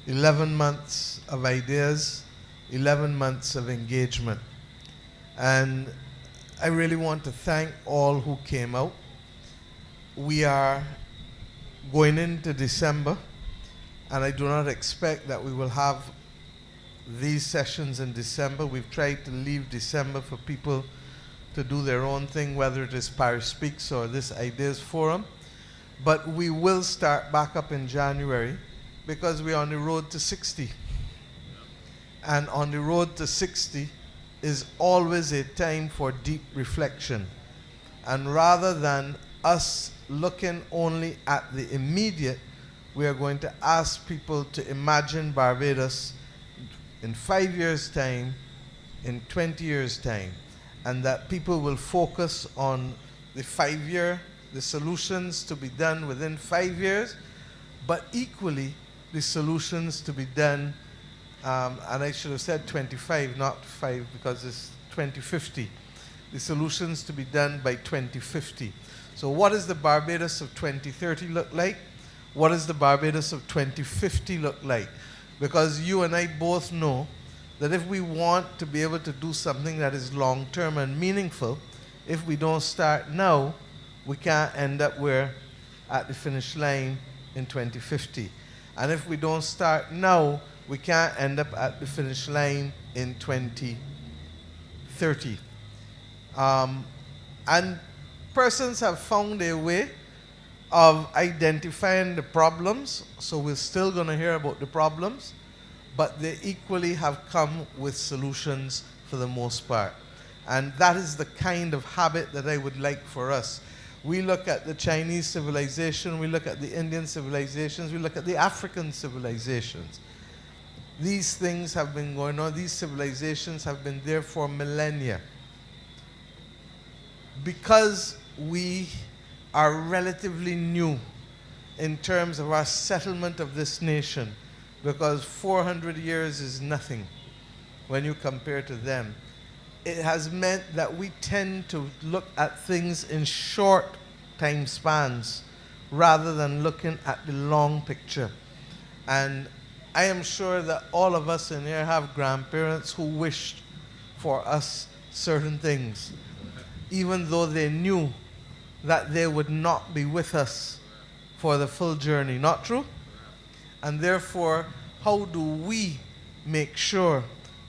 11 months of ideas, 11 months of engagement. And I really want to thank all who came out. We are going into December, and I do not expect that we will have these sessions in December. We've tried to leave December for people to do their own thing, whether it is Parish Speaks or this Ideas Forum. But we will start back up in January because we're on the road to 60. And on the road to 60 is always a time for deep reflection. And rather than us looking only at the immediate, we are going to ask people to imagine Barbados in 5 years' time, in 20 years' time, and that people will focus on the 5-year, the solutions to be done within 5 years, but equally the solutions to be done and I should have said 25, not 5, because it's 2050. The solutions to be done by 2050. So what does the Barbados of 2030 look like? What does the Barbados of 2050 look like? Because you and I both know that if we want to be able to do something that is long-term and meaningful, if we don't start now, we can't end up at the finish line in 2050. And if we don't start now, we can't end up at the finish line in 2030. And persons have found a way of identifying the problems, so we're still going to hear about the problems, but they equally have come with solutions for the most part. And that is the kind of habit that I would like for us. We look at the Chinese civilization, we look at the Indian civilizations, we look at the African civilizations. These things have been going on, these civilizations have been there for millennia. Because we are relatively new in terms of our settlement of this nation, because 400 years is nothing when you compare to them. It has meant that we tend to look at things in short time spans rather than looking at the long picture. And I am sure that all of us in here have grandparents who wished for us certain things, even though they knew that they would not be with us for the full journey. Not true? And therefore, how do we make sure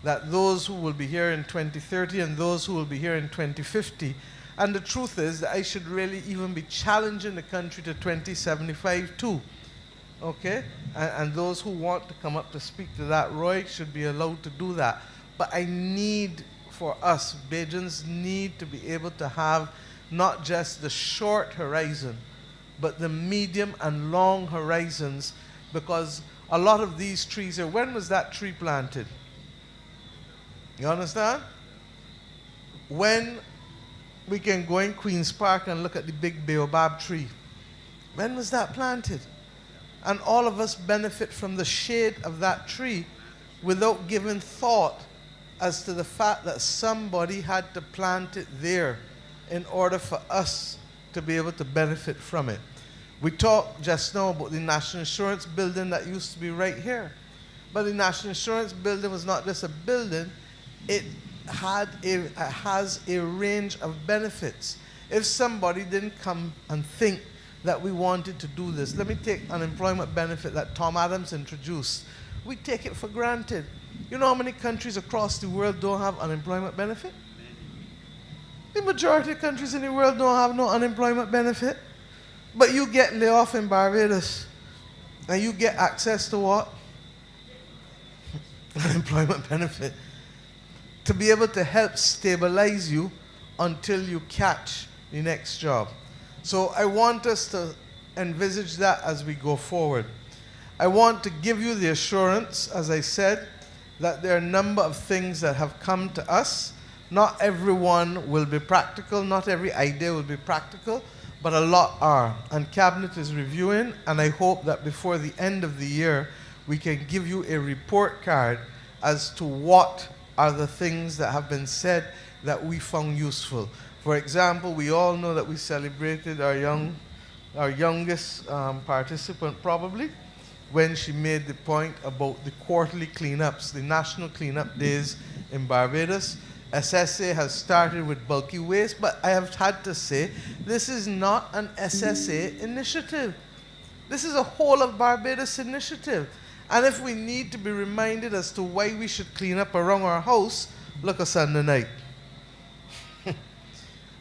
that those who will be here in 2030 and those who will be here in 2050, and the truth is that I should really even be challenging the country to 2075 too, okay? And those who want to come up to speak to that, Roy, should be allowed to do that. But I need, for us, Bajans need to be able to have not just the short horizon, but the medium and long horizons, because a lot of these trees here, when was that tree planted? You understand? When we can go in Queen's Park and look at the big baobab tree. When was that planted? And all of us benefit from the shade of that tree without giving thought as to the fact that somebody had to plant it there in order for us to be able to benefit from it. We talked just now about the National Insurance building that used to be right here. But the National Insurance building was not just a building, it has a range of benefits. If somebody didn't come and think that we wanted to do this, let me take unemployment benefit that Tom Adams introduced. We take it for granted. You know how many countries across the world don't have unemployment benefit? The majority of countries in the world don't have no unemployment benefit. But you get laid off in Barbados, and you get access to what? Unemployment benefit. To be able to help stabilize you until you catch the next job. So I want us to envisage that as we go forward. I want to give you the assurance, as I said, that there are a number of things that have come to us. Not everyone will be practical, not every idea will be practical, but a lot are. And Cabinet is reviewing, and I hope that before the end of the year, we can give you a report card as to what are the things that have been said that we found useful. For example, we all know that we celebrated our youngest participant probably when she made the point about the quarterly cleanups, the national cleanup days in Barbados. SSA has started with bulky waste, but I have had to say, this is not an SSA initiative. This is a whole of Barbados initiative. And if we need to be reminded as to why we should clean up around our house, look at Sunday night.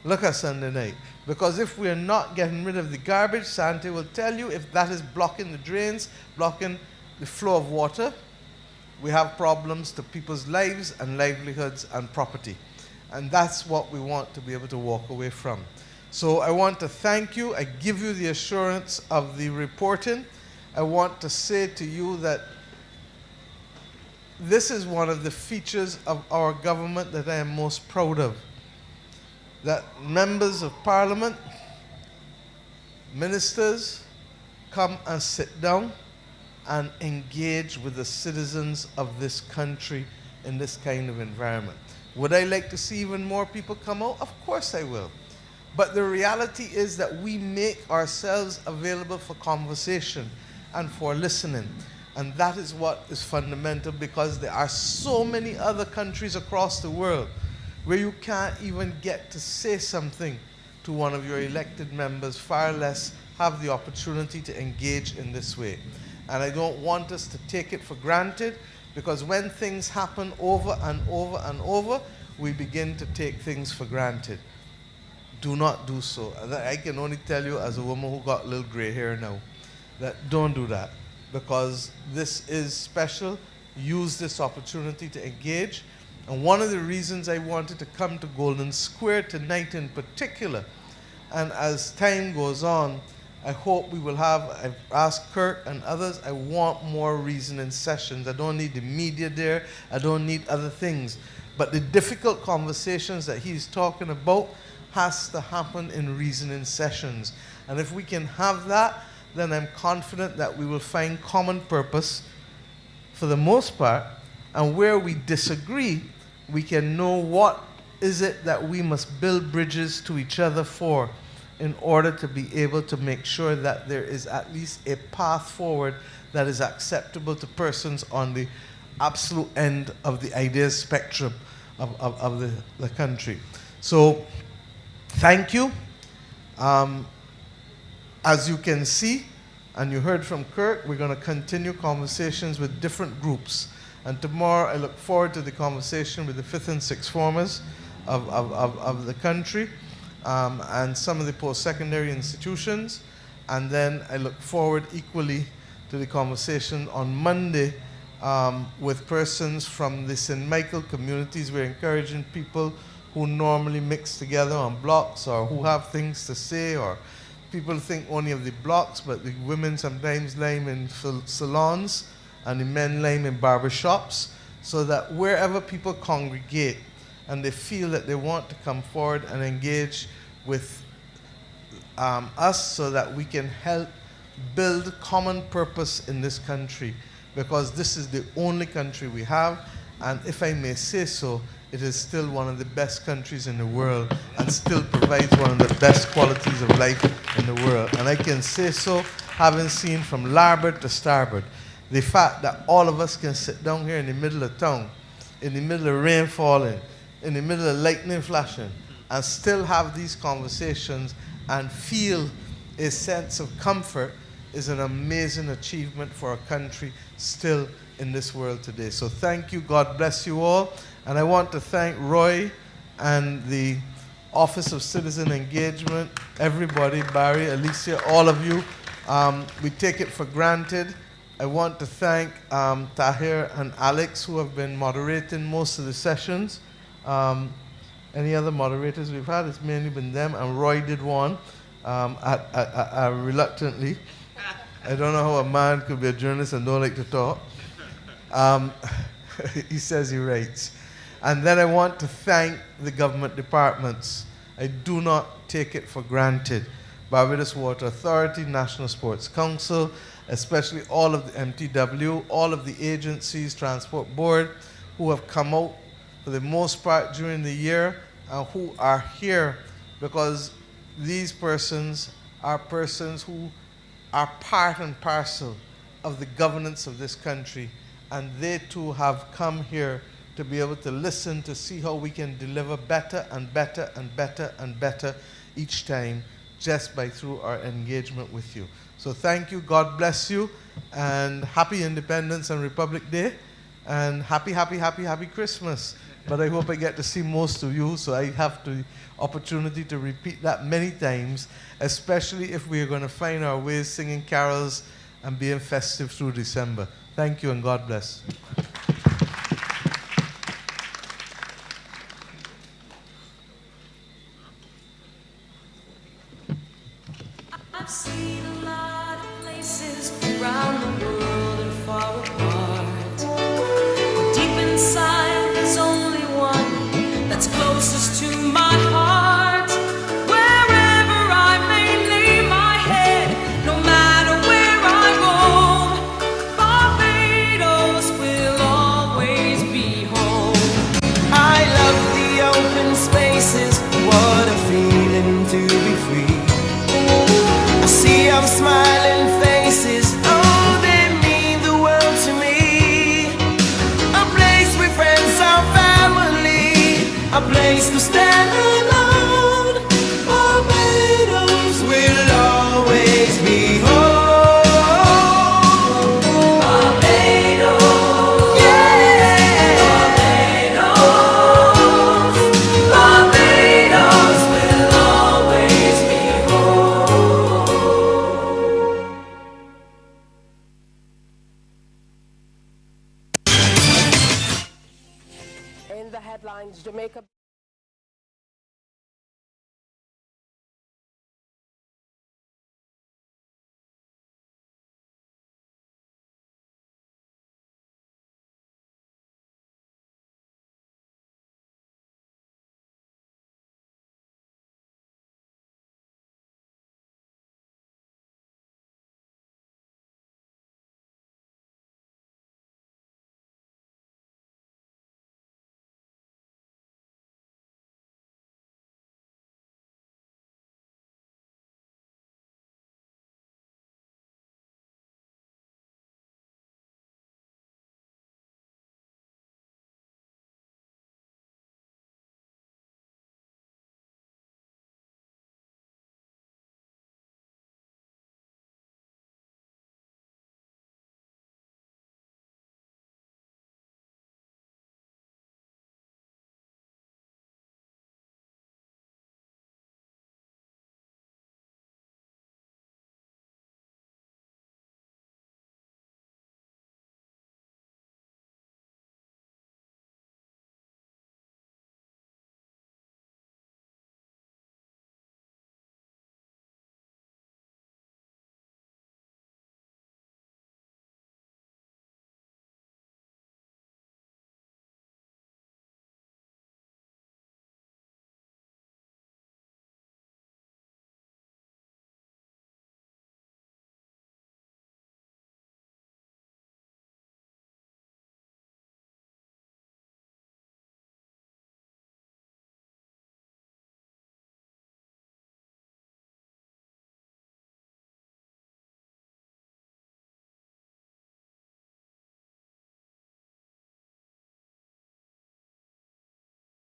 Look at Sunday night. Because if we're not getting rid of the garbage, Sante will tell you if that is blocking the drains, blocking the flow of water, we have problems to people's lives and livelihoods and property. And that's what we want to be able to walk away from. So I want to thank you. I give you the assurance of the reporting. I want to say to you that this is one of the features of our government that I am most proud of. That members of parliament, ministers, come and sit down and engage with the citizens of this country in this kind of environment. Would I like to see even more people come out? Of course I will. But the reality is that we make ourselves available for conversation and for listening. And that is what is fundamental, because there are so many other countries across the world where you can't even get to say something to one of your elected members, far less have the opportunity to engage in this way. And I don't want us to take it for granted, because when things happen over and over and over, we begin to take things for granted. Do not do so. I can only tell you as a woman who got a little gray hair now, that don't do that, because this is special. Use this opportunity to engage. And one of the reasons I wanted to come to Golden Square tonight in particular, and as time goes on, I hope we will have, I've asked Kirk and others, I want more reasoning sessions. I don't need the media there. I don't need other things. But the difficult conversations that he's talking about has to happen in reasoning sessions. And if we can have that, then I'm confident that we will find common purpose for the most part. And where we disagree, we can know what is it that we must build bridges to each other for, in order to be able to make sure that there is at least a path forward that is acceptable to persons on the absolute end of the ideas spectrum of the country. So, thank you. As you can see, And you heard from Kirk, we're going to continue conversations with different groups. And tomorrow I look forward to the conversation with the 5th and 6th formers of the country and some of the post-secondary institutions. And then I look forward equally to the conversation on Monday with persons from the St. Michael communities. We're encouraging people who normally mix together on blocks or who have things to say, or people think only of the blocks, but the women sometimes lame in salons and the men lame in barber shops, so that wherever people congregate and they feel that they want to come forward and engage with us so that we can help build common purpose in this country, because this is the only country we have, and if I may say so, it is still one of the best countries in the world and still provides one of the best qualities of life in the world. And I can say so having seen from larboard to starboard. The fact that all of us can sit down here in the middle of town, in the middle of rain falling, in the middle of lightning flashing, and still have these conversations and feel a sense of comfort is an amazing achievement for a country still in this world today. So thank you, God bless you all. And I want to thank Roy and the Office of Citizen Engagement, everybody, Barry, Alicia, all of you. We take it for granted. I want to thank Tahir and Alex, who have been moderating most of the sessions. Any other moderators we've had, it's mainly been them, and Roy did one reluctantly. I don't know how a man could be a journalist and don't like to talk. He says he writes. And then I want to thank the government departments. I do not take it for granted. Barbados Water Authority, National Sports Council, especially all of the MTW, all of the agencies, Transport Board, who have come out for the most part during the year and who are here because these persons are persons who are part and parcel of the governance of this country, and they too have come here to be able to listen, to see how we can deliver better and better and better and better each time just by through our engagement with you. So thank you, God bless you, and happy Independence and Republic Day, and happy Christmas. But I hope I get to see most of you, so I have the opportunity to repeat that many times, especially if we are going to find our ways singing carols and being festive through December. Thank you, and God bless. I've seen a lot of places around the world.